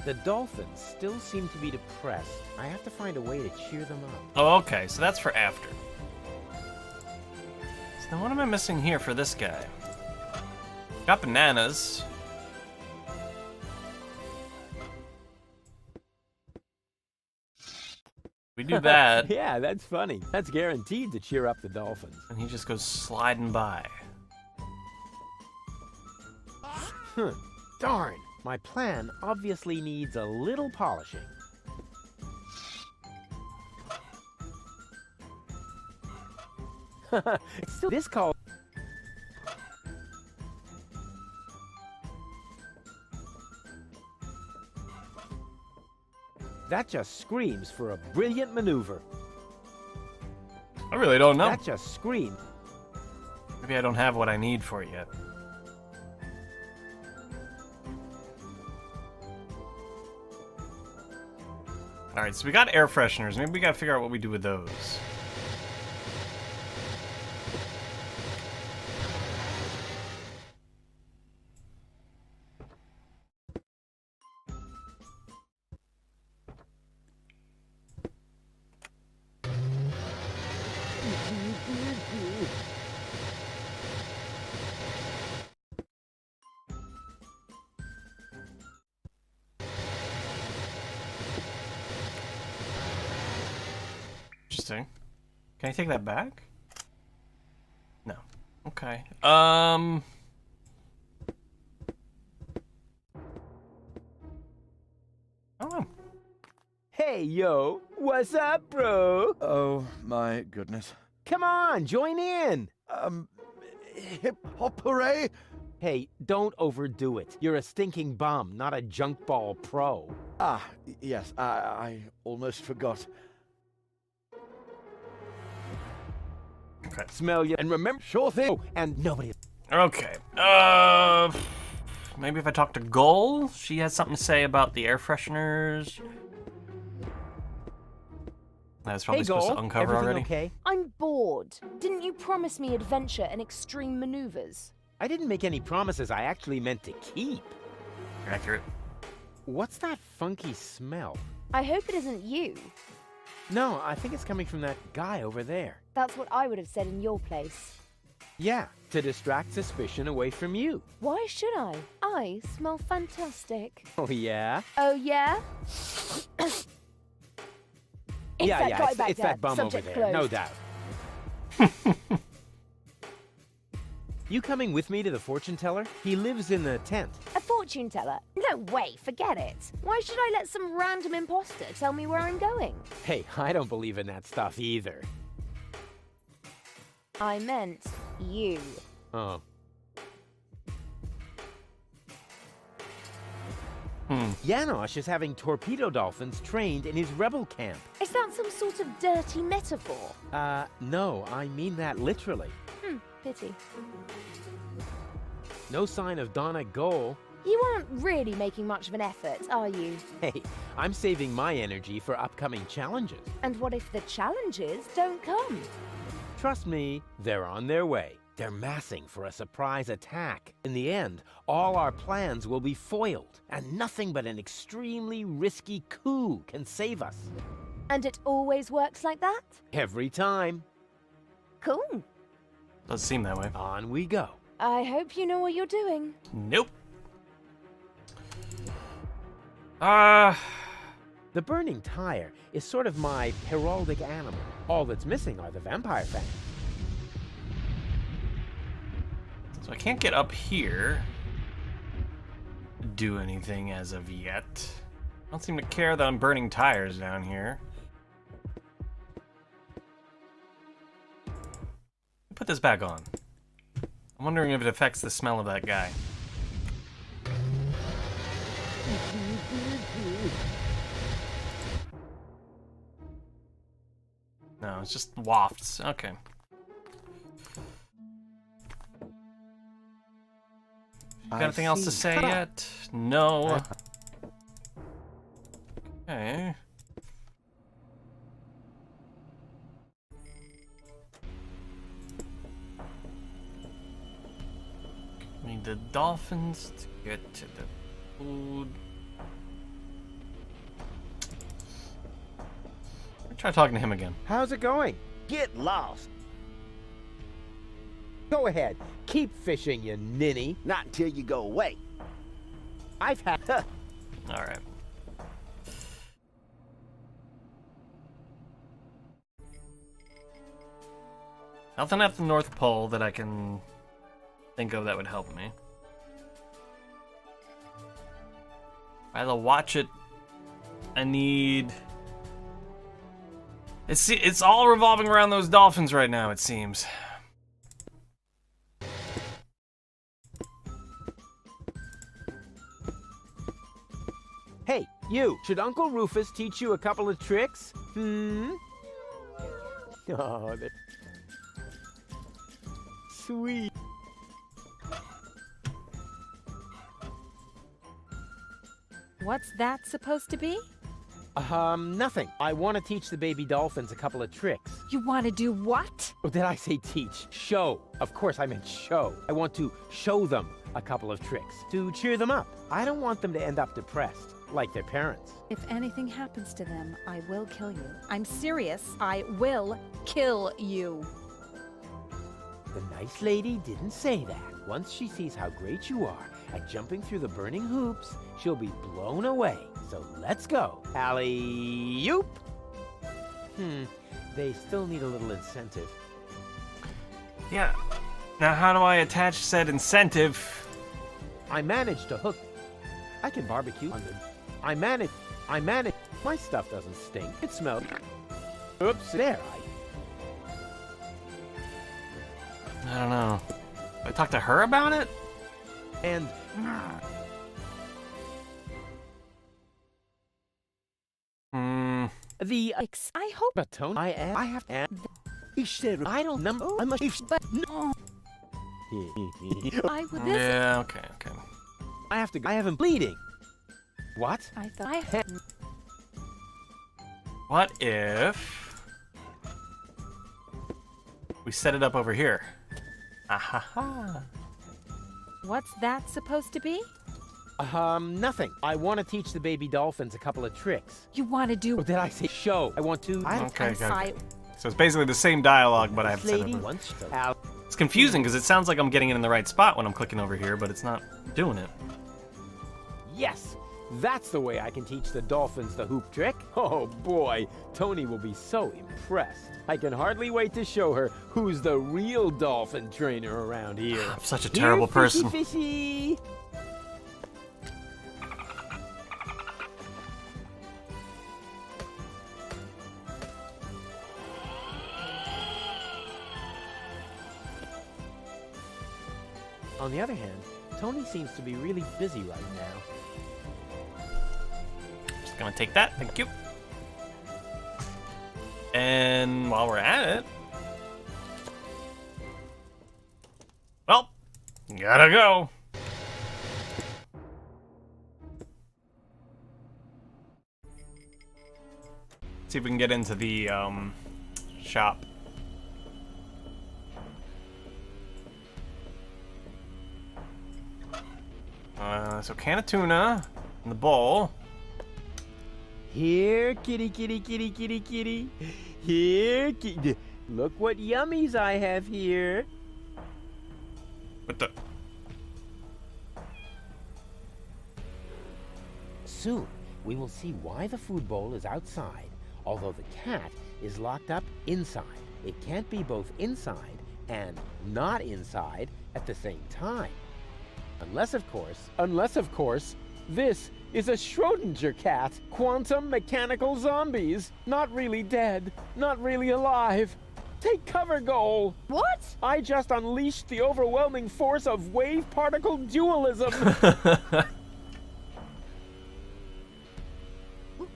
The dolphins still seem to be depressed. I have to find a way to cheer them up. Oh, okay, so that's for after. So now what am I missing here for this guy? Got bananas. We do that. Yeah, that's funny. That's guaranteed to cheer up the dolphins. And he just goes sliding by. Darn. My plan obviously needs a little polishing. This call... That just screams for a brilliant maneuver. I really don't know. That just screams. Maybe I don't have what I need for it yet. Alright, so we got air fresheners. Maybe we gotta figure out what we do with those. Interesting. Can I take that back? No. Okay. I don't know. Hey, yo, what's up, bro? Oh, my goodness. Come on, join in. Hip hop hooray! Hey, don't overdo it. You're a stinking bum, not a junk ball pro. Yes, I almost forgot. Okay. Smell you and remember. Sure thing. Oh, and nobody. Okay. Maybe if I talk to Gull, she has something to say about the air fresheners. I was probably supposed to uncover everything already. Okay? I'm bored. Didn't you promise me adventure and extreme maneuvers? I didn't make any promises I actually meant to keep. Accurate. What's that funky smell? I hope it isn't you. No, I think it's coming from that guy over there. That's what I would have said in your place. Yeah, to distract suspicion away from you. Why should I? I smell fantastic. Oh, yeah? Oh, yeah? Yeah, back it's there. that bum over Subject there, no closed. doubt. You coming with me to the fortune teller? He lives in the tent. A fortune teller? No way, forget it. Why should I let some random imposter tell me where I'm going? Hey, I don't believe in that stuff either. I meant you. Oh. Janosch is having torpedo dolphins trained in his rebel camp. Is that some sort of dirty metaphor? No, I mean that literally. Pity. No sign of Donna Goal. You aren't really making much of an effort, are you? Hey, I'm saving my energy for upcoming challenges. And what if the challenges don't come? Trust me, they're on their way. They're massing for a surprise attack. In the end, all our plans will be foiled, and nothing but an extremely risky coup can save us. And it always works like that? Every time. Cool. Does seem that way. On we go. I hope you know what you're doing. Nope. The burning tire is sort of my heraldic animal. All that's missing are the vampire fangs. So I can't get up here. Do anything as of yet. I don't seem to care that I'm burning tires down here. Put this back on. I'm wondering if it affects the smell of that guy. No, it's just wafts. Okay. Got anything else to say yet? No. Okay. Need the dolphins to get to the food. I'll try talking to him again. How's it going? Get lost. Go ahead. Keep fishing, you ninny. Not until you go away. I've had... All right. Nothing at the North Pole that I can think of that would help me. I'll watch it. I need... It's all revolving around those dolphins right now, it seems. Hey, you! Should Uncle Rufus teach you a couple of tricks? Oh, that... Sweet. What's that supposed to be? Nothing. I want to teach the baby dolphins a couple of tricks. You want to do what? Oh, did I say teach? Show. Of course I meant show. I want to show them a couple of tricks to cheer them up. I don't want them to end up depressed, like their parents. If anything happens to them, I will kill you. I'm serious. I will kill you. The nice lady didn't say that. Once she sees how great you are at jumping through the burning hoops, she'll be blown away. So let's go. Alley-oop! They still need a little incentive. Yeah. Now how do I attach said incentive? I managed to hook... I can barbecue on them. I managed... My stuff doesn't stink. It smells. Oops, there. I don't know. I talked to her about it? And I hope. But Tony, I have and I don't know. I'm a But no. I would. This. Yeah. Okay. I have to. I haven't bleeding. What? I thought I had. What if we set it up over here? Ahaha. What's that supposed to be? Nothing. I want to teach the baby dolphins a couple of tricks. You want to do? Or did I say show? I want to. Okay. So it's basically the same dialogue, but I have set it over. It's confusing because it sounds like I'm getting it in the right spot when I'm clicking over here, but it's not doing it. Yes, that's the way I can teach the dolphins the hoop trick. Oh boy, Tony will be so impressed. I can hardly wait to show her who's the real dolphin trainer around here. I'm such a terrible person. Fishy. On the other hand, Tony seems to be really busy right now. Just gonna take that, thank you. And while we're at it, well, gotta go. See if we can get into the shop. So can of tuna in the bowl. Here, kitty, kitty, kitty, kitty, kitty. Here, kitty. Look what yummies I have here. What the? Soon, we will see why the food bowl is outside, although the cat is locked up inside. It can't be both inside and not inside at the same time. Unless, of course, this is a Schrodinger cat. Quantum mechanical zombies. Not really dead, not really alive. Take cover, Goal. What? I just unleashed the overwhelming force of wave particle dualism.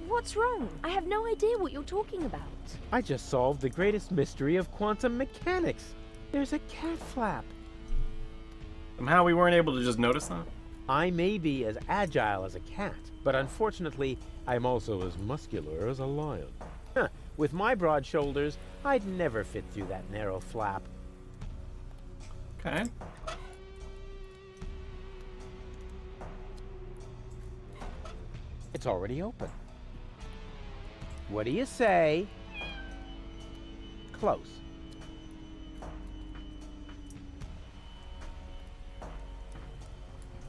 What's wrong? I have no idea what you're talking about. I just solved the greatest mystery of quantum mechanics. There's a cat flap. Somehow we weren't able to just notice that? I may be as agile as a cat, but unfortunately, I'm also as muscular as a lion. Huh, with my broad shoulders, I'd never fit through that narrow flap. Okay. It's already open. What do you say? Close.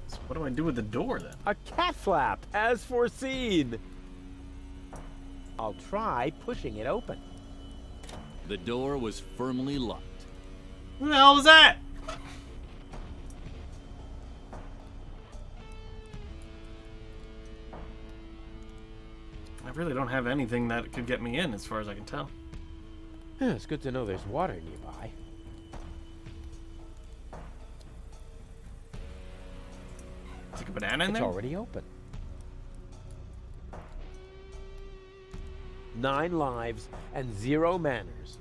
So what do I do with the door then? A cat flap, as foreseen. I'll try pushing it open. The door was firmly locked. What the hell was that? I really don't have anything that could get me in, as far as I can tell. It's good to know there's water nearby. Stick a banana in there? It's already open. 9 lives and 0 manners.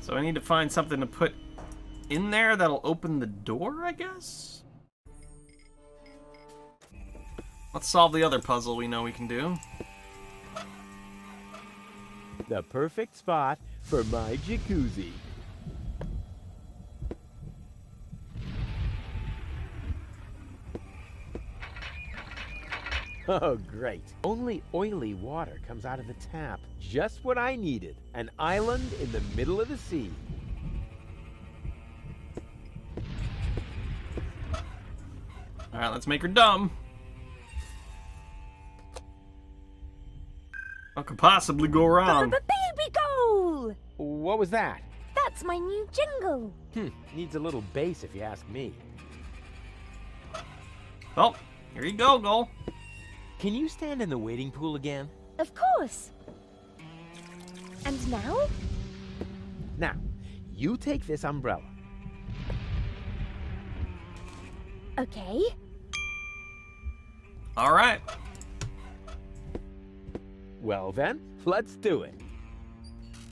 So I need to find something to put in there that'll open the door, I guess? Let's solve the other puzzle we know we can do. The perfect spot for my jacuzzi. Oh, great. Only oily water comes out of the tap. Just what I needed. An island in the middle of the sea. Alright, let's make her dumb. What could possibly go wrong? Baby goal! What was that? That's my new jingle. Needs a little bass if you ask me. Well, here you go, Goal. Can you stand in the wading pool again? Of course. And now? Now, you take this umbrella. Okay. All right. Well then, let's do it.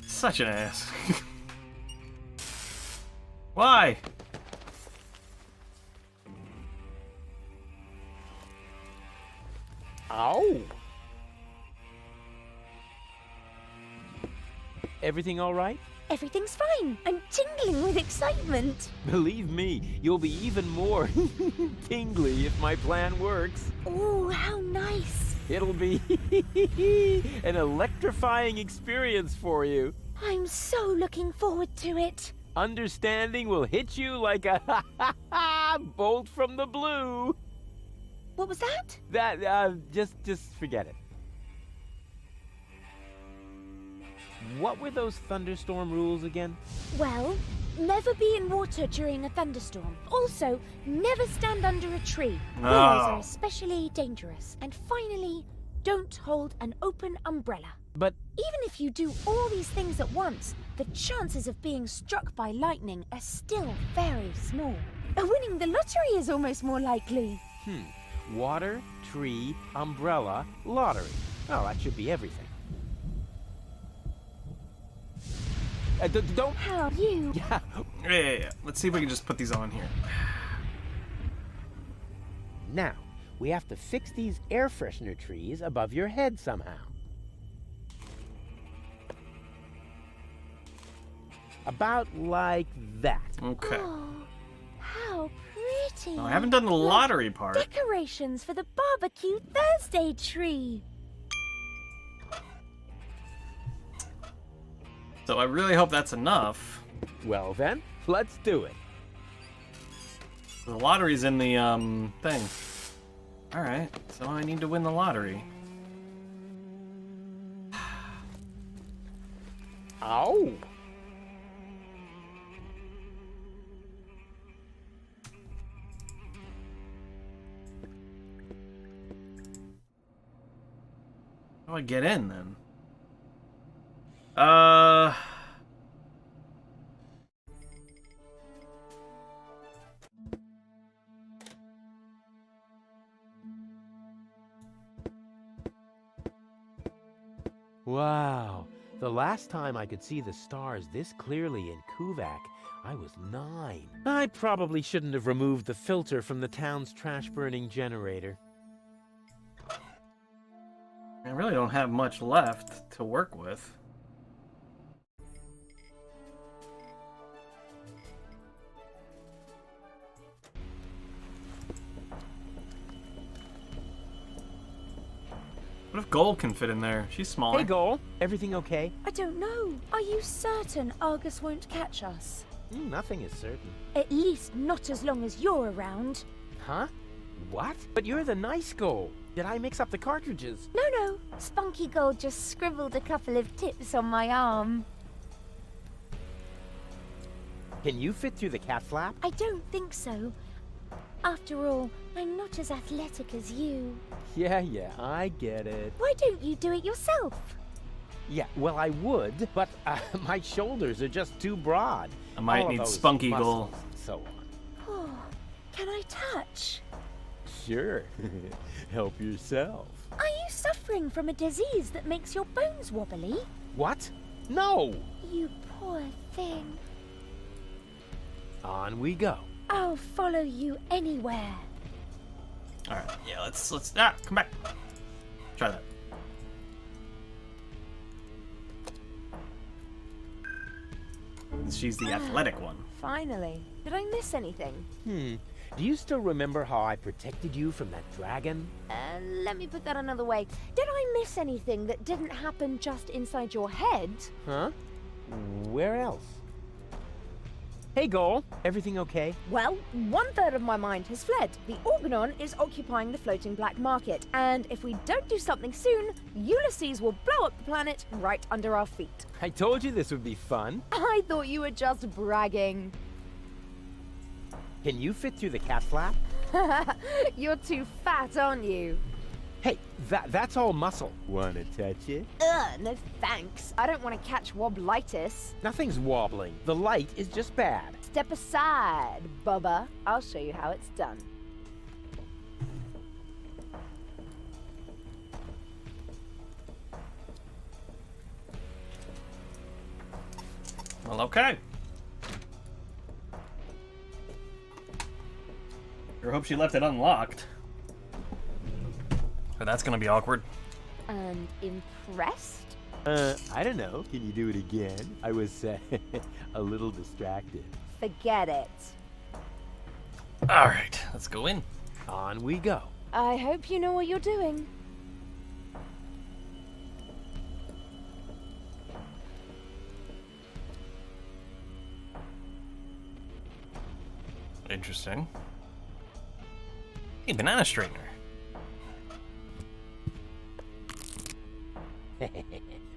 Such an ass. Why? Ow! Everything all right? Everything's fine. I'm tingling with excitement. Believe me, you'll be even more tingly if my plan works. Oh, how nice. It'll be an electrifying experience for you. I'm so looking forward to it. Understanding will hit you like a bolt from the blue. What was that? Just forget it. What were those thunderstorm rules again? Well, never be in water during a thunderstorm. Also, never stand under a tree. Willows are especially dangerous. And finally, don't hold an open umbrella. But even if you do all these things at once, the chances of being struck by lightning are still very small. Winning the lottery is almost more likely. Water, tree, umbrella, lottery. Oh, that should be everything. Don't... How you? Yeah. Let's see if we can just put these on here. Now, we have to fix these air freshener trees above your head somehow. About like that. Okay. Oh, how pretty. Oh, I haven't done the lottery part. Decorations for the barbecue Thursday tree. So I really hope that's enough. Well then, let's do it. The lottery's in the thing. Alright, so I need to win the lottery. Ow! How do I get in then? Wow. The last time I could see the stars this clearly in Kuvak, I was 9. I probably shouldn't have removed the filter from the town's trash-burning generator. I really don't have much left to work with. What if Gold can fit in there? She's smaller. Hey, Goal. Everything okay? I don't know. Are you certain Argus won't catch us? Nothing is certain. At least not as long as you're around. Huh? What? But you're the nice Goal. Did I mix up the cartridges? No. Spunky Gold just scribbled a couple of tips on my arm. Can you fit through the cat flap? I don't think so. After all, I'm not as athletic as you. Yeah, I get it. Why don't you do it yourself? Yeah, well, I would, but my shoulders are just too broad. I might All of need those Spunky muscles Goal. and so on. Oh, can I touch? Sure. Help yourself. Are you suffering from a disease that makes your bones wobbly? What? No! You poor thing. On we go. I'll follow you anywhere. Alright, yeah, let's come back. Try that. She's the athletic one. Finally. Did I miss anything? Do you still remember how I protected you from that dragon? Let me put that another way. Did I miss anything that didn't happen just inside your head? Huh? Where else? Hey, Goal. Everything okay? Well, 1/3 of my mind has fled. The Organon is occupying the floating black market, and if we don't do something soon, Ulysses will blow up the planet right under our feet. I told you this would be fun. I thought you were just bragging. Can you fit through the cat flap? You're too fat, aren't you? Hey, that's all muscle. Wanna touch it? No thanks. I don't want to catch wobblitis. Nothing's wobbling. The light is just bad. Step aside, Bubba. I'll show you how it's done. Well, okay. I hope she left it unlocked. But that's gonna be awkward. And impressed? I don't know. Can you do it again? I was a little distracted. Forget it. Alright, let's go in. On we go. I hope you know what you're doing. Interesting. Hey, banana straightener.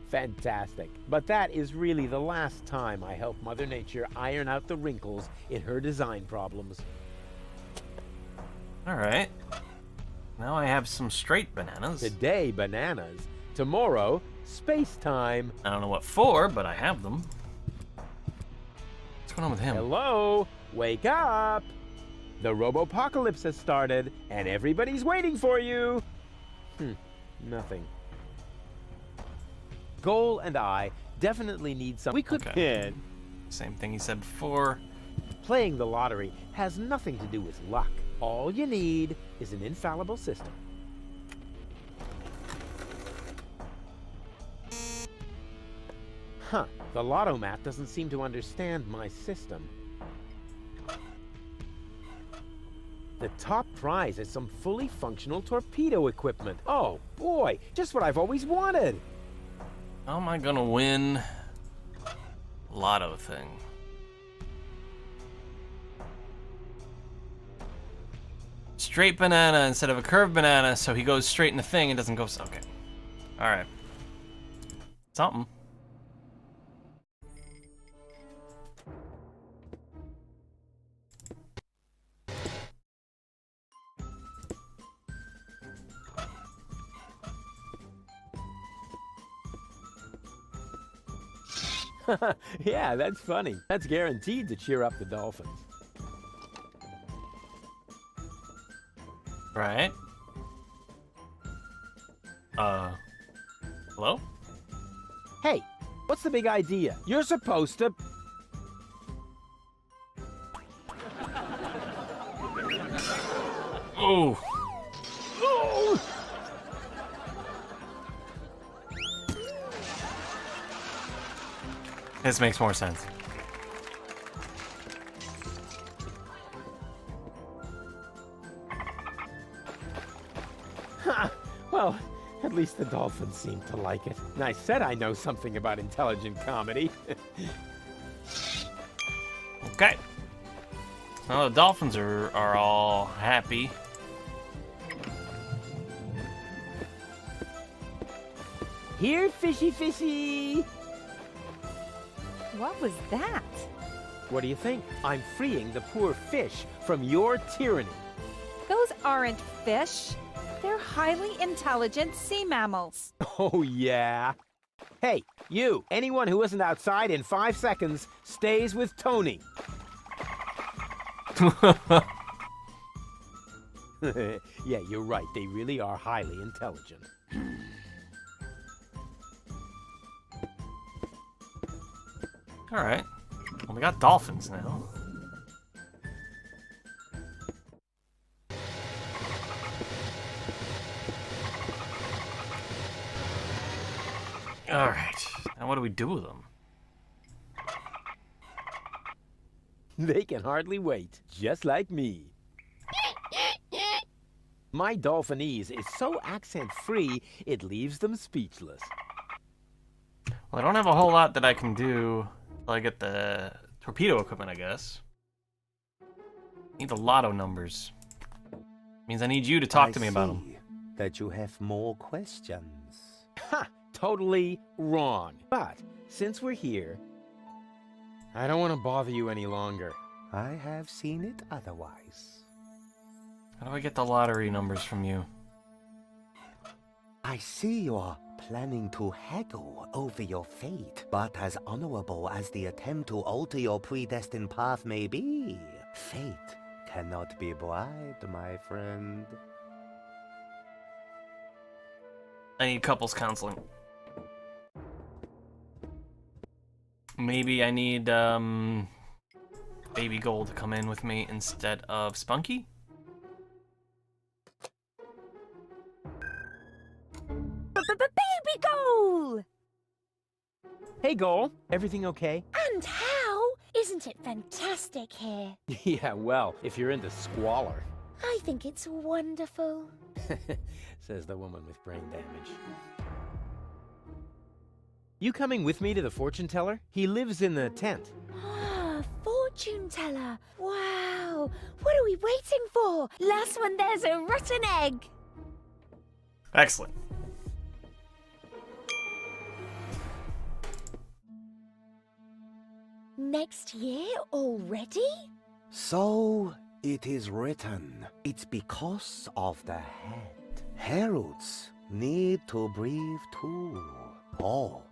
Fantastic. But that is really the last time I help Mother Nature iron out the wrinkles in her design problems. Alright. Now I have some straight bananas. Today, bananas. Tomorrow, space time. I don't know what for, but I have them. What's going on with him? Hello? Wake up! The Robopocalypse has started, and everybody's waiting for you. Nothing. Goal and I definitely need some. We could pin. Same thing he said before. Playing the lottery has nothing to do with luck. All you need is an infallible system. Huh, the lotto mat doesn't seem to understand my system. The top prize is some fully functional torpedo equipment. Oh boy, just what I've always wanted. How am I gonna win lotto thing? Straight banana instead of a curved banana, so he goes straight in the thing and doesn't go. Okay. All right. Something. Yeah, that's funny. That's guaranteed to cheer up the dolphins. Right. Hello? Hey, what's the big idea? You're supposed to... Oh. Oh! This makes more sense. Ha! Well, at least the dolphins seem to like it. And I said I know something about intelligent comedy. Okay. Well, the dolphins are all happy. Here, fishy fishy! What was that? What do you think? I'm freeing the poor fish from your tyranny. Those aren't fish. They're highly intelligent sea mammals. Oh, yeah. Hey, you, anyone who isn't outside in 5 seconds stays with Tony. Yeah, you're right. They really are highly intelligent. All right. Well, we got dolphins now. All right. Now what do we do with them? They can hardly wait, just like me. My Dolphinese is so accent-free, it leaves them speechless. Well, I don't have a whole lot that I can do till I get the torpedo equipment, I guess. Need the lotto numbers. Means I need you to talk to me about them. That you have more questions. Ha! Totally wrong. But since we're here, I don't want to bother you any longer. I have seen it otherwise. How do I get the lottery numbers from you? I see you're planning to haggle over your fate, but as honorable as the attempt to alter your predestined path may be, fate cannot be bribed, my friend. I need couples counseling. Maybe I need Baby Gold to come in with me instead of Spunky? Baby Goal! Hey, Goal. Everything okay? And how? Isn't it fantastic here? Yeah, well, if you're into squalor. I think it's wonderful. Says the woman with brain damage. You coming with me to the fortune teller? He lives in the tent. Ah, fortune teller. Wow. What are we waiting for? Last one, there's a rotten egg. Excellent. Next year already? So it is written. It's because of the head. Heralds need to breathe too. Oh,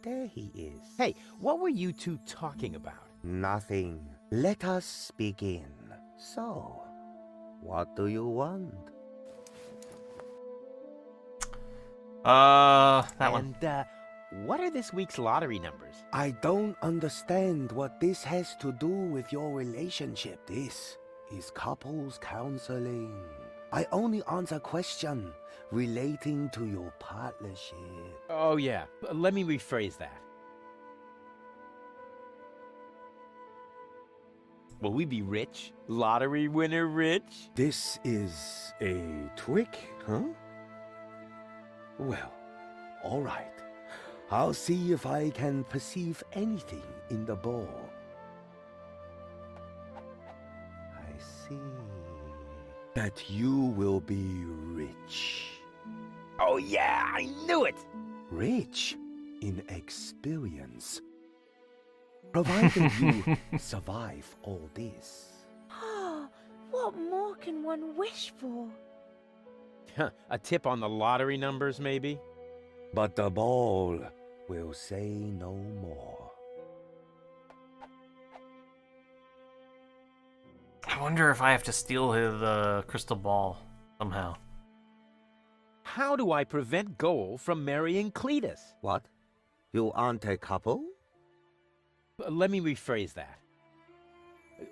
there he is. Hey, what were you two talking about? Nothing. Let us begin. So, what do you want? That one. And, what are this week's lottery numbers? I don't understand what this has to do with your relationship. This is couples counseling. I only answer questions relating to your partnership. Oh, yeah. Let me rephrase that. Will we be rich? Lottery winner rich? This is a trick, huh? Well, all right. I'll see if I can perceive anything in the ball. I see that you will be rich. Oh yeah, I knew it! Rich in experience. Provided you survive all this. Ah, what more can one wish for? A tip on the lottery numbers, maybe? But the ball will say no more. I wonder if I have to steal his crystal ball somehow. How do I prevent Goal from marrying Cletus? What? You aren't a couple? Let me rephrase that.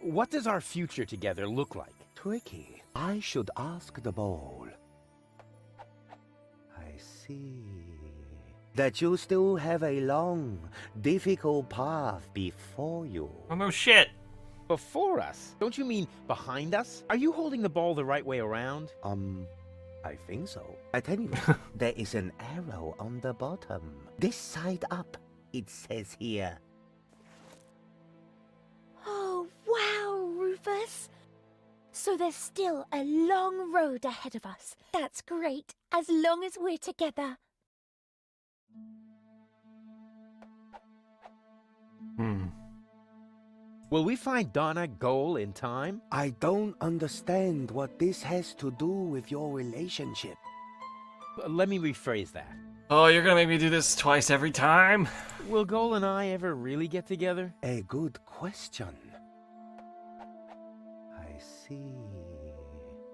What does our future together look like? Tricky. I should ask the ball. I see that you still have a long, difficult path before you. Oh no shit! Before us? Don't you mean behind us? Are you holding the ball the right way around? I think so. At any rate, there is an arrow on the bottom. This side up, it says here. Oh, wow, Rufus. So there's still a long road ahead of us. That's great, as long as we're together. Will we find Donna Goal in time? I don't understand what this has to do with your relationship. Let me rephrase that. Oh, you're gonna make me do this twice every time? Will Goal and I ever really get together? A good question. I see.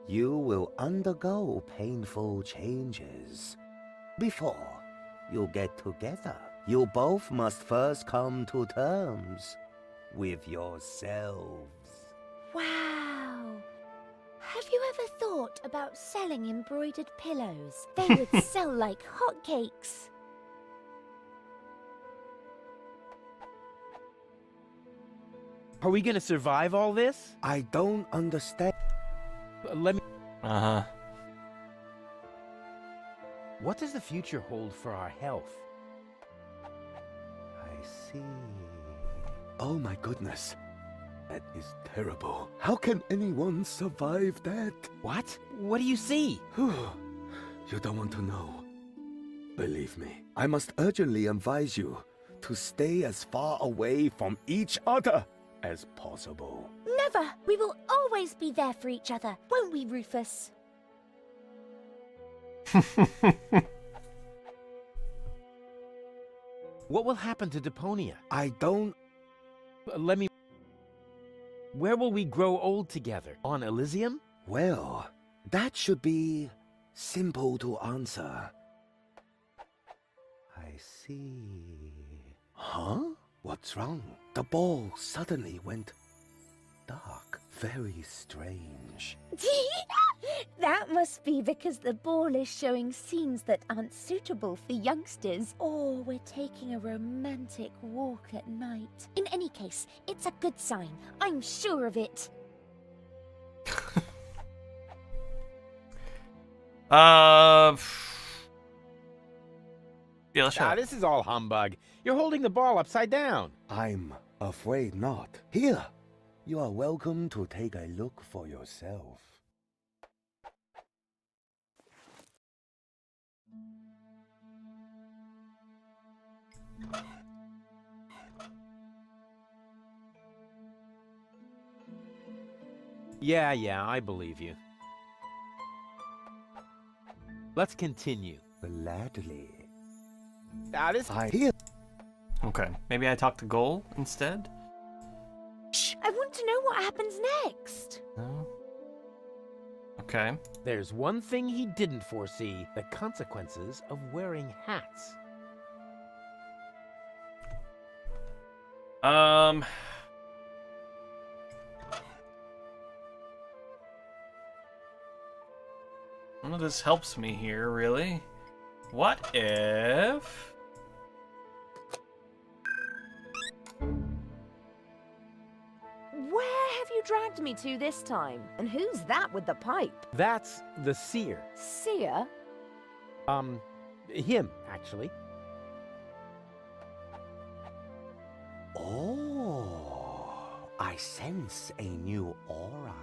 You will undergo painful changes. Before you get together, you both must first come to terms with yourselves. Wow. Have you ever thought about selling embroidered pillows? They would sell like hotcakes. Are we gonna survive all this? I don't understand. Let me... Uh-huh. What does the future hold for our health? I see. Oh my goodness. That is terrible. How can anyone survive that? What? What do you see? You don't want to know. Believe me, I must urgently advise you to stay as far away from each other as possible. No, forever. We will always be there for each other, won't we, Rufus? What will happen to Deponia? I don't... Let me... Where will we grow old together? On Elysium? Well, that should be simple to answer. I see. Huh? What's wrong? The ball suddenly went dark. Very strange. That must be because the ball is showing scenes that aren't suitable for youngsters, or we're taking a romantic walk at night. In any case, it's a good sign. I'm sure of it. Yeah, Ah, this is all humbug. You're holding the ball upside down. I'm afraid not. Here, you are welcome to take a look for yourself. Yeah, I believe you. Let's continue. Gladly. Ah, this... Here. Okay, maybe I talk to Goal instead? Shh! I want to know what happens next. No? Okay. There's one thing he didn't foresee, the consequences of wearing hats. None of this helps me here, really. What if... Where have you dragged me to this time? And who's that with the pipe? That's the seer. Seer? Him, actually. Oh, I sense a new aura.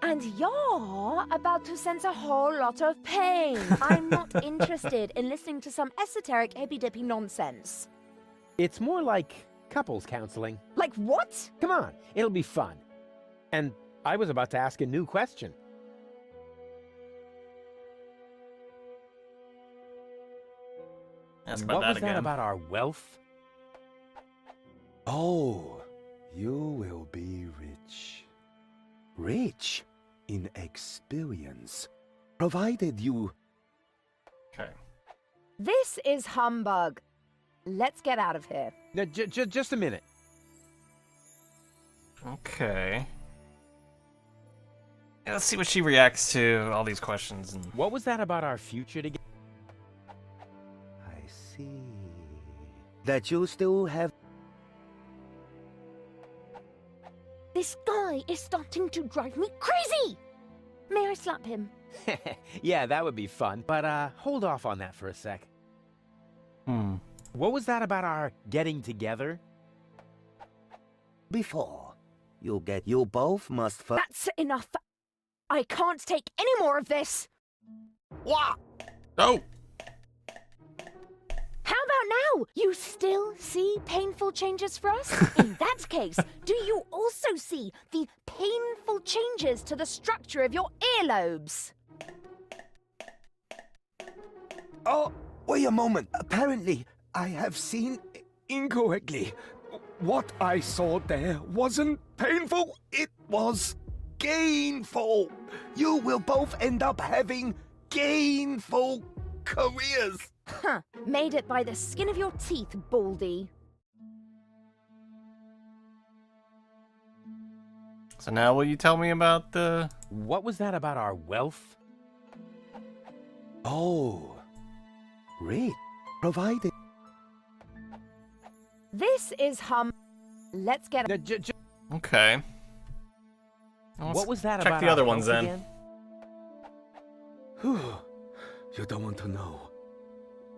And you're about to sense a whole lot of pain. I'm not interested in listening to some esoteric hippy-dippy nonsense. It's more like couples counseling. Like what? Come on, it'll be fun. And I was about to ask a new question. Ask What about that was again. that about our wealth? Oh, you will be rich. Rich in experience, provided you... Okay. This is humbug. Let's get out of here. No, just a minute. Okay. Yeah, let's see what she reacts to all these questions. And... What was that about our future together? I see. That you still have... This guy is starting to drive me crazy! May I slap him? Yeah, that would be fun. But hold off on that for a sec. What was that about our getting together? Before you both must... That's enough. I can't take any more of this. What? Oh! How about now? You still see painful changes for us? In that case, do you also see the painful changes to the structure of your earlobes? Oh, wait a moment. Apparently, I have seen incorrectly. What I saw there wasn't painful, it was gainful. You will both end up having gainful careers. Huh. Made it by the skin of your teeth, Baldy. So now will you tell me about the... What was that about our wealth? Oh, rich, provided... This is Let's get... Okay. What was that check about the our other ones wealth then. again? Whew. You don't want to know.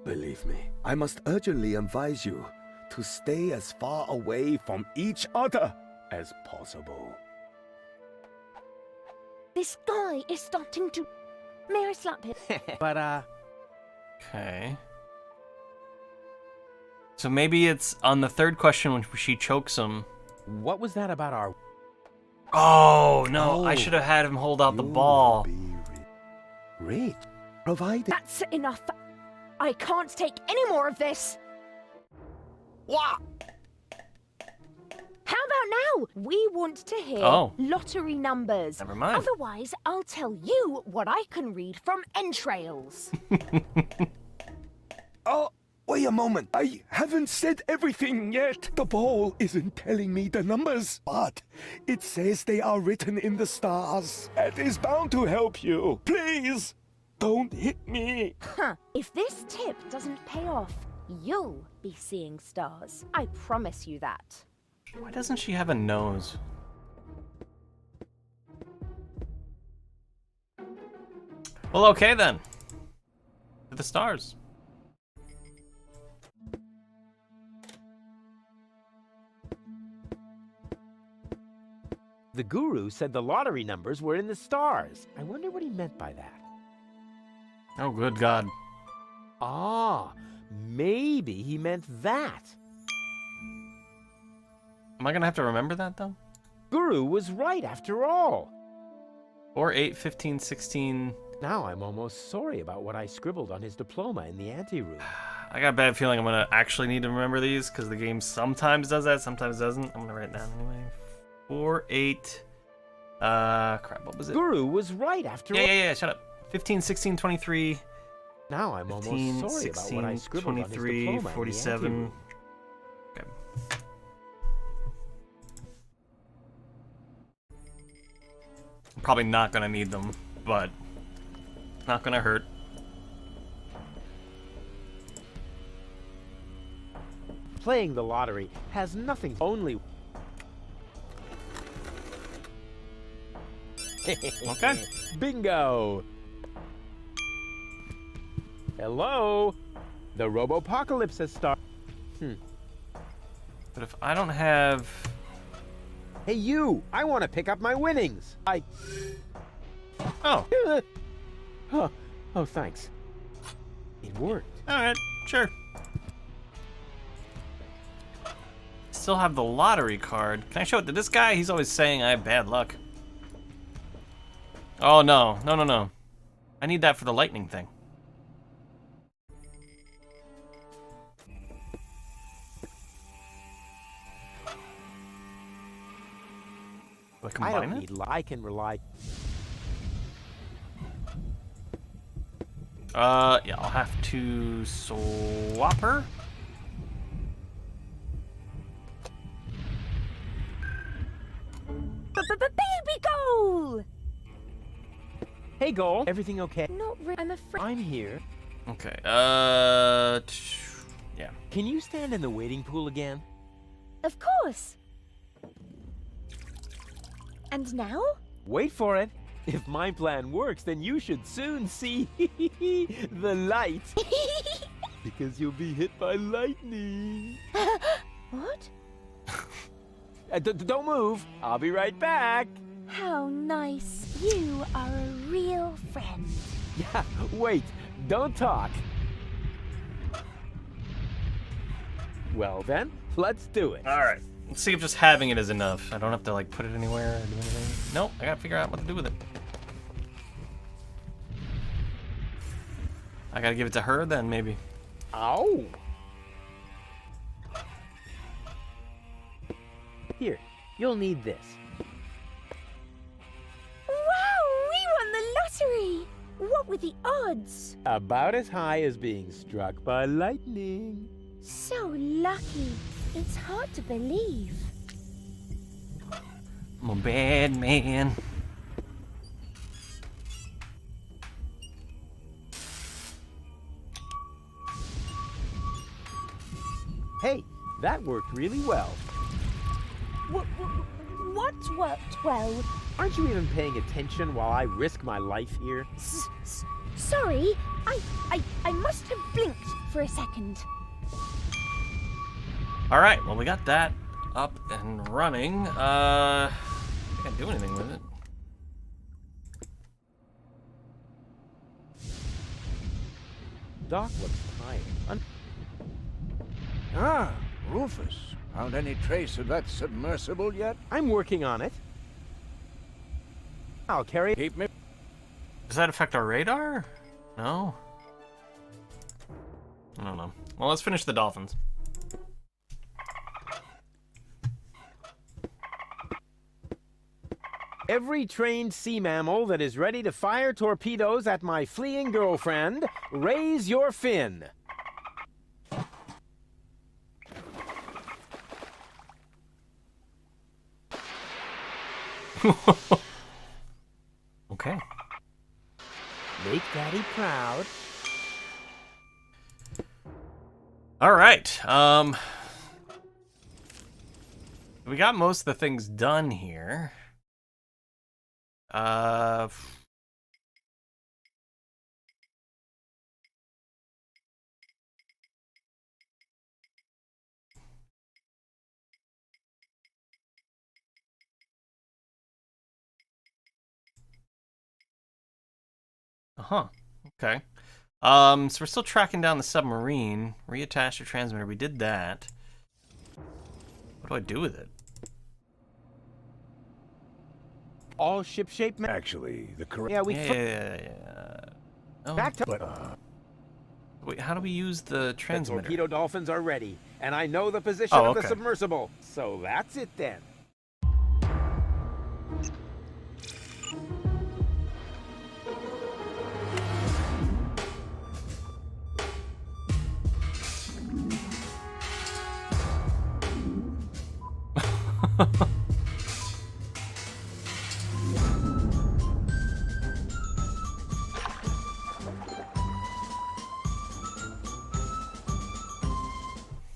Believe me, I must urgently advise you to stay as far away from each other as possible. This guy is starting to... May I slap him? But, Okay. So maybe it's on the third question when she chokes him. What was that about our... Oh, no. I should have had him hold out the ball. Great. Provided. That's enough. I can't take any more of this. What? How about now? We want to hear lottery numbers. Never mind. Otherwise, I'll tell you what I can read from entrails. Oh, wait a moment. I haven't said everything yet. The ball isn't telling me the numbers, but it says they are written in the stars. That is bound to help you. Please, don't hit me. Huh. If this tip doesn't pay off, you'll be seeing stars. I promise you that. Why doesn't she have a nose? Well, okay then. To the stars. The guru said the lottery numbers were in the stars. I wonder what he meant by that. Oh, good God. Ah, maybe he meant that. Am I gonna have to remember that, though? Guru was right after all. 4, 8, 15, 16... Now I'm almost sorry about what I scribbled on his diploma in the anteroom. I got a bad feeling I'm gonna actually need to remember these, because the game sometimes does that, sometimes doesn't. I'm gonna write it down anyway. 4, 8... crap, what was it? Guru was right after all. Yeah, shut up. 15, 16, 23... Now I'm 15, almost sorry 16, about what I scribbled 23, on his diploma 47... in the anteroom. Okay. I'm probably not gonna need them, but not gonna hurt. Playing the lottery has nothing, only... Okay. Bingo! Hello? The Robopocalypse has started. But if I don't have... Hey, you! I want to pick up my winnings! Oh. Oh, thanks. It worked. Alright, sure. Still have the lottery card. Can I show it to this guy? He's always saying I have bad luck. Oh, no. No. I need that for the lightning thing. Do I combine I don't it? need I can rely. Yeah, I'll have to swap her. Baby goal! Hey, Goal. Everything okay? Not really. I'm afraid. I'm here. Okay, yeah. Can you stand in the waiting pool again? Of course. And now? Wait for it. If my plan works, then you should soon see the light. Because you'll be hit by lightning. What? Don't move. I'll be right back. How nice. You are a real friend. Yeah, wait. Don't talk. Well then, let's do it. Alright. Let's see if just having it is enough. I don't have to like put it anywhere or do anything. Nope, I gotta figure out what to do with it. I gotta give it to her then, maybe. Ow! Here, you'll need this. Wow, we won the lottery! What were the odds? About as high as being struck by lightning. So lucky. It's hard to believe. I'm a bad man. Hey, that worked really well. What worked well? Aren't you even paying attention while I risk my life here? Sorry, I must have blinked for a second. Alright, well we got that up and running. I can't do anything with it. Doc looks tired. Rufus. Found any trace of that submersible yet? I'm working on it. I'll carry. Keep me. Does that affect our radar? No? I don't know. Well, let's finish the dolphins. Every trained sea mammal that is ready to fire torpedoes at my fleeing girlfriend, raise your fin. Okay. Make Daddy proud. All right. We got most of the things done here. Uh-huh. Okay. So we're still tracking down the submarine. Reattach the transmitter. We did that. What do I do with it? All ship-shape. Actually, the correct. Yeah, we. Yeah. Oh, Back to. But, wait, how do we use the The transmitter? torpedo dolphins are ready, and I know the position of the submersible. So that's it then.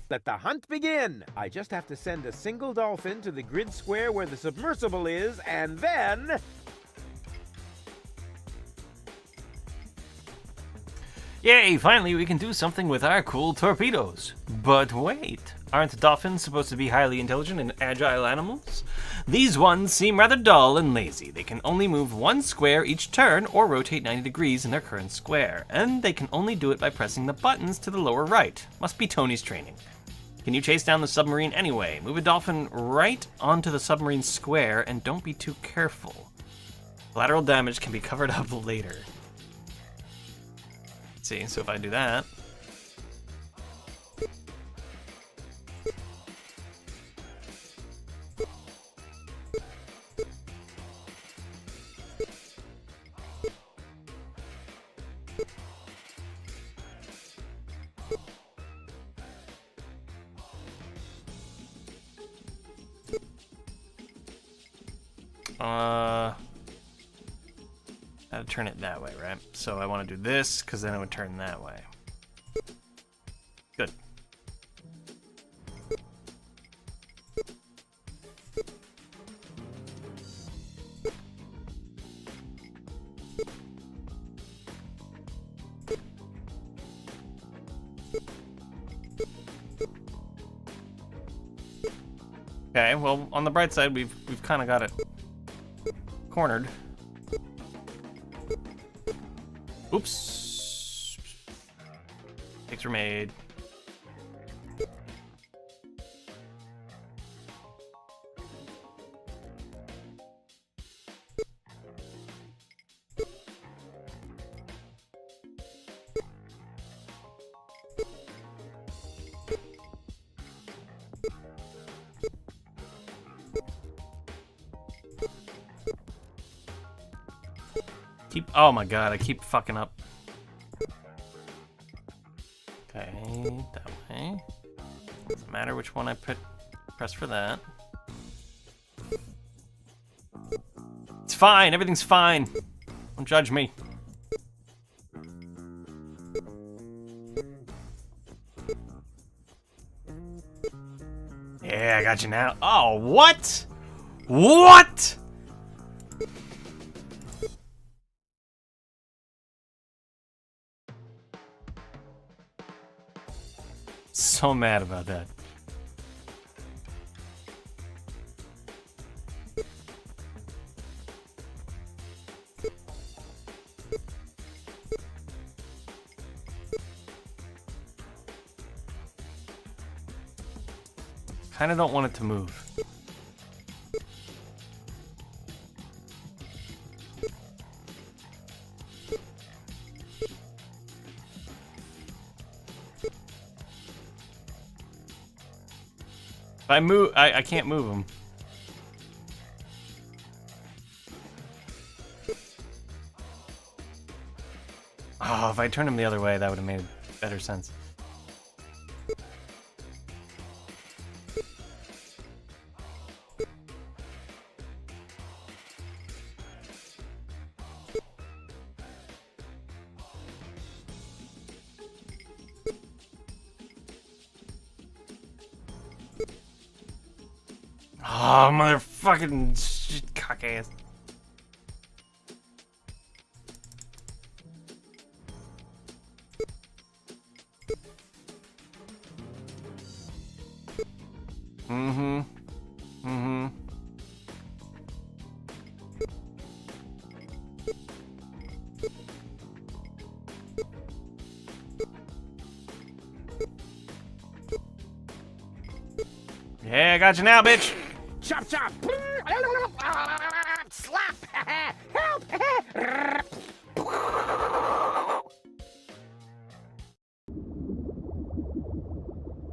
Let the hunt begin! I just have to send a single dolphin to the grid square where the submersible is, and then... Yay, finally we can do something with our cool torpedoes. But wait, aren't dolphins supposed to be highly intelligent and agile animals? These ones seem rather dull and lazy. They can only move one square each turn or rotate 90 degrees in their current square, and they can only do it by pressing the buttons to the lower right. Must be Tony's training. Can you chase down the submarine anyway? Move a dolphin right onto the submarine square and don't be too careful. Collateral damage can be covered up later. Let's see, so if I do that. I have to turn it that way, right? So I want to do this, because then it would turn that way. Good. Okay, well, on the bright side, we've kind of got it cornered. Oops. Mistakes were made. Oh my god, I keep fucking up. Okay, that way. Doesn't matter which one I press for that. It's fine, everything's fine. Don't judge me. Yeah, I got you now. Oh, what? What? So mad about that. Kinda don't want it to move. If I move, I can't move him. Oh, if I turned him the other way, that would have made better sense. Oh, motherfucking cock ass. Mm-hmm. Mm-hmm. Yeah, I got you now, bitch. Chop chop! Slap! Help!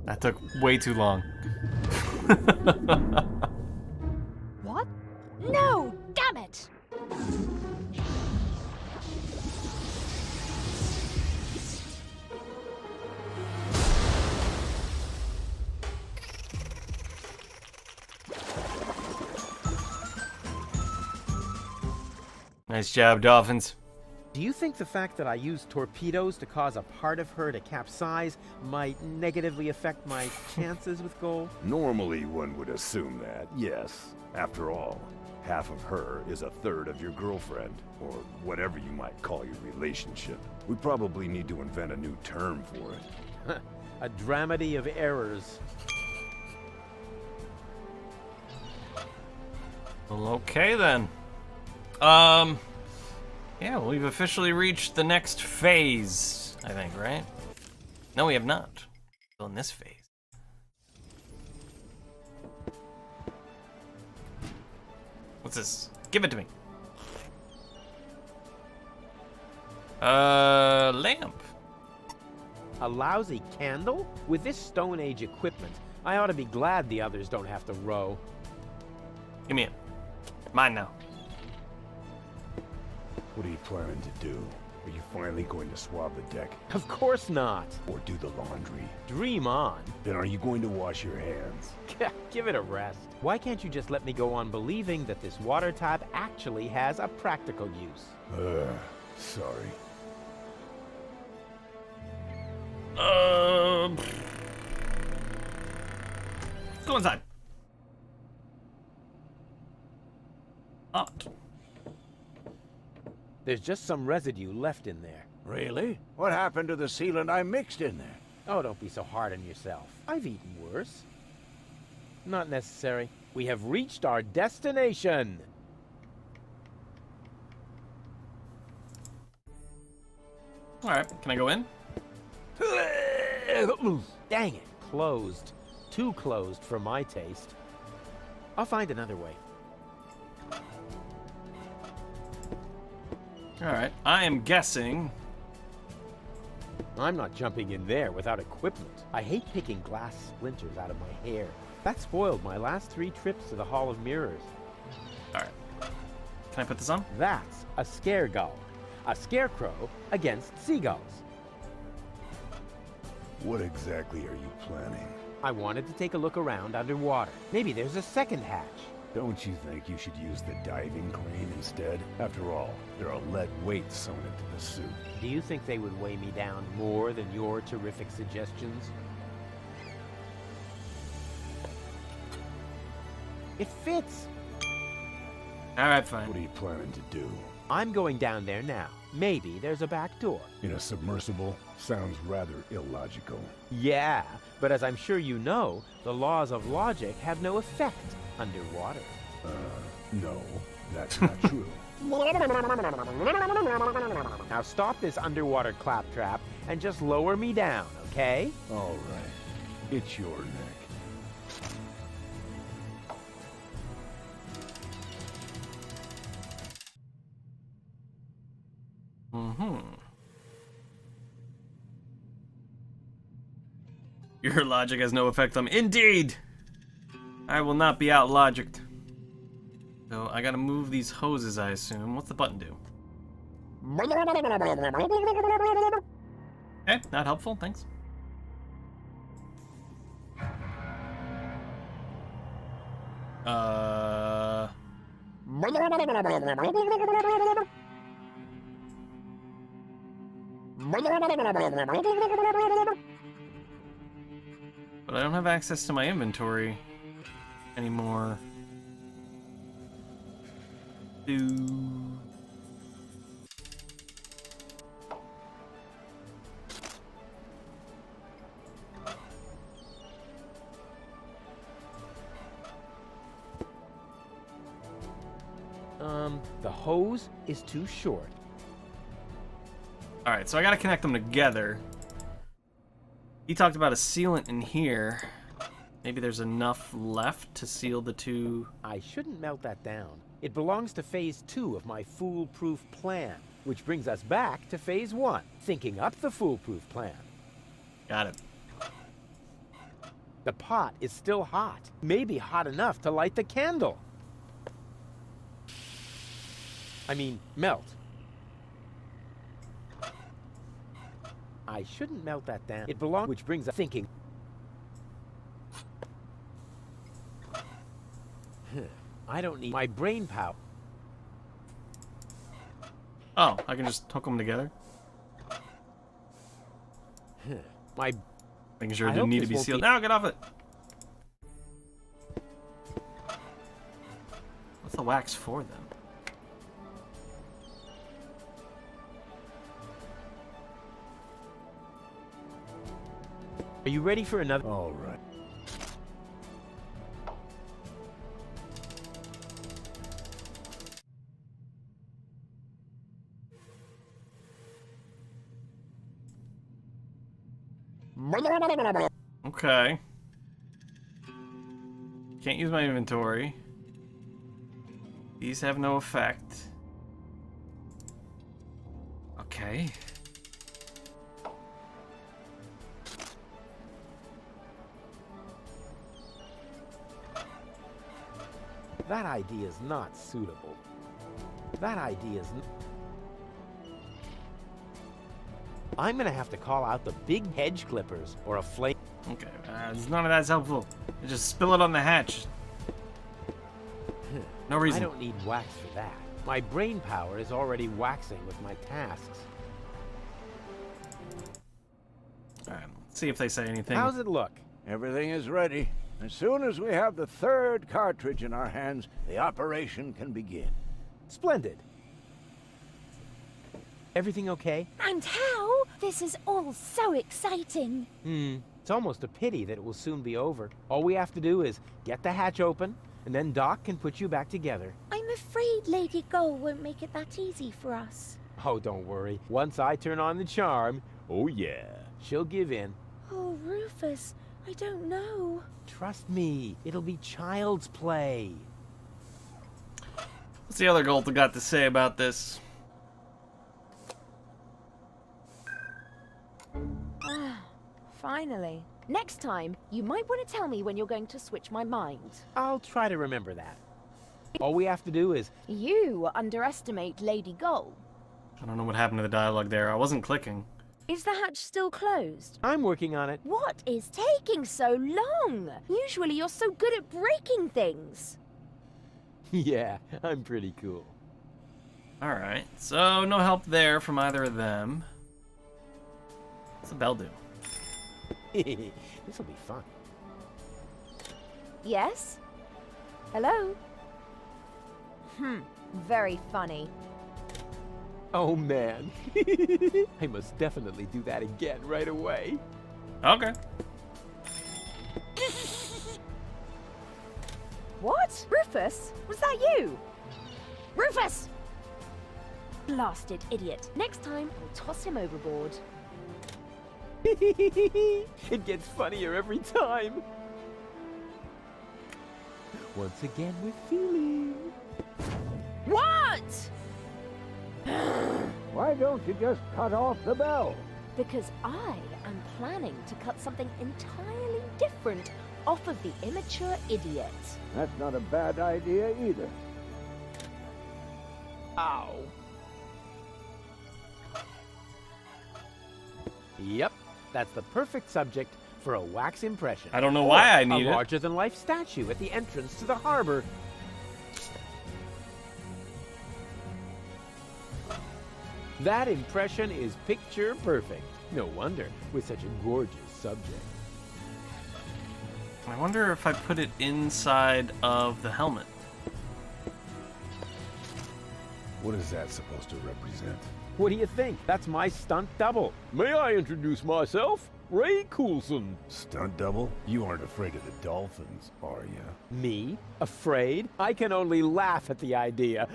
That took way too long. What? No! Damn it! Nice job, Dolphins. Do you think the fact that I used torpedoes to cause a part of her to capsize might negatively affect my chances with gold? Normally, one would assume that, yes. After all, half of her is a third of your girlfriend, or whatever you might call your relationship. We probably need to invent a new term for it. A dramedy of errors. Well, okay then. Yeah, well, we've officially reached the next phase, I think, right? No, we have not. Still in this phase. What's this? Give it to me. Lamp. A lousy candle? With this Stone Age equipment, I ought to be glad the others don't have to row. Give me it. Mine now. What are you planning to do? Are you finally going to swab the deck? Of course not. Or do the laundry? Dream on. Then are you going to wash your hands? Give it a rest. Why can't you just let me go on believing that this water tap actually has a practical use? Sorry. Let's go inside. Hot. There's just some residue left in there. Really? What happened to the sealant I mixed in there? Oh, don't be so hard on yourself. I've eaten worse. Not necessary. We have reached our destination. All right, can I go in? Dang it, closed. Too closed for my taste. I'll find another way. Alright, I am guessing... I'm not jumping in there without equipment. I hate picking glass splinters out of my hair. That spoiled my last 3 trips to the Hall of Mirrors. Alright. Can I put this on? That's a scare gull. A scarecrow against seagulls. What exactly are you planning? I wanted to take a look around underwater. Maybe there's a second hatch. Don't you think you should use the diving crane instead? After all, there are lead weights sewn into the suit. Do you think they would weigh me down more than your terrific suggestions? It fits! Alright, fine. What are you planning to do? I'm going down there now. Maybe there's a back door. In a submersible? Sounds rather illogical. Yeah, but as I'm sure you know, the laws of logic have no effect underwater. No, that's not true. Now stop this underwater claptrap and just lower me down, okay? All right. It's your neck. Mm-hmm. Your logic has no effect on me. Indeed! I will not be out-logicked. So I gotta move these hoses, I assume. What's the button do? Okay, not helpful, thanks. But I don't have access to my inventory anymore. The hose is too short. Alright, so I gotta connect them together. He talked about a sealant in here. Maybe there's enough left to seal the two. I shouldn't melt that down. It belongs to phase 2 of my foolproof plan, which brings us back to phase 1, thinking up the foolproof plan. Got it. The pot is still hot, maybe hot enough to light the candle. I mean, melt. I shouldn't melt that down. It belongs, which brings us thinking. I don't need my brain power. Oh, I can just hook them together? My. Making sure it didn't need to be sealed. Now get off it! What's the wax for, then? Are you ready for another? All right. Okay. Can't use my inventory. These have no effect. Okay. That idea is not suitable. That idea is. I'm gonna have to call out the big hedge clippers or a flame. Okay, none of that's helpful. Just spill it on the hatch. No reason. I don't need wax for that. My brain power is already waxing with my tasks. Alright, let's see if they say anything. How's it look? Everything is ready. As soon as we have the third cartridge in our hands, the operation can begin. Splendid. Everything okay? And how? This is all so exciting. It's almost a pity that it will soon be over. All we have to do is get the hatch open, and then Doc can put you back together. I'm afraid Lady Gull won't make it that easy for us. Oh, don't worry. Once I turn on the charm, oh yeah, she'll give in. Oh, Rufus, I don't know. Trust me, it'll be child's play. What's the other Golta got to say about this? Finally. Next time, you might want to tell me when you're going to switch my mind. I'll try to remember that. All we have to do is... You underestimate Lady Gull. I don't know what happened to the dialogue there. I wasn't clicking. Is the hatch still closed? I'm working on it. What is taking so long? Usually you're so good at breaking things. Yeah, I'm pretty cool. Alright, so no help there from either of them. What's the bell do? This'll be fun. Yes? Hello? Very funny. Oh man, I must definitely do that again right away. Okay. What? Rufus? Was that you? Rufus! Blasted idiot. Next time, I'll toss him overboard. It gets funnier every time. Once again with feeling. What? Why don't you just cut off the bell? Because I am planning to cut something entirely different off of the immature idiot. That's not a bad idea either. Ow. Yep, that's the perfect subject for a wax impression. I don't know why I need a it. larger-than-life statue at the entrance to the harbor. That impression is picture perfect. No wonder, with such a gorgeous subject. I wonder if I put it inside of the helmet. What is that supposed to represent? What do you think? That's my stunt double. May I introduce myself? Ray Coulson. Stunt double? You aren't afraid of the dolphins, are you? Me? Afraid? I can only laugh at the idea.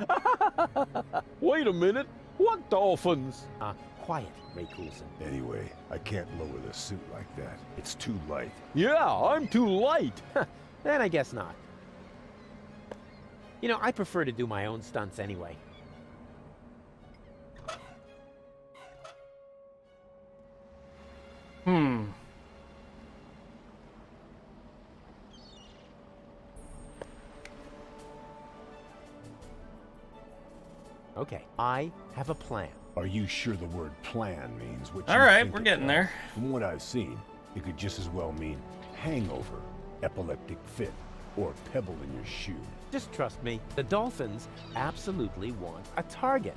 Wait a minute. What dolphins? Quiet, Ray Coulson. Anyway, I can't lower the suit like that. It's too light. Yeah, I'm too light. Then I guess not. You know, I prefer to do my own stunts anyway. Okay, I have a plan. Are you sure the word plan means what All you right, think we're it getting does? there. From what I've seen, it could just as well mean hangover, epileptic fit, or pebble in your shoe. Just trust me, the Dolphins absolutely want a target.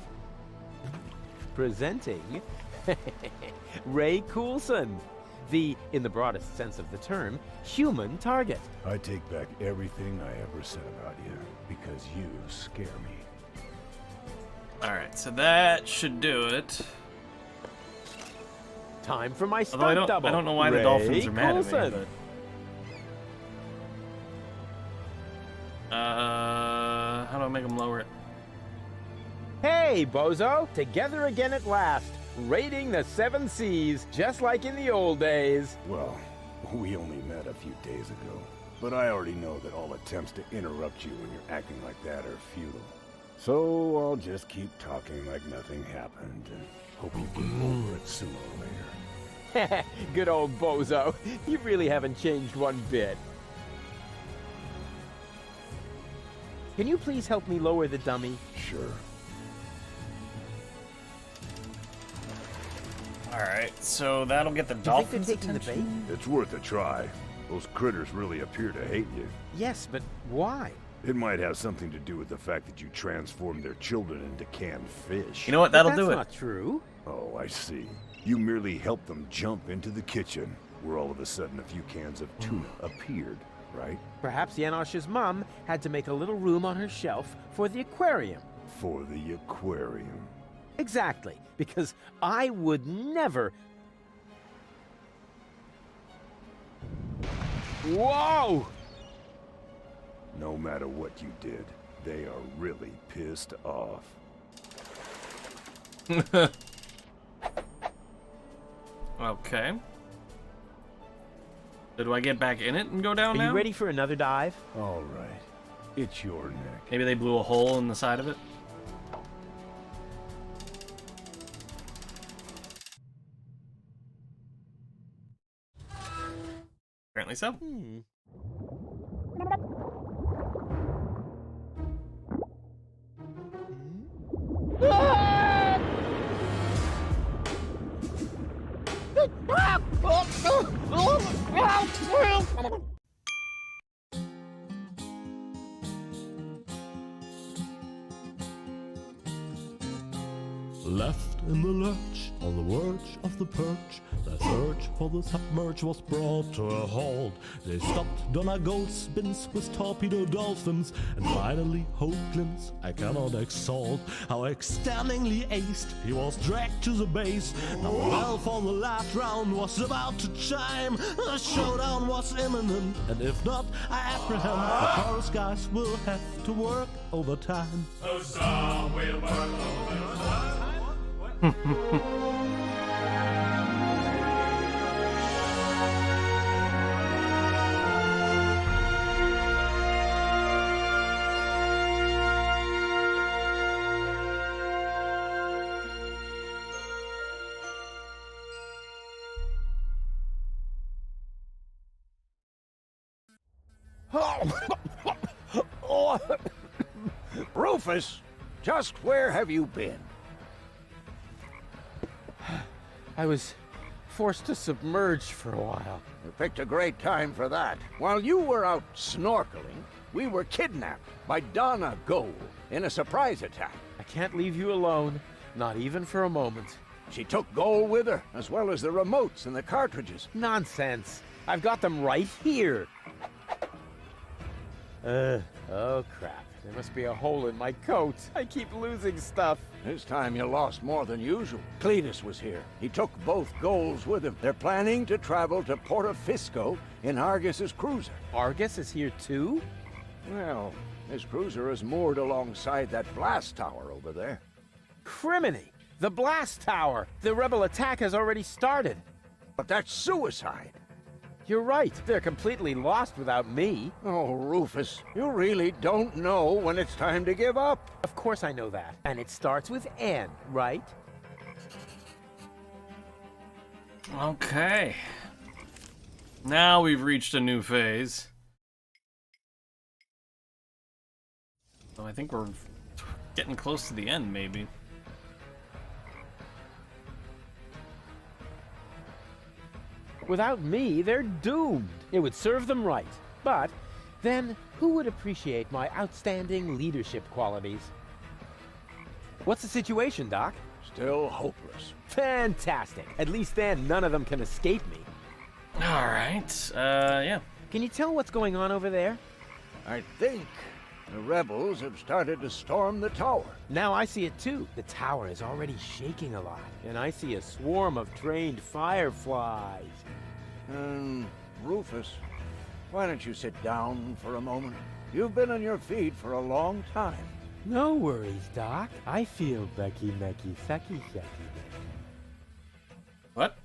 Presenting Ray Coulson, the, in the broadest sense of the term, human target. I take back everything I ever said about you, because you scare me. Alright, so that should do it. Time for my stunt Although double. I don't know why Ray the Dolphins are mad Coulson. at me, but... how do I make them lower it? Hey, bozo! Together again at last, raiding the 7 seas, just like in the old days. Well, we only met a few days ago, but I already know that all attempts to interrupt you when you're acting like that are futile. So I'll just keep talking like nothing happened and hope you get over it sooner or later. Good old bozo. You really haven't changed one bit. Can you please help me lower the dummy? Sure. Alright, so that'll get the Do you think they're Dolphins' taking the attention? It's worth a try. Those critters really appear to hate you. Yes, but why? It might have something to do with the fact that you transformed their children into canned fish. You know what? That'll But do it. that's not true. Oh, I see. You merely helped them jump into the kitchen, where all of a sudden a few cans of tuna appeared, right? Perhaps Janosch's mom had to make a little room on her shelf for the aquarium. For the aquarium. Exactly, because I would never... Whoa! No matter what you did, they are really pissed off. Okay. So do I get back in it and go down Are now? you ready for another dive? All right. It's your neck. Maybe they blew a hole in the side of it? Apparently so. Left in the lurch, on the verge of the perch, their search for the submerge was brought to a halt. They stopped Donna Goldspins with torpedo dolphins, and finally Hoagland's I cannot exalt. How extendingly aced, he was dragged to the base. Now the bell for the last round was about to chime. The showdown was imminent, and if not, I apprehend the chorus guys will have to work overtime. The song will work overtime. Rufus, just where have you been? I was forced to submerge for a while. You picked a great time for that. While you were out snorkeling, we were kidnapped by Donna Gold in a surprise attack. I can't leave you alone, not even for a moment. She took Gold with her, as well as the remotes and the cartridges. Nonsense. I've got them right here. Oh crap. There must be a hole in my coat. I keep losing stuff. This time you lost more than usual. Cletus was here. He took both Golds with him. They're planning to travel to Portofisco in Argus's cruiser. Argus is here too? Well, his cruiser is moored alongside that blast tower over there. Criminy! The blast tower! The rebel attack has already started. But that's suicide. You're right. They're completely lost without me. Oh, Rufus, you really don't know when it's time to give up. Of course I know that. And it starts with N, right? Okay. Now we've reached a new phase. So I think we're getting close to the end, maybe. Without me, they're doomed. It would serve them right. But then, who would appreciate my outstanding leadership qualities? What's the situation, Doc? Still hopeless. Fantastic. At least then, none of them can escape me. All right. Yeah. Can you tell what's going on over there? I think the rebels have started to storm the tower. Now I see it too. The tower is already shaking a lot. And I see a swarm of trained fireflies. Rufus, why don't you sit down for a moment? You've been on your feet for a long time. No worries, Doc. I feel Becky Mecky Sucky Sucky. What?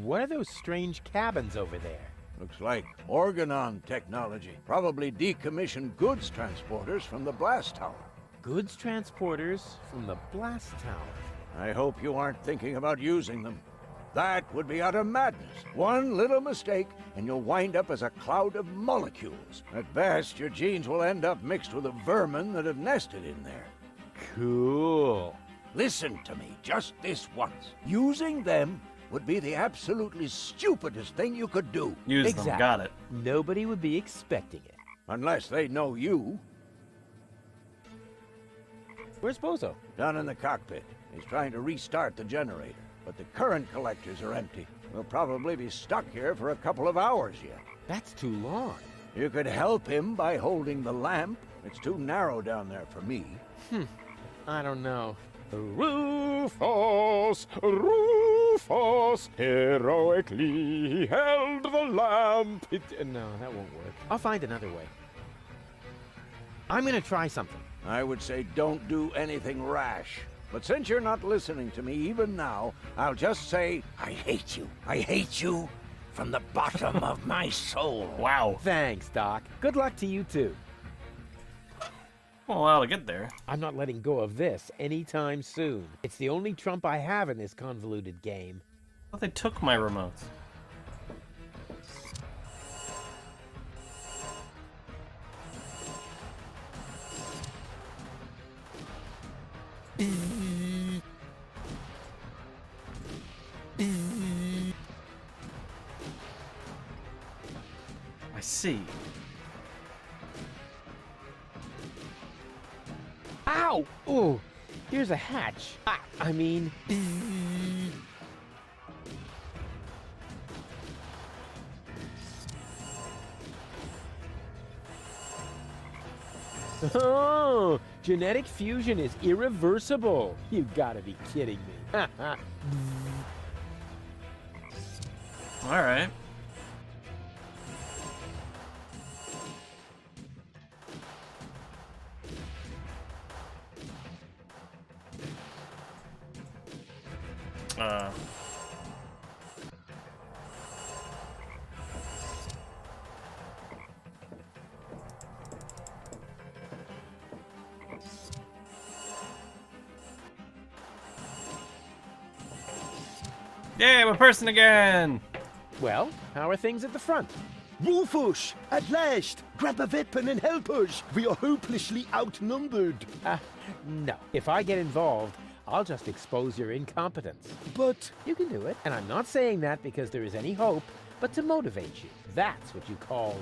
What are those strange cabins over there? Looks like Organon technology. Probably decommissioned goods transporters from the blast tower. Goods transporters from the blast tower? I hope you aren't thinking about using them. That would be utter madness. One little mistake, and you'll wind up as a cloud of molecules. At best, your genes will end up mixed with the vermin that have nested in there. Cool. Listen to me, just this once. Using them would be the absolutely stupidest thing you could do. Use them, got it. Nobody would be expecting it. Unless they know you. Where's Bozo? Down in the cockpit. He's trying to restart the generator. But the current collectors are empty. We'll probably be stuck here for a couple of hours yet. That's too long. You could help him by holding the lamp. It's too narrow down there for me. I don't know. Rufus, Rufus, heroically held the lamp. No, that won't work. I'll find another way. I'm gonna try something. I would say don't do anything rash. But since you're not listening to me even now, I'll just say, I hate you. I hate you from the bottom of my soul. Wow. Thanks, Doc. Good luck to you, too. Well, a while to get there. I'm not letting go of this anytime soon. It's the only trump I have in this convoluted game. Well, they took my remotes. I see. Ow! Oh, here's a hatch. I mean... Oh, genetic fusion is irreversible. You gotta be kidding me. All right. Yay, I'm a person again! Well, how are things at the front? Rufus! At last! Grab a weapon and help us! We are hopelessly outnumbered. No. If I get involved, I'll just expose your incompetence. But... You can do it. And I'm not saying that because there is any hope, but to motivate you. That's what you call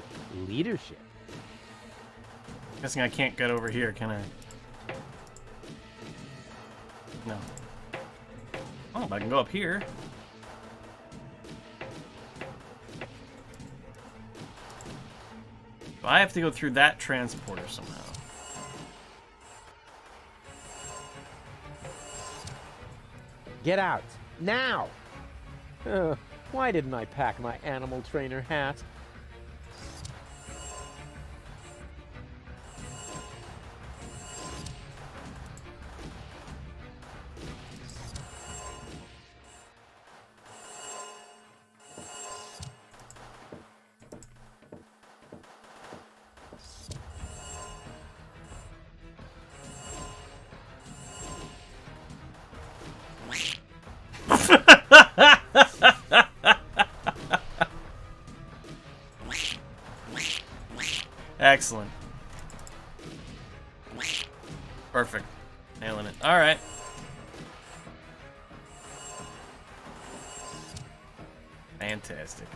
leadership. Guessing I can't get over here, can I? No. Oh, I can go up here. I have to go through that transporter somehow. Get out. Now! Why didn't I pack my animal trainer hat? Excellent. Perfect. Nailing it. All right. Fantastic.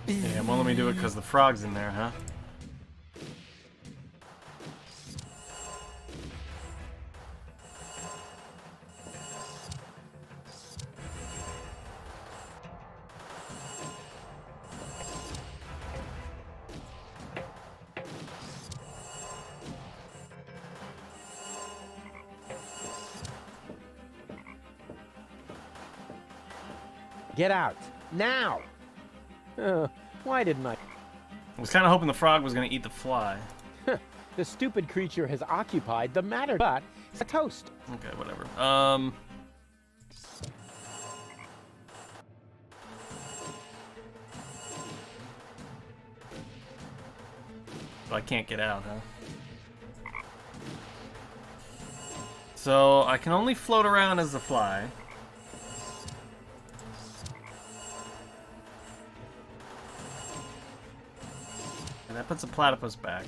Yeah, won't let me do it because the frog's in there, huh? Get out. Now! Why didn't I? I was kind of hoping the frog was going to eat the fly. The stupid creature has occupied the matter, but it's a toast. Okay, whatever. I can't get out, huh? So I can only float around as the fly. And that puts the platypus back.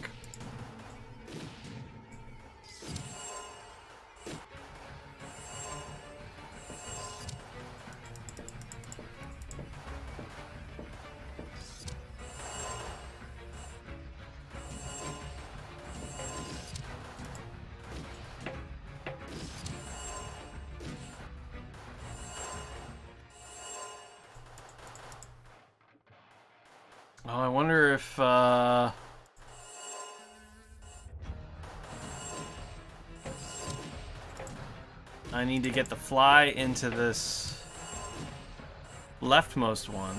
Oh, I wonder if, I need to get the fly into this leftmost one.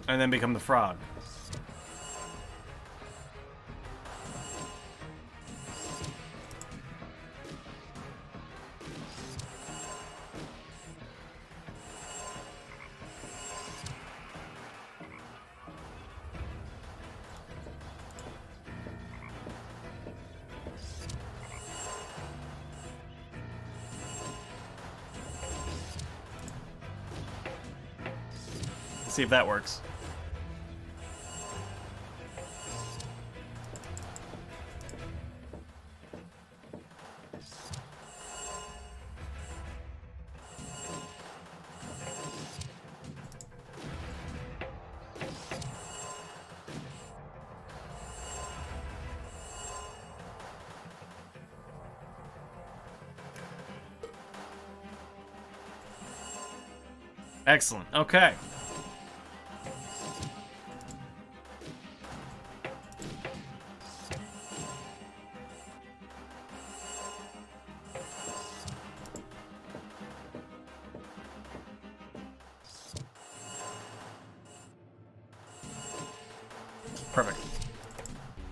And then become the frog. Let's see if that works. Excellent. Okay. Perfect.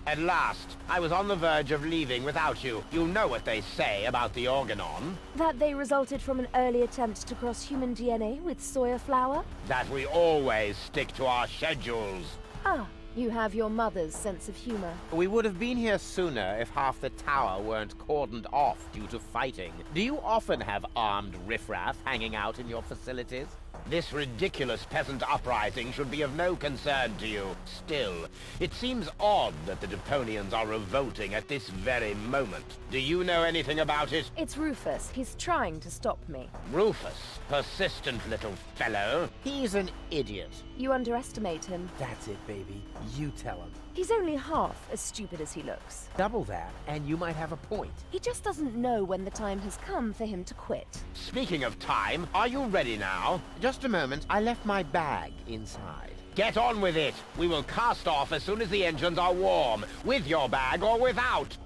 At last. I was on the verge of leaving without you. You know what they say about the Organon. That they resulted from an early attempt to cross human DNA with soya flour? That we always stick to our schedules. Ah, you have your mother's sense of humor. We would have been here sooner if half the tower weren't cordoned off due to fighting. Do you often have armed riffraff hanging out in your facilities? This ridiculous peasant uprising should be of no concern to you. Still, it seems odd that the Deponians are revolting at this very moment. Do you know anything about it? It's Rufus. He's trying to stop me. Rufus, persistent little fellow. He's an idiot. You underestimate him. That's it, baby. You tell him. He's only half as stupid as he looks. Double that, and you might have a point. He just doesn't know when the time has come for him to quit. Speaking of time, are you ready now? Just a moment. I left my bag inside. Get on with it. We will cast off as soon as the engines are warm, with your bag or without.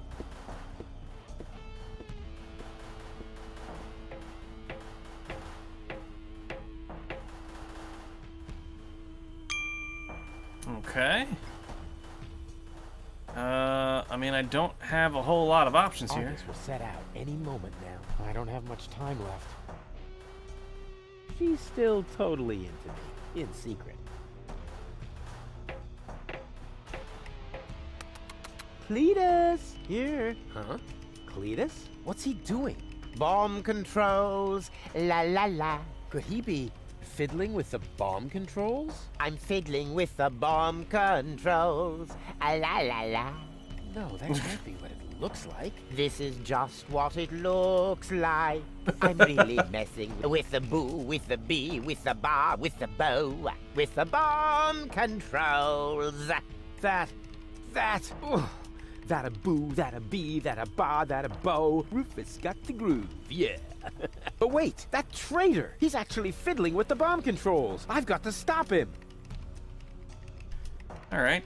Okay. I mean, I don't have a whole lot of options here. August will set out any moment now. I don't have much time left. She's still totally into me, in secret. Cletus! Here. Huh? Cletus? What's he doing? Bomb controls, la la la. Could he be fiddling with the bomb controls? I'm fiddling with the bomb controls, la la la. No, that can't be what it looks like. This is just what it looks like. I'm really messing with the boo, with the bee, with the bar, with the bow, with the bomb controls. That a boo, that a bee, that a bar, that a bow. Rufus got the groove, yeah. But wait, that traitor! He's actually fiddling with the bomb controls. I've got to stop him. All right.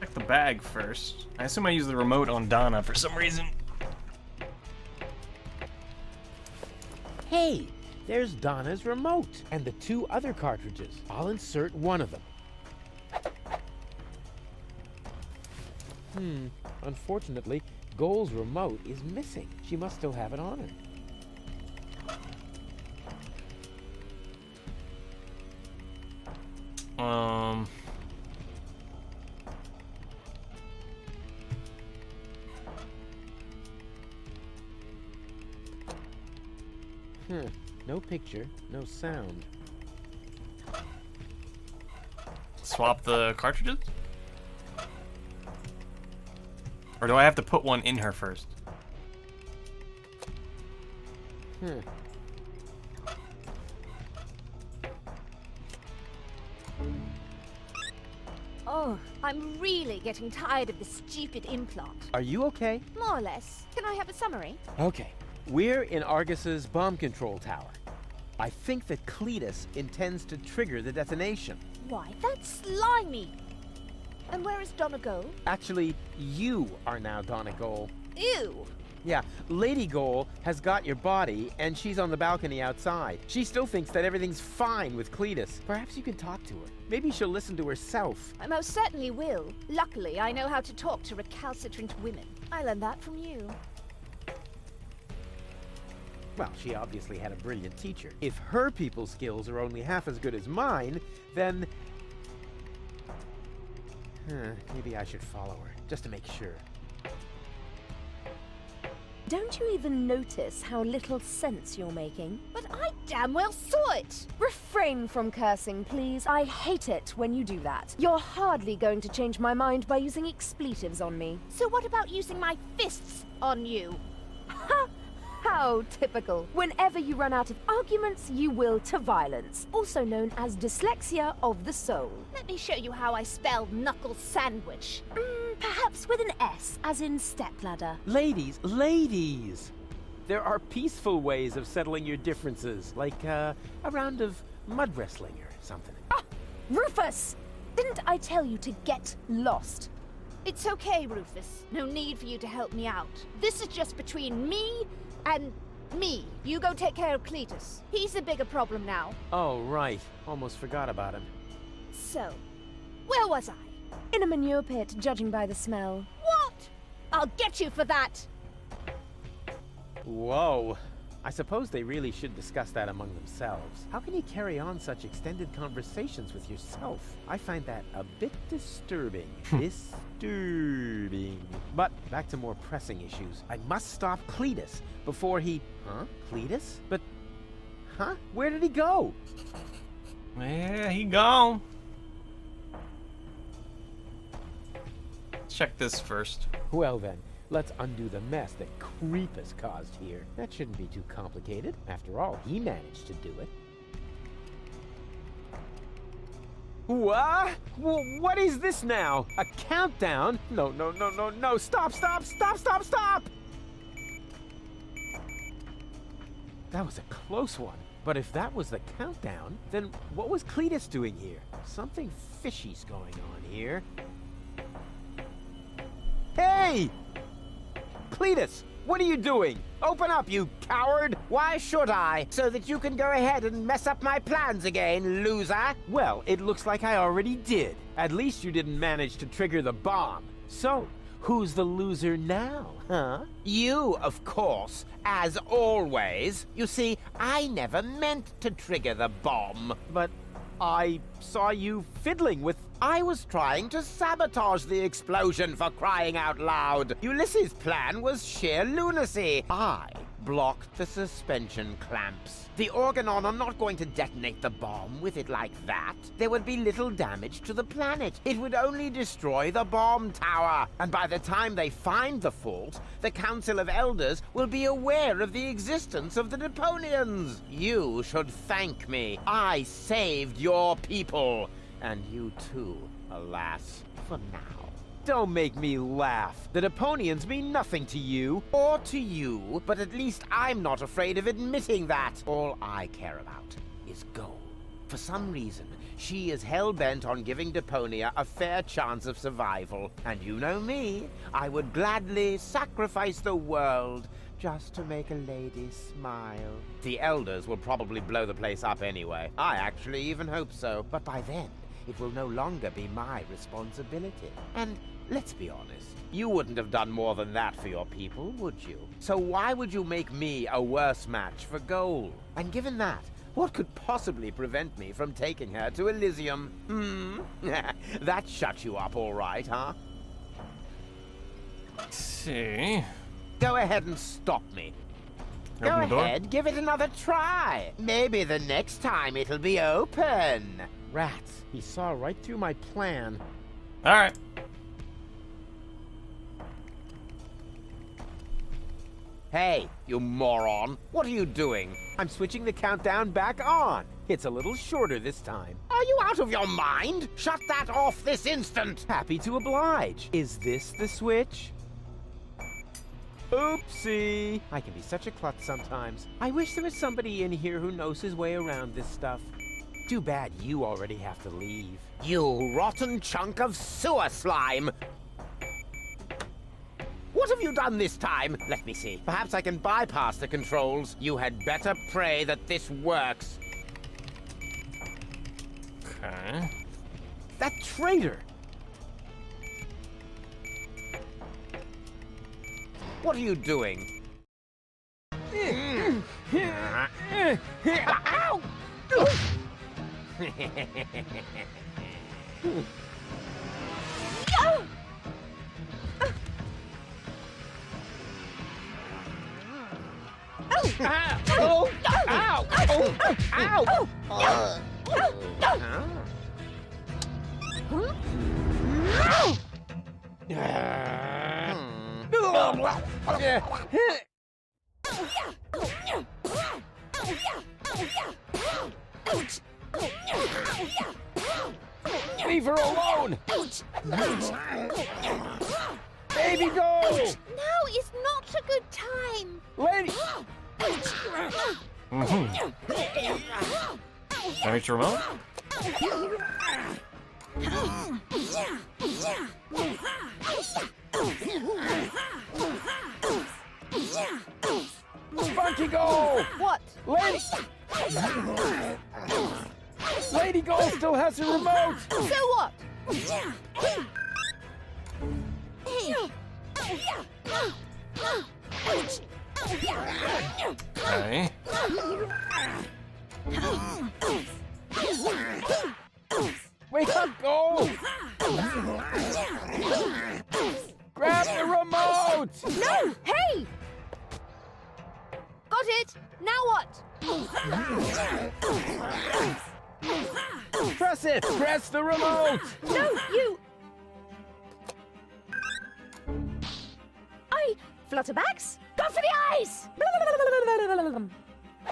Check the bag first. I assume I use the remote on Donna for some reason. Hey, there's Donna's remote and the 2 other cartridges. I'll insert one of them. Unfortunately, Goal's remote is missing. She must still have it on her. No picture, no sound. Swap the cartridges? Or do I have to put one in her first? Oh, I'm really getting tired of this stupid implant. Are you okay? More or less. Can I have a summary? Okay. We're in Argus's bomb control tower. I think that Cletus intends to trigger the detonation. Why, that's slimy. And where is Donna Goal? Actually, you are now Donna Goal. Ew. Yeah, Lady Goal has got your body, and she's on the balcony outside. She still thinks that everything's fine with Cletus. Perhaps you can talk to her. Maybe she'll listen to herself. I most certainly will. Luckily, I know how to talk to recalcitrant women. I learned that from you. Well, she obviously had a brilliant teacher. If her people skills are only half as good as mine, then... maybe I should follow her, just to make sure. Don't you even notice how little sense you're making? But I damn well saw it! Refrain from cursing, please. I hate it when you do that. You're hardly going to change my mind by using expletives on me. So what about using my fists on you? Ha! How typical. Whenever you run out of arguments, you will to violence, also known as dyslexia of the soul. Let me show you how I spell knuckle sandwich. Perhaps with an S, as in stepladder. Ladies, ladies! There are peaceful ways of settling your differences, like a round of mud wrestling or something. Ah! Rufus! Didn't I tell you to get lost? It's okay, Rufus. No need for you to help me out. This is just between me and me. You go take care of Cletus. He's the bigger problem now. Oh, right. Almost forgot about him. So, where was I? In a manure pit, judging by the smell. What? I'll get you for that! Whoa. I suppose they really should discuss that among themselves. How can you carry on such extended conversations with yourself? I find that a bit disturbing. Disturbing. But back to more pressing issues. I must stop Cletus before he... Huh? Cletus? But... Huh? Where did he go? Yeah, he gone. Check this first. Well then, let's undo the mess that Creepus caused here. That shouldn't be too complicated. After all, he managed to do it. What? What is this now? A countdown? No, no, no, no, no. Stop, stop, stop, stop, stop! That was a close one. But if that was the countdown, then what was Cletus doing here? Something fishy's going on here. Hey! Cletus, what are you doing? Open up, you coward! Why should I? So that you can go ahead and mess up my plans again, loser? Well, it looks like I already did. At least you didn't manage to trigger the bomb. So, who's the loser now, huh? You, of course, as always. You see, I never meant to trigger the bomb. But I saw you fiddling with... I was trying to sabotage the explosion, for crying out loud. Ulysses' plan was sheer lunacy. I blocked the suspension clamps. The Organon are not going to detonate the bomb with it like that. There would be little damage to the planet. It would only destroy the bomb tower. And by the time they find the fault, the Council of Elders will be aware of the existence of the Deponians. You should thank me. I saved your people. And you too, alas, for now. Don't make me laugh. The Deponians mean nothing to you. Or to you, but at least I'm not afraid of admitting that. All I care about is gold. For some reason, she is hell-bent on giving Deponia a fair chance of survival. And you know me, I would gladly sacrifice the world just to make a lady smile. The Elders will probably blow the place up anyway. I actually even hope so. But by then, it will no longer be my responsibility. And let's be honest, you wouldn't have done more than that for your people, would you? So why would you make me a worse match for gold? And given that, what could possibly prevent me from taking her to Elysium? That shut you up all right, huh? Let's see. Go ahead and stop me. Go ahead, give it another try. Maybe the next time it'll be open. Rats, he saw right through my plan. Alright. Hey, you moron. What are you doing? I'm switching the countdown back on. It's a little shorter this time. Are you out of your mind? Shut that off this instant. Happy to oblige. Is this the switch? Oopsie. I can be such a klutz sometimes. I wish there was somebody in here who knows his way around this stuff. Too bad you already have to leave. You rotten chunk of sewer slime! What have you done this time? Let me see. Perhaps I can bypass the controls. You had better pray that this works. Okay. That traitor! What are you doing? Ow! Oh! Ow! Oh! Ow! Leave her alone! Baby, go! Now is not a good time. Lady! Can I reach the remote? Funky Go! What? Lady! Lady Go still has her remote! So what? Okay. Wake up, Gold! Grab the remote! No! Hey! Got it! Now what? Press it! Press the remote! No, you! Flutterbacks? Go for the eyes!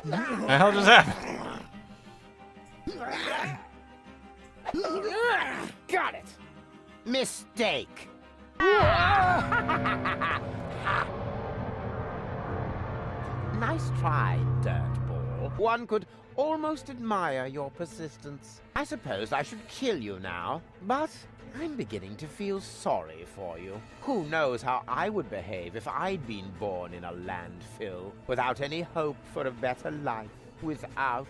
The hell just happened? Got it. Mistake. Nice try, Dirtball. One could almost admire your persistence. I suppose I should kill you now, but I'm beginning to feel sorry for you. Who knows how I would behave if I'd been born in a landfill, without any hope for a better life, without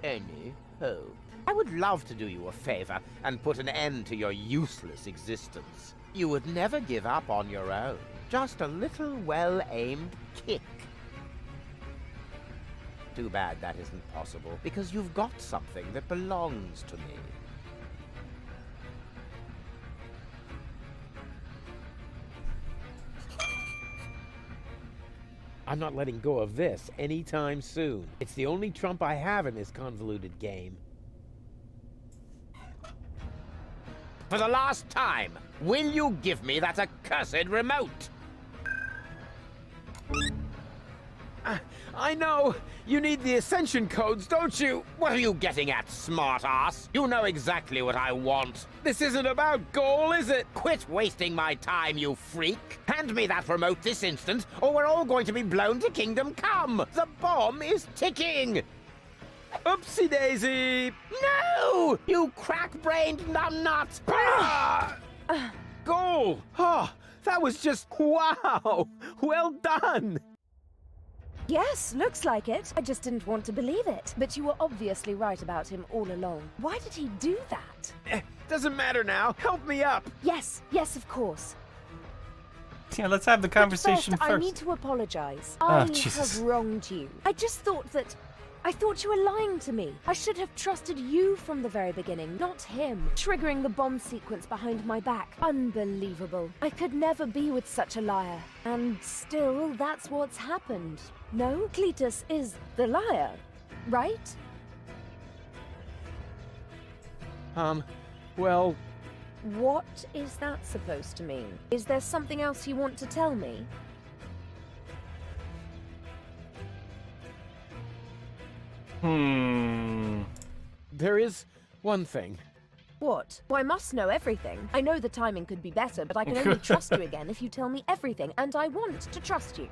any hope. I would love to do you a favor and put an end to your useless existence. You would never give up on your own. Just a little well-aimed kick. Too bad that isn't possible, because you've got something that belongs to me. I'm not letting go of this anytime soon. It's the only trump I have in this convoluted game. For the last time, will you give me that accursed remote? I know! You need the Ascension codes, don't you? What are you getting at, smart-ass? You know exactly what I want. This isn't about goal, is it? Quit wasting my time, you freak! Hand me that remote this instant, or we're all going to be blown to Kingdom Come! The bomb is ticking! Oopsie-daisy! No! You crack-brained numbnut! Goal! Oh, that was just wow! Well done! Yes, looks like it. I just didn't want to believe it. But you were obviously right about him all along. Why did he do that? Doesn't matter now. Help me up. Yes, of course. Yeah, let's have the conversation But first, first. I need to apologize. Oh, I Jesus. have wronged you. I just thought you were lying to me. I should have trusted you from the very beginning, not him. Triggering the bomb sequence behind my back. Unbelievable. I could never be with such a liar. And still, that's what's happened. No, Cletus is the liar, right? Well... What is that supposed to mean? Is there something else you want to tell me? There is one thing. What? Well, I must know everything. I know the timing could be better, but I can only trust you again if you tell me everything, and I want to trust you.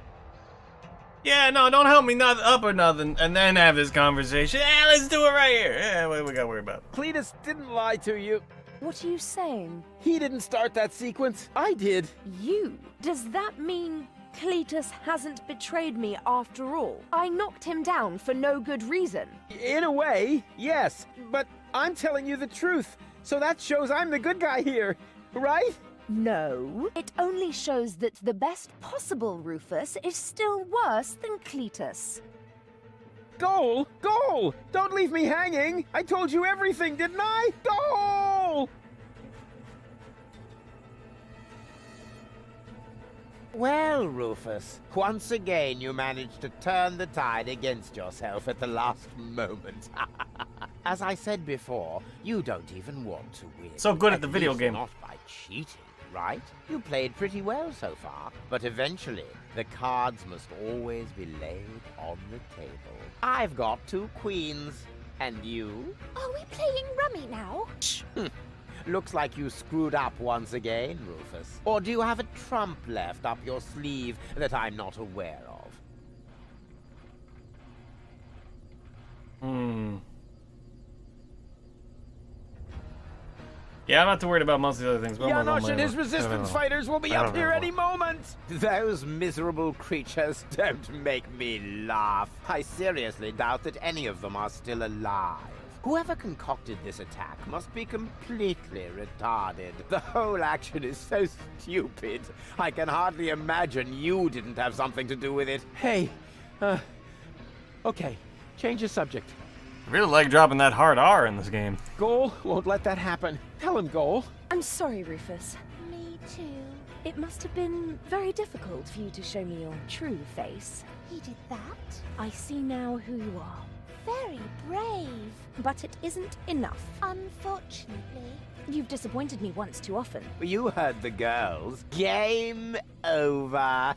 Yeah, no, don't help me up or nothing, and then have this conversation. Yeah, let's do it right here. Yeah, what we gotta worry about? Cletus didn't lie to you. What are you saying? He didn't start that sequence. I did. You? Does that mean Cletus hasn't betrayed me after all? I knocked him down for no good reason. In a way, yes. But I'm telling you the truth. So that shows I'm the good guy here, right? No, it only shows that the best possible Rufus is still worse than Cletus. Goal! Goal! Don't leave me hanging! I told you everything, didn't I? Goal! Well, Rufus, once again you managed to turn the tide against yourself at the last moment. As I said before, you don't even want to win. So good at the video least game. Not by cheating, right? You played pretty well so far, but eventually the cards must always be laid on the table. I've got 2 queens, and you? Are we playing rummy now? Looks like you screwed up once again, Rufus. Or do you have a trump left up your sleeve that I'm not aware of? Yeah, I'm not too worried about most of the other things. Janosch and his resistance fighters will be up here any moment! Those miserable creatures don't make me laugh. I seriously doubt that any of them are still alive. Whoever concocted this attack must be completely retarded. The whole action is so stupid. I can hardly imagine you didn't have something to do with it. Hey, okay, change the subject. I really like dropping that hard R in this game. Goal won't let that happen. Tell him, Goal. I'm sorry, Rufus. Me too. It must have been very difficult for you to show me your true face. He did that? I see now who you are. Very brave. But it isn't enough. Unfortunately. You've disappointed me once too often. You heard the girls. Game over.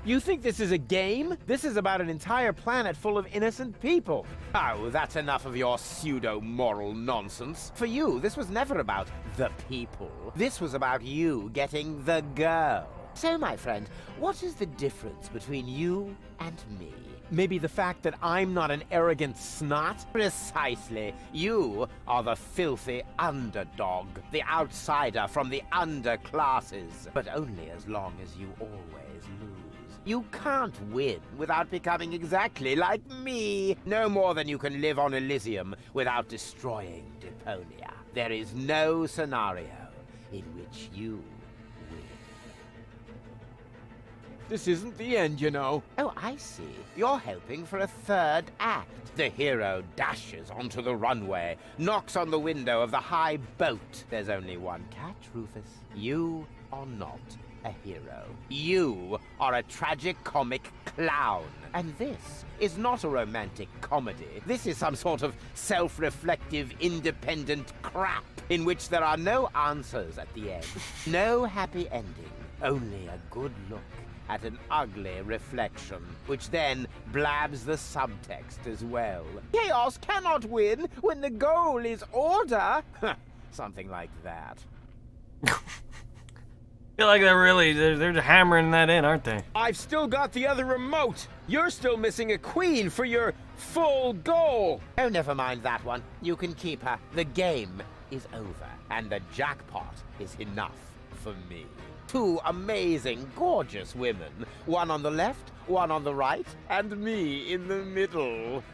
You think this is a game? This is about an entire planet full of innocent people. Oh, that's enough of your pseudo-moral nonsense. For you, this was never about the people. This was about you getting the girl. So, my friend, what is the difference between you and me? Maybe the fact that I'm not an arrogant snot? Precisely. You are the filthy underdog, the outsider from the underclasses. But only as long as you always lose. You can't win without becoming exactly like me. No more than you can live on Elysium without destroying Deponia. There is no scenario in which you win. This isn't the end, you know. Oh, I see. You're helping for a third act. The hero dashes onto the runway, knocks on the window of the high boat. There's only one catch, Rufus. You are not a hero. You are a tragic-comic clown. And this is not a romantic comedy. This is some sort of self-reflective, independent crap in which there are no answers at the end. No happy ending. Only a good look at an ugly reflection, which then blabs the subtext as well. Chaos cannot win when the goal is order. Something like that. I feel like they're hammering that in, aren't they? I've still got the other remote. You're still missing a queen for your full goal. Oh, never mind that one. You can keep her. The game is over, and the jackpot is enough for me. Two amazing, gorgeous women. One on the left, one on the right, and me in the middle.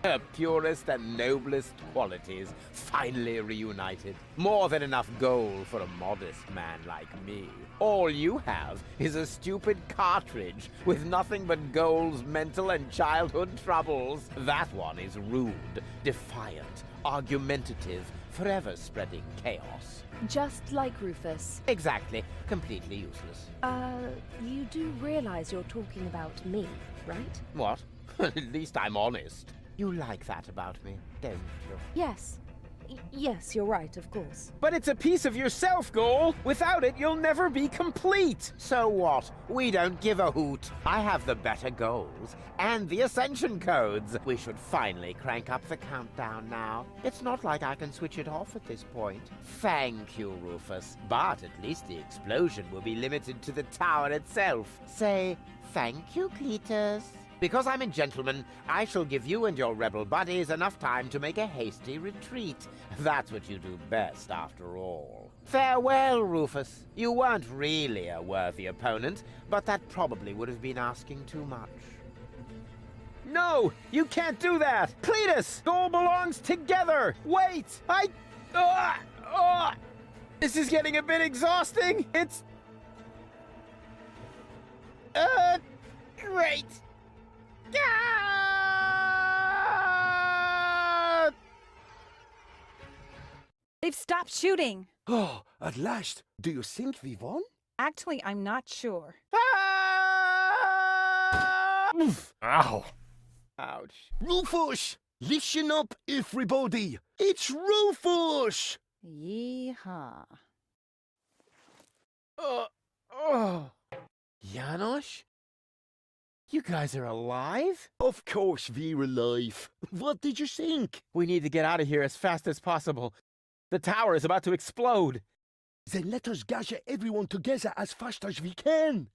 Her purest and noblest qualities finally reunited. More than enough gold for a modest man like me. All you have is a stupid cartridge with nothing but Goal's mental and childhood troubles. That one is rude, defiant, argumentative, forever spreading chaos. Just like Rufus. Exactly. Completely useless. You do realize you're talking about me, right? What? At least I'm honest. You like that about me, don't you? Yes. Yes, you're right, of course. But it's a piece of yourself, Goal. Without it, you'll never be complete. So what? We don't give a hoot. I have the better goals and the ascension codes. We should finally crank up the countdown now. It's not like I can switch it off at this point. Thank you, Rufus. But at least the explosion will be limited to the tower itself. Say thank you, Cletus. Because I'm a gentleman, I shall give you and your rebel buddies enough time to make a hasty retreat. That's what you do best, after all. Farewell, Rufus. You weren't really a worthy opponent, but that probably would have been asking too much. No! You can't do that! Cletus! Goal belongs together! Wait! This is getting a bit exhausting! It's... Great! They've stopped shooting. Oh, at last. Do you think we won? Actually, I'm not sure. Ow. Ouch. Rufus! Listen up, everybody! It's Rufus! Yeehaw. Janosch? You guys are alive? Of course we're alive. What did you think? We need to get out of here as fast as possible. The tower is about to explode. Then let us gather everyone together as fast as we can.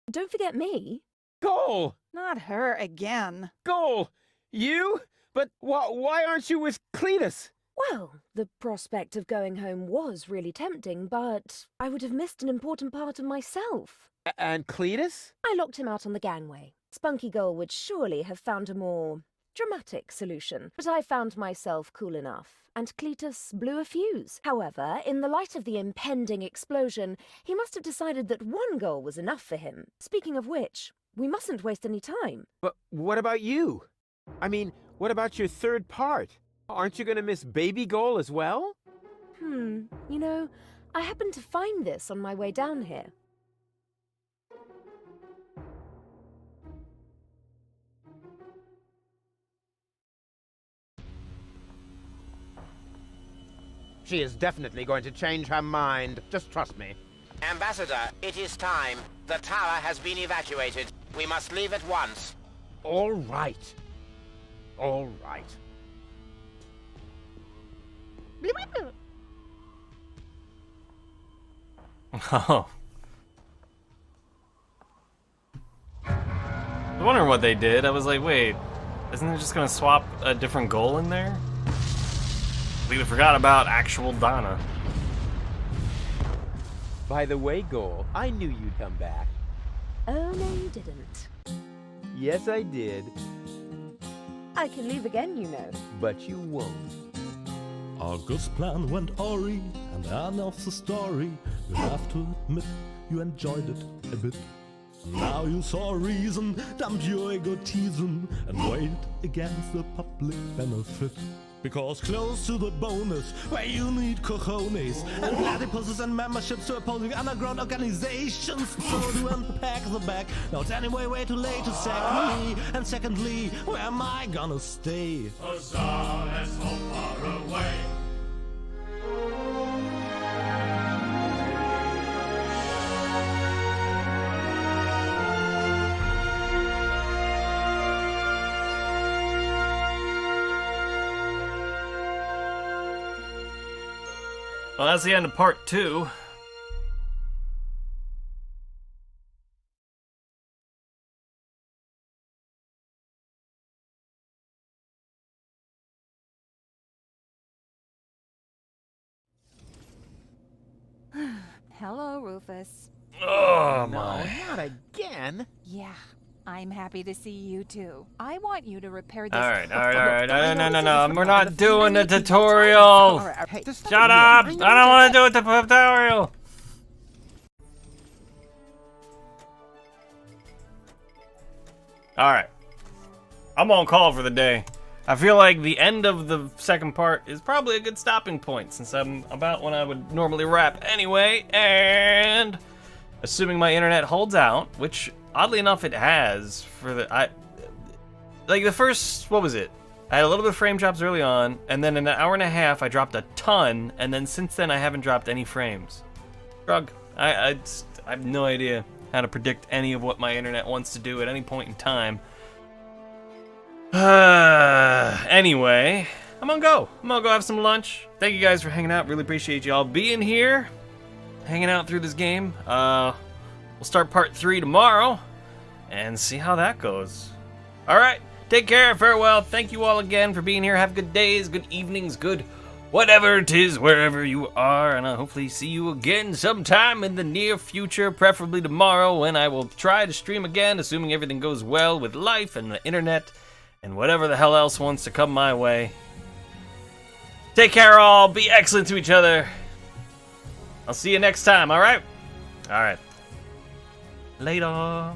Don't forget me. Goal! Not her again. Goal! You? But why aren't you with Cletus? Well, the prospect of going home was really tempting, but I would have missed an important part of myself. And Cletus? I locked him out on the gangway. Spunky Goal would surely have found a more dramatic solution, but I found myself cool enough, and Cletus blew a fuse. However, in the light of the impending explosion, he must have decided that one goal was enough for him. Speaking of which, we mustn't waste any time. But what about you? I mean, what about your third part? Aren't you going to miss Baby Goal as well? You know, I happened to find this on my way down here. She is definitely going to change her mind. Just trust me. Ambassador, it is time. The tower has been evacuated. We must leave at once. All right. All right. Oh. I was wondering what they did. I was like, wait, isn't it just gonna swap a different goal in there? We forgot about actual Donna. By the way, Goal, I knew you'd come back. Oh, no, you didn't. Yes, I did. I can leave again, you know. But you won't. August's plan went awry, and the end of the story. You have to admit you enjoyed it a bit. Now you saw a reason, dump your egotism, and weigh it against the public benefit. Because close to the bonus, where you need cojones and platypuses and memberships to opposing underground organizations. So to unpack the bag, now it's anyway way too late to sack me. And secondly, where am I gonna stay? Huzzah, let's so far away. Well, that's the end of part 2. Hello, Rufus. Oh, No, my. not again. Yeah, I'm happy to see you too. I want you to repair this. Alright. No. We're not doing the tutorial. Shut up! I don't want to do the tutorial. Alright. I'm on call for the day. I feel like the end of the second part is probably a good stopping point since I'm about when I would normally wrap anyway, and assuming my internet holds out, which oddly enough it has for the like the first, what was it? I had a little bit of frame drops early on, and then in an hour and a half I dropped a ton, and then since then I haven't dropped any frames. Shrug. I have no idea how to predict any of what my internet wants to do at any point in time. Anyway, I'm gonna go have some lunch. Thank you guys for hanging out. Really appreciate y'all being here, hanging out through this game. We'll start part 3 tomorrow and see how that goes. All right, take care, farewell. Thank you all again for being here. Have good days, good evenings, good whatever it is, wherever you are, and I'll hopefully see you again sometime in the near future, preferably tomorrow, when I will try to stream again, assuming everything goes well with life and the internet and whatever the hell else wants to come my way. Take care, all. Be excellent to each other. I'll see you next time, all right? All right. Later.